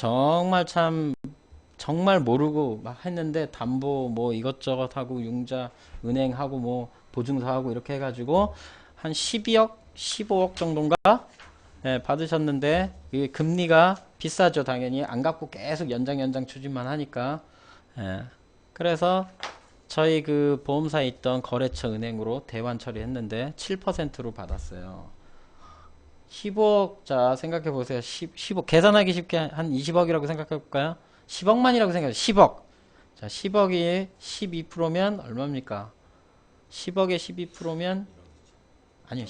[SPEAKER 1] 정말 모르고 막 했는데 담보 뭐 이것저것 하고 융자 은행하고 뭐 보증서 하고 이렇게 해가지고 한 12억 15억 정도인가 받으셨는데 이게 금리가 비싸죠. 당연히 안 갚고 계속 연장 추진만 하니까 그래서 저희 그 보험사에 있던 거래처 은행으로 대환 처리했는데 7%로 받았어요. 15억 자 생각해 보세요. 15 계산하기 쉽게 한 20억이라고 생각해 볼까요? 10억만이라고 생각해 10억 자 10억이 12%면 얼마입니까? 10억에 12%면 아니요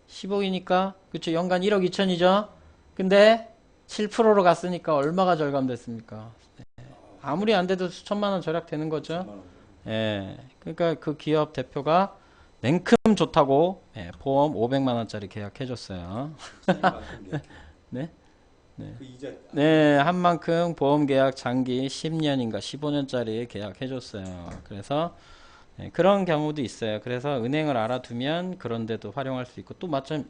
[SPEAKER 1] 10억이니까 그쵸 연간 1억 2천이죠. 근데 7%로 갔으니까 얼마가 절감됐습니까? 아무리 안 돼도 수천만 원 절약되는 거죠. 그러니까 그 기업 대표가 냉큼 좋다고 보험 500만 원짜리 계약해줬어요. 네? 한 만큼 보험 계약 장기 10년인가 15년짜리 계약해줬어요. 그래서 그런 경우도 있어요. 그래서 은행을 알아두면 그런 데도 활용할 수 있고 또 마침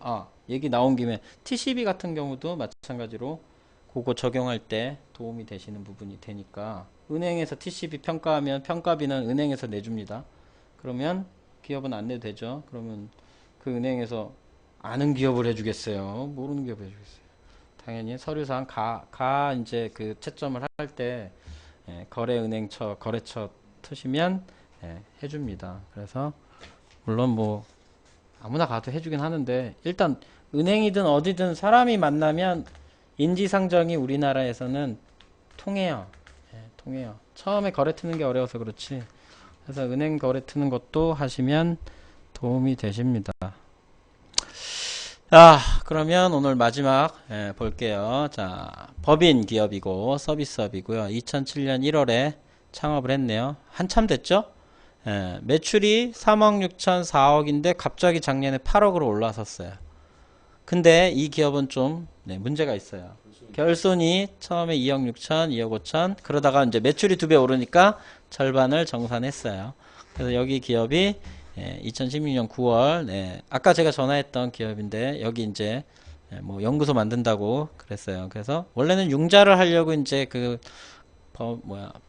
[SPEAKER 1] 얘기 나온 김에 TCB 같은 경우도 마찬가지로 그거 적용할 때 도움이 되시는 부분이 되니까 은행에서 TCB 평가하면 평가비는 은행에서 내줍니다. 그러면 기업은 안 내도 되죠. 그러면 그 은행에서 아는 기업을 해주겠어요. 모르는 기업을 해주겠어요. 당연히 서류상 이제 그 채점을 할 때 거래처 트시면 해줍니다. 그래서 물론 뭐 아무나 가도 해주긴 하는데 일단 은행이든 어디든 사람이 만나면 인지상정이 우리나라에서는 통해요. 통해요. 처음에 거래 트는 게 어려워서 그렇지 그래서 은행 거래 트는 것도 하시면 도움이 되십니다. 그러면 오늘 마지막 볼게요. 자, 법인 기업이고 서비스업이고요. 2007년 1월에 창업을 했네요. 한참 됐죠? 매출이 3억 6천 4억인데 갑자기 작년에 8억으로 올라섰어요. 근데 이 기업은 좀 문제가 있어요. 결손이 처음에 2억 6천, 2억 5천 그러다가 이제 매출이 2배 오르니까 절반을 정산했어요. 그래서 여기 기업이 2016년 9월 아까 제가 전화했던 기업인데 여기 이제 뭐 연구소 만든다고 그랬어요. 그래서 원래는 융자를 하려고 이제 그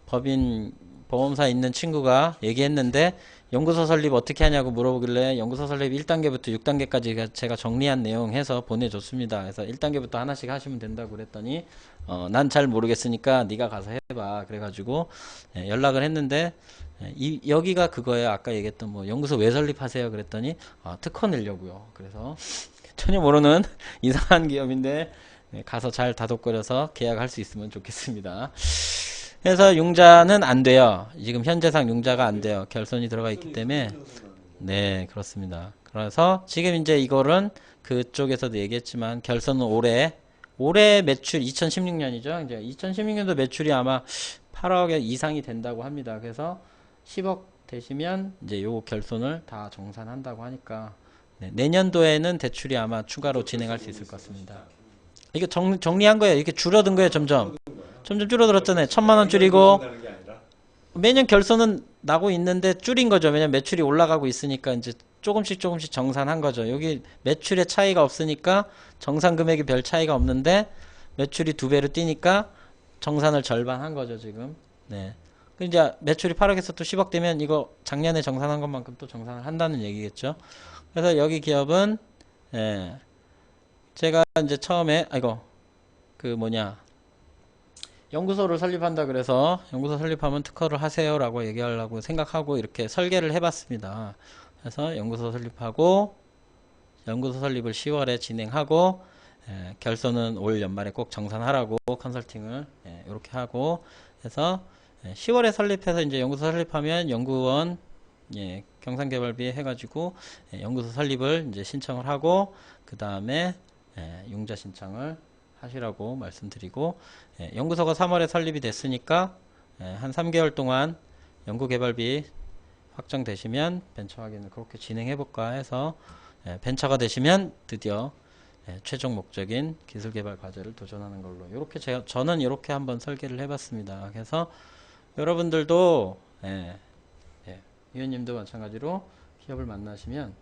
[SPEAKER 1] 법인 보험사 있는 친구가 얘기했는데 연구소 설립 어떻게 하냐고 물어보길래 연구소 설립 1단계부터 6단계까지 제가 정리한 내용 해서 보내줬습니다. 그래서 1단계부터 하나씩 하시면 된다고 그랬더니 난 잘 모르겠으니까 네가 가서 해봐. 그래가지고 연락을 했는데 여기가 그거예요. 아까 얘기했던 뭐 연구소 왜 설립하세요? 그랬더니 특허 내려고요. 그래서 전혀 모르는 이상한 기업인데 가서 잘 다독거려서 계약할 수 있으면 좋겠습니다. 그래서 융자는 안 돼요. 지금 현재상 융자가 안 돼요. 결손이 들어가 있기 때문에. 네, 그렇습니다. 그래서 지금 이제 이거는 그쪽에서도 얘기했지만 결손은 올해 매출 2016년이죠. 이제 2016년도 매출이 아마 8억 이상이 된다고 합니다. 그래서 10억 되시면 이제 요 결손을 다 정산한다고 하니까 내년도에는 대출이 아마 추가로 진행할 수 있을 것 같습니다. 이게 정리한 거예요. 이렇게 줄어든 거예요. 점점 줄어들었잖아요. 1,000만 원 줄이고 매년 결손은 나고 있는데 줄인 거죠. 왜냐면 매출이 올라가고 있으니까 이제 조금씩 정산한 거죠. 여기 매출의 차이가 없으니까 정산 금액이 별 차이가 없는데 매출이 2배로 뛰니까 정산을 절반 한 거죠, 지금. 네. 이제 매출이 8억에서 또 10억 되면 이거 작년에 정산한 것만큼 또 정산을 한다는 얘기겠죠. 그래서 여기 기업은 제가 이제 처음에 연구소를 설립한다 그래서 연구소 설립하면 특허를 하세요라고 얘기하려고 생각하고 이렇게 설계를 해봤습니다. 그래서 연구소 설립하고 연구소 설립을 10월에 진행하고 결손은 올 연말에 꼭 정산하라고 컨설팅을 이렇게 하고 해서 10월에 설립해서 이제 연구소 설립하면 연구원 경상개발비 해가지고 연구소 설립을 이제 신청을 하고 그 다음에 융자 신청을 하시라고 말씀드리고 연구소가 3월에 설립이 됐으니까 한 3개월 동안 연구개발비 확정되시면 벤처 확인을 그렇게 진행해볼까 해서 벤처가 되시면 드디어 최종 목적인 기술개발 과제를 도전하는 걸로 이렇게 저는 이렇게 한번 설계를 해봤습니다. 그래서 여러분들도 위원님도 마찬가지로 기업을 만나시면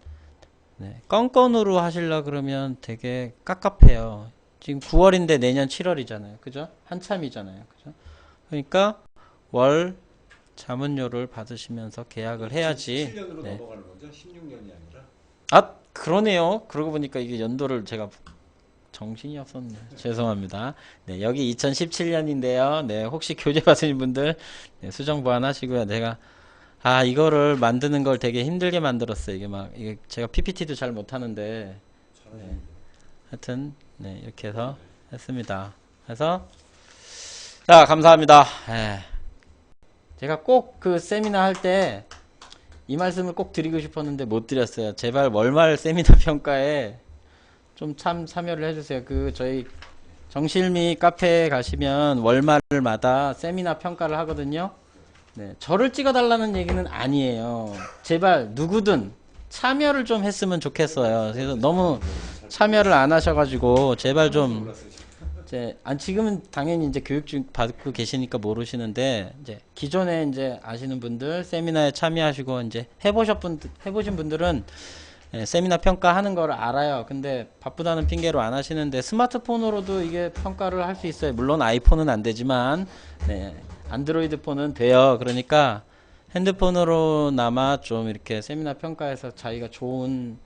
[SPEAKER 1] 건건으로 하시려 그러면 되게 깝깝해요. 지금 9월인데 내년 7월이잖아요. 그죠? 한참이잖아요. 그죠? 그러니까 월 자문료를 받으시면서 계약을 해야지.
[SPEAKER 2] 7년으로
[SPEAKER 1] 네.
[SPEAKER 2] 넘어가는 거죠? 16년이 아니라?
[SPEAKER 1] 그러네요. 그러고 보니까 이게 연도를 제가 정신이 없었네. 죄송합니다. 네, 여기 2017년인데요. 네, 혹시 교재 받으신 분들 수정 보완하시고요. 내가 이거를 만드는 걸 되게 힘들게 만들었어요. 이게 제가 PPT도 잘 못하는데 하여튼 이렇게 해서 했습니다. 그래서 자, 감사합니다. 제가 꼭 그 세미나 할 때 이 말씀을 꼭 드리고 싶었는데 못 드렸어요. 제발 월말 세미나 평가에 좀 참여를 해주세요. 저희 정실미 카페에 가시면 월말마다 세미나 평가를 하거든요. 저를 찍어달라는 얘기는 아니에요. 제발 누구든 참여를 좀 했으면 좋겠어요. 그래서 너무 참여를 안 하셔가지고 제발 좀 지금은 당연히 이제 교육중 받고 계시니까 모르시는데 이제 기존에 이제 아시는 분들 세미나에 참여하시고 이제 해보신 분들은 세미나 평가하는 걸 알아요. 근데 바쁘다는 핑계로 안 하시는데 스마트폰으로도 이게 평가를 할 수 있어요. 물론 아이폰은 안 되지만 안드로이드 폰은 돼요. 그러니까 핸드폰으로나마 좀 이렇게 세미나 평가에서 자기가 좋은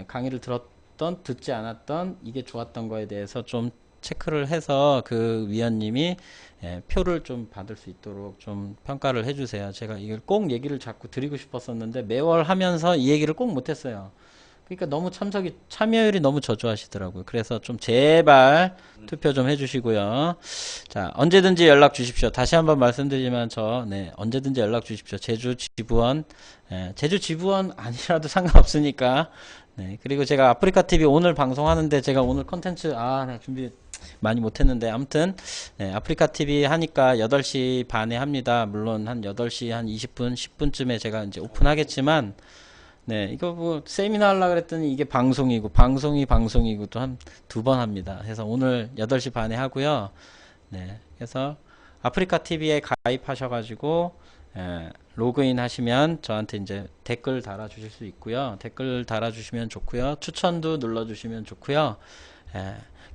[SPEAKER 1] 강의를 들었던 듣지 않았던 이게 좋았던 거에 대해서 좀 체크를 해서 그 위원님이 표를 좀 받을 수 있도록 좀 평가를 해주세요. 제가 이걸 꼭 얘기를 자꾸 드리고 싶었었는데 매월 하면서 이 얘기를 꼭 못했어요. 그러니까 너무 참여율이 너무 저조하시더라고요. 그래서 좀 제발 투표 좀 해주시고요. 자, 언제든지 연락 주십시오. 다시 한번 말씀드리지만 네, 언제든지 연락 주십시오. 제주 지부원, 제주 지부원 아니라도 상관없으니까. 네, 그리고 제가 아프리카 TV 오늘 방송하는데 제가 오늘 컨텐츠, 나 준비 많이 못했는데, 아무튼, 네, 아프리카 TV 하니까 8시 반에 합니다. 물론 한 8시 한 20분, 10분쯤에 제가 이제 오픈하겠지만, 네, 이거 뭐 세미나 하려고 그랬더니 이게 방송이고 또 한 2번 합니다. 그래서 오늘 8시 반에 하고요. 네, 그래서 아프리카 TV에 가입하셔가지고 로그인 하시면 저한테 이제 댓글 달아주실 수 있고요. 댓글 달아주시면 좋고요. 추천도 눌러주시면 좋고요.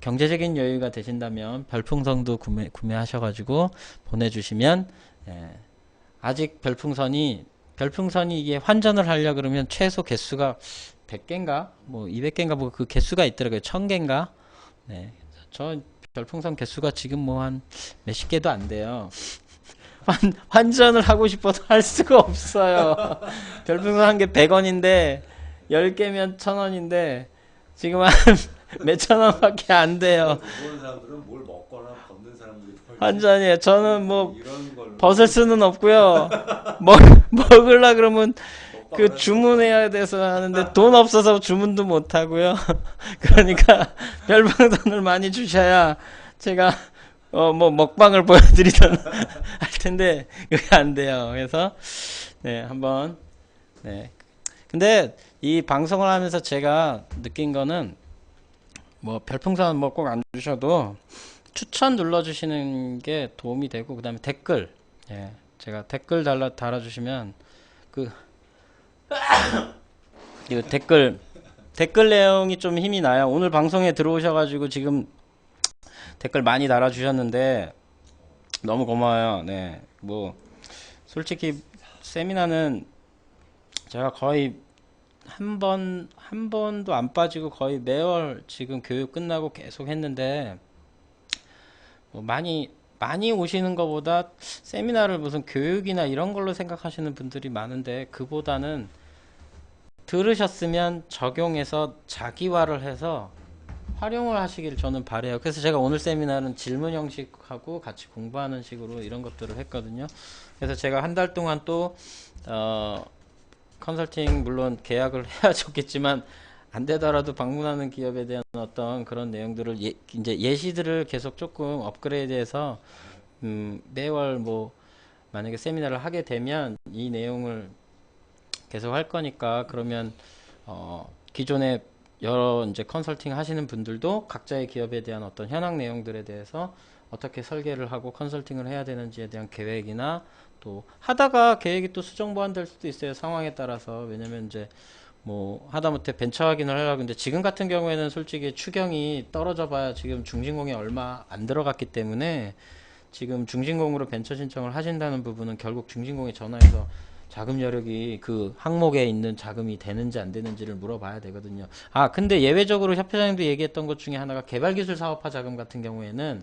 [SPEAKER 1] 경제적인 여유가 되신다면 별풍선도 구매하셔가지고 보내주시면 아직 별풍선이 이게 환전을 하려 그러면 최소 개수가 100개인가 뭐 200개인가 뭐 그 개수가 있더라고요. 1000개인가. 네. 저 별풍선 개수가 지금 뭐 한 몇십 개도 안 돼요. 환전을 하고 싶어도 할 수가 없어요. 별풍선 한 개 100원인데 10개면 1000원인데 지금 한 몇천 원밖에 안 돼요.
[SPEAKER 2] 보는 사람들은 뭘 먹거나 걷는 사람들이
[SPEAKER 1] 환전이에요. 저는 뭐
[SPEAKER 2] 이런 걸로
[SPEAKER 1] 벗을 수는 없고요. 먹으려 그러면 그
[SPEAKER 2] 먹방을
[SPEAKER 1] 주문해야 돼서 하는데 돈 없어서 주문도 못 하고요. 그러니까 별풍선을 많이 주셔야 제가 뭐 먹방을 보여드리던 할 텐데 그게 안 돼요. 그래서 네, 한번 네. 근데 이 방송을 하면서 제가 느낀 거는 뭐 별풍선 뭐 꼭 안 주셔도 추천 눌러주시는 게 도움이 되고, 그 다음에 댓글, 제가 댓글 달아주시면 그 이거 댓글 내용이 좀 힘이 나요. 오늘 방송에 들어오셔가지고 지금 댓글 많이 달아주셨는데 너무 고마워요. 네, 뭐 솔직히 세미나는 제가 거의 한 번도 안 빠지고 거의 매월 지금 교육 끝나고 계속 했는데 뭐 많이 오시는 것보다 세미나를 무슨 교육이나 이런 걸로 생각하시는 분들이 많은데 그보다는 들으셨으면 적용해서 자기화를 해서 활용을 하시길 저는 바래요. 그래서 제가 오늘 세미나는 질문 형식하고 같이 공부하는 식으로 이런 것들을 했거든요. 그래서 제가 한 달 동안 또 컨설팅 물론 계약을 해야 좋겠지만 안 되더라도 방문하는 기업에 대한 어떤 그런 내용들을 이제 예시들을 계속 조금 업그레이드해서 매월 뭐 만약에 세미나를 하게 되면 이 내용을 계속 할 거니까 그러면 기존에 여러 이제 컨설팅 하시는 분들도 각자의 기업에 대한 어떤 현황 내용들에 대해서 어떻게 설계를 하고 컨설팅을 해야 되는지에 대한 계획이나 또 하다가 계획이 또 수정 보완될 수도 있어요. 상황에 따라서. 왜냐면 이제 뭐 하다못해 벤처 확인을 하려고 근데 지금 같은 경우에는 솔직히 추경이 떨어져 봐야 지금 중진공이 얼마 안 들어갔기 때문에 지금 중진공으로 벤처 신청을 하신다는 부분은 결국 중진공에 전화해서 자금 여력이 그 항목에 있는 자금이 되는지 안 되는지를 물어봐야 되거든요. 근데 예외적으로 협회장님도 얘기했던 것 중에 하나가 개발기술 사업화 자금 같은 경우에는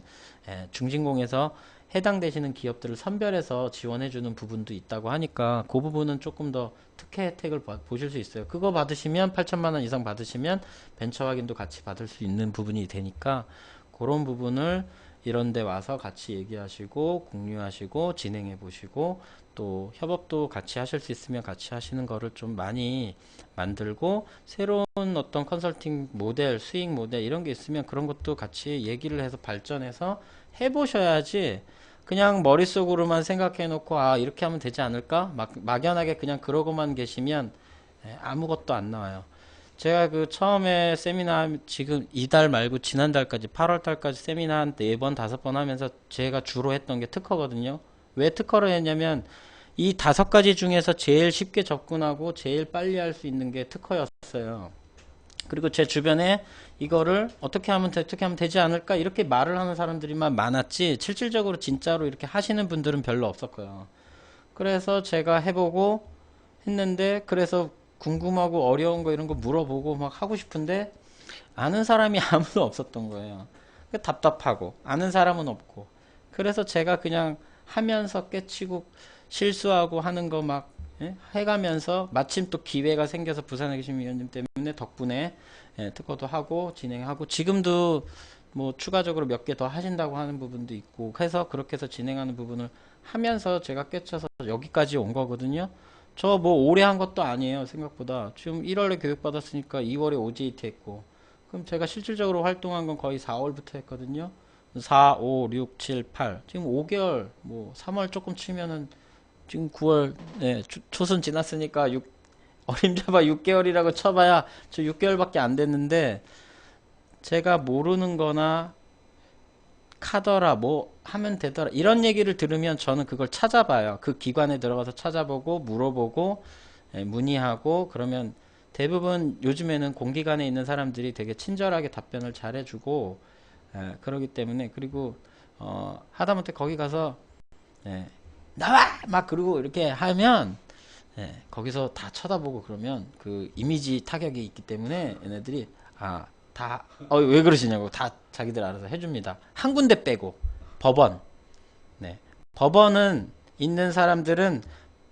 [SPEAKER 1] 중진공에서 해당되시는 기업들을 선별해서 지원해주는 부분도 있다고 하니까 그 부분은 조금 더 특혜 혜택을 보실 수 있어요. 그거 받으시면 8천만 원 이상 받으시면 벤처 확인도 같이 받을 수 있는 부분이 되니까 그런 부분을 이런 데 와서 같이 얘기하시고 공유하시고 진행해 보시고 또 협업도 같이 하실 수 있으면 같이 하시는 거를 좀 많이 만들고 새로운 어떤 컨설팅 모델, 수익 모델 이런 게 있으면 그런 것도 같이 얘기를 해서 발전해서 해보셔야지 그냥 머릿속으로만 생각해 놓고 이렇게 하면 되지 않을까? 막연하게 그냥 그러고만 계시면 아무것도 안 나와요. 제가 그 처음에 세미나 지금 이달 말고 지난달까지 8월달까지 세미나 한 4번 5번 하면서 제가 주로 했던 게 특허거든요. 왜 특허를 했냐면 이 5가지 중에서 제일 쉽게 접근하고 제일 빨리 할 수 있는 게 특허였어요. 그리고 제 주변에 이거를 어떻게 하면 되지 않을까 이렇게 말을 하는 사람들이만 많았지 실질적으로 진짜로 이렇게 하시는 분들은 별로 없었고요. 그래서 제가 해보고 했는데 그래서 궁금하고 어려운 거 이런 거 물어보고 막 하고 싶은데 아는 사람이 아무도 없었던 거예요. 답답하고 아는 사람은 없고 그래서 제가 그냥 하면서 깨치고 실수하고 하는 거 막 해가면서 마침 또 기회가 생겨서 부산에 계신 위원님 때문에 때문에 덕분에 특허도 하고 진행하고 지금도 뭐 추가적으로 몇 개 더 하신다고 하는 부분도 있고 해서 그렇게 해서 진행하는 부분을 하면서 제가 꿰쳐서 여기까지 온 거거든요. 저 뭐 오래 한 것도 아니에요. 생각보다 지금 1월에 교육받았으니까 2월에 OJT 했고 그럼 제가 실질적으로 활동한 건 거의 4월부터 했거든요. 4, 5, 6, 7, 8 지금 5개월 뭐 3월 조금 치면은 지금 9월 초순 지났으니까 어림잡아 6개월이라고 쳐봐야 저 6개월밖에 안 됐는데 제가 모르는 거나 카더라 뭐 하면 되더라 이런 얘기를 들으면 저는 그걸 찾아봐요. 그 기관에 들어가서 찾아보고 물어보고 문의하고 그러면 대부분 요즘에는 공기관에 있는 사람들이 되게 친절하게 답변을 잘해주고 그러기 때문에 그리고 하다못해 거기 가서 나와 막 그러고 이렇게 하면 거기서 다 쳐다보고 그러면 그 이미지 타격이 있기 때문에 얘네들이 왜 그러시냐고 다 자기들 알아서 해줍니다. 한 군데 빼고 법원. 법원은 있는 사람들은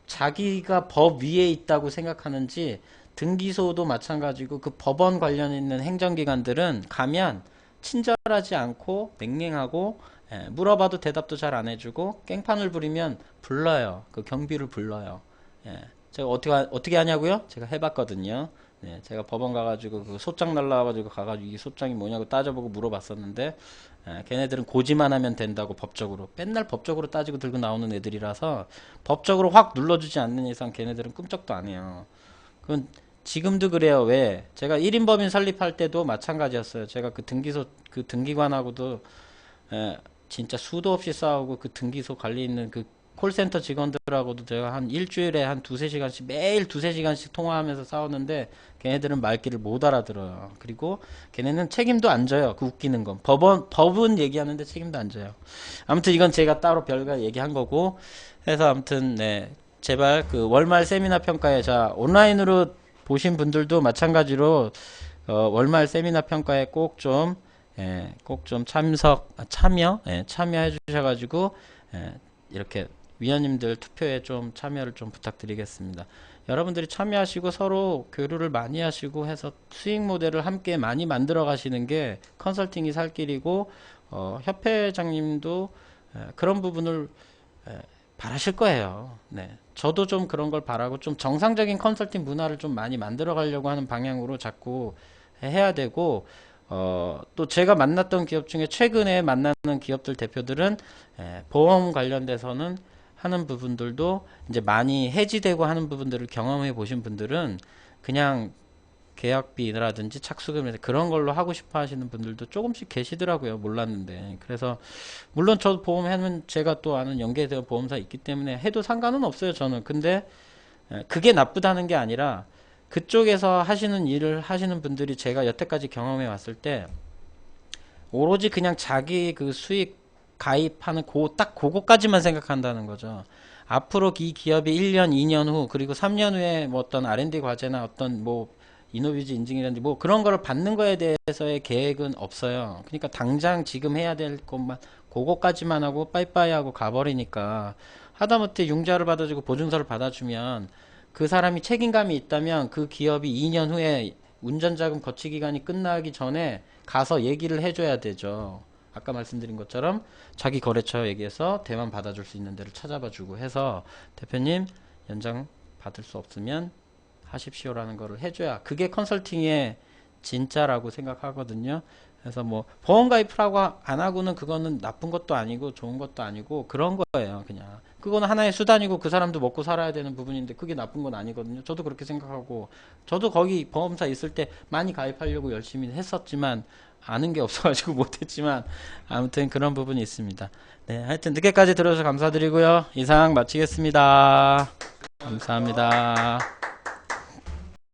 [SPEAKER 1] 자기가 법 위에 있다고 생각하는지 등기소도 마찬가지고 그 법원 관련 있는 행정기관들은 가면 친절하지 않고 냉랭하고 물어봐도 대답도 잘 안 해주고 깽판을 부리면 불러요. 그 경비를 불러요. 제가 어떻게 하냐고요? 제가 해봤거든요. 제가 법원 가가지고 그 소장 날라와가지고 가가지고 이 소장이 뭐냐고 따져보고 물어봤었는데 걔네들은 고지만 하면 된다고 법적으로 맨날 법적으로 따지고 들고 나오는 애들이라서 법적으로 확 눌러주지 않는 이상 걔네들은 꿈쩍도 안 해요. 그건 지금도 그래요. 왜? 제가 1인 법인 설립할 때도 마찬가지였어요. 제가 그 등기소 그 등기관하고도 진짜 수도 없이 싸우고 그 등기소 관리 있는 그 콜센터 직원들하고도 제가 한 일주일에 한 두세 시간씩 매일 두세 시간씩 통화하면서 싸웠는데 걔네들은 말귀를 못 알아들어요. 그리고 걔네는 책임도 안 져요. 그 웃기는 건 법은 얘기하는데 책임도 안 져요. 아무튼 이건 제가 따로 별거 얘기한 거고 해서 아무튼 제발 그 월말 세미나 평가에 자 온라인으로 보신 분들도 마찬가지로 월말 세미나 평가에 꼭 좀 참여해 주셔가지고 이렇게 위원님들 투표에 좀 참여를 좀 부탁드리겠습니다. 여러분들이 참여하시고 서로 교류를 많이 하시고 해서 수익 모델을 함께 많이 만들어 가시는 게 컨설팅이 살 길이고 협회장님도 그런 부분을 바라실 거예요. 저도 좀 그런 걸 바라고 좀 정상적인 컨설팅 문화를 좀 많이 만들어 가려고 하는 방향으로 자꾸 해야 되고 또 제가 만났던 기업 중에 최근에 만나는 기업들 대표들은 보험 관련돼서는 하는 부분들도 이제 많이 해지되고 하는 부분들을 경험해 보신 분들은 그냥 계약비라든지 착수금이라든지 그런 걸로 하고 싶어 하시는 분들도 조금씩 계시더라고요. 몰랐는데. 그래서 물론 저 보험하면 제가 또 아는 연계되어 보험사 있기 때문에 해도 상관은 없어요. 저는. 근데 그게 나쁘다는 게 아니라 그쪽에서 하시는 일을 하시는 분들이 제가 여태까지 경험해 왔을 때 오로지 그냥 자기 그 수익 가입하는 딱 그거까지만 생각한다는 거죠. 앞으로 이 기업이 1년, 2년 후 그리고 3년 후에 뭐 어떤 R&D 과제나 어떤 뭐 이노비즈 인증이라든지 뭐 그런 거를 받는 거에 대해서의 계획은 없어요. 그러니까 당장 지금 해야 될 것만 그거까지만 하고 빠이빠이 하고 가버리니까 하다못해 융자를 받아주고 보증서를 받아주면 그 사람이 책임감이 있다면 그 기업이 2년 후에 운전자금 거치 기간이 끝나기 전에 가서 얘기를 해줘야 되죠. 아까 말씀드린 것처럼 자기 거래처 얘기해서 대만 받아줄 수 있는 데를 찾아봐 주고 해서 대표님 연장 받을 수 없으면 하십시오라는 거를 해줘야 그게 컨설팅의 진짜라고 생각하거든요. 그래서 뭐 보험 가입하고 안 하고는 그거는 나쁜 것도 아니고 좋은 것도 아니고 그런 거예요. 그냥 그거는 하나의 수단이고 그 사람도 먹고 살아야 되는 부분인데 그게 나쁜 건 아니거든요. 저도 그렇게 생각하고 저도 거기 보험사 있을 때 많이 가입하려고 열심히 했었지만 아는 게 없어가지고 못했지만 아무튼 그런 부분이 있습니다. 하여튼 늦게까지 들어주셔서 감사드리고요. 이상 마치겠습니다. 감사합니다.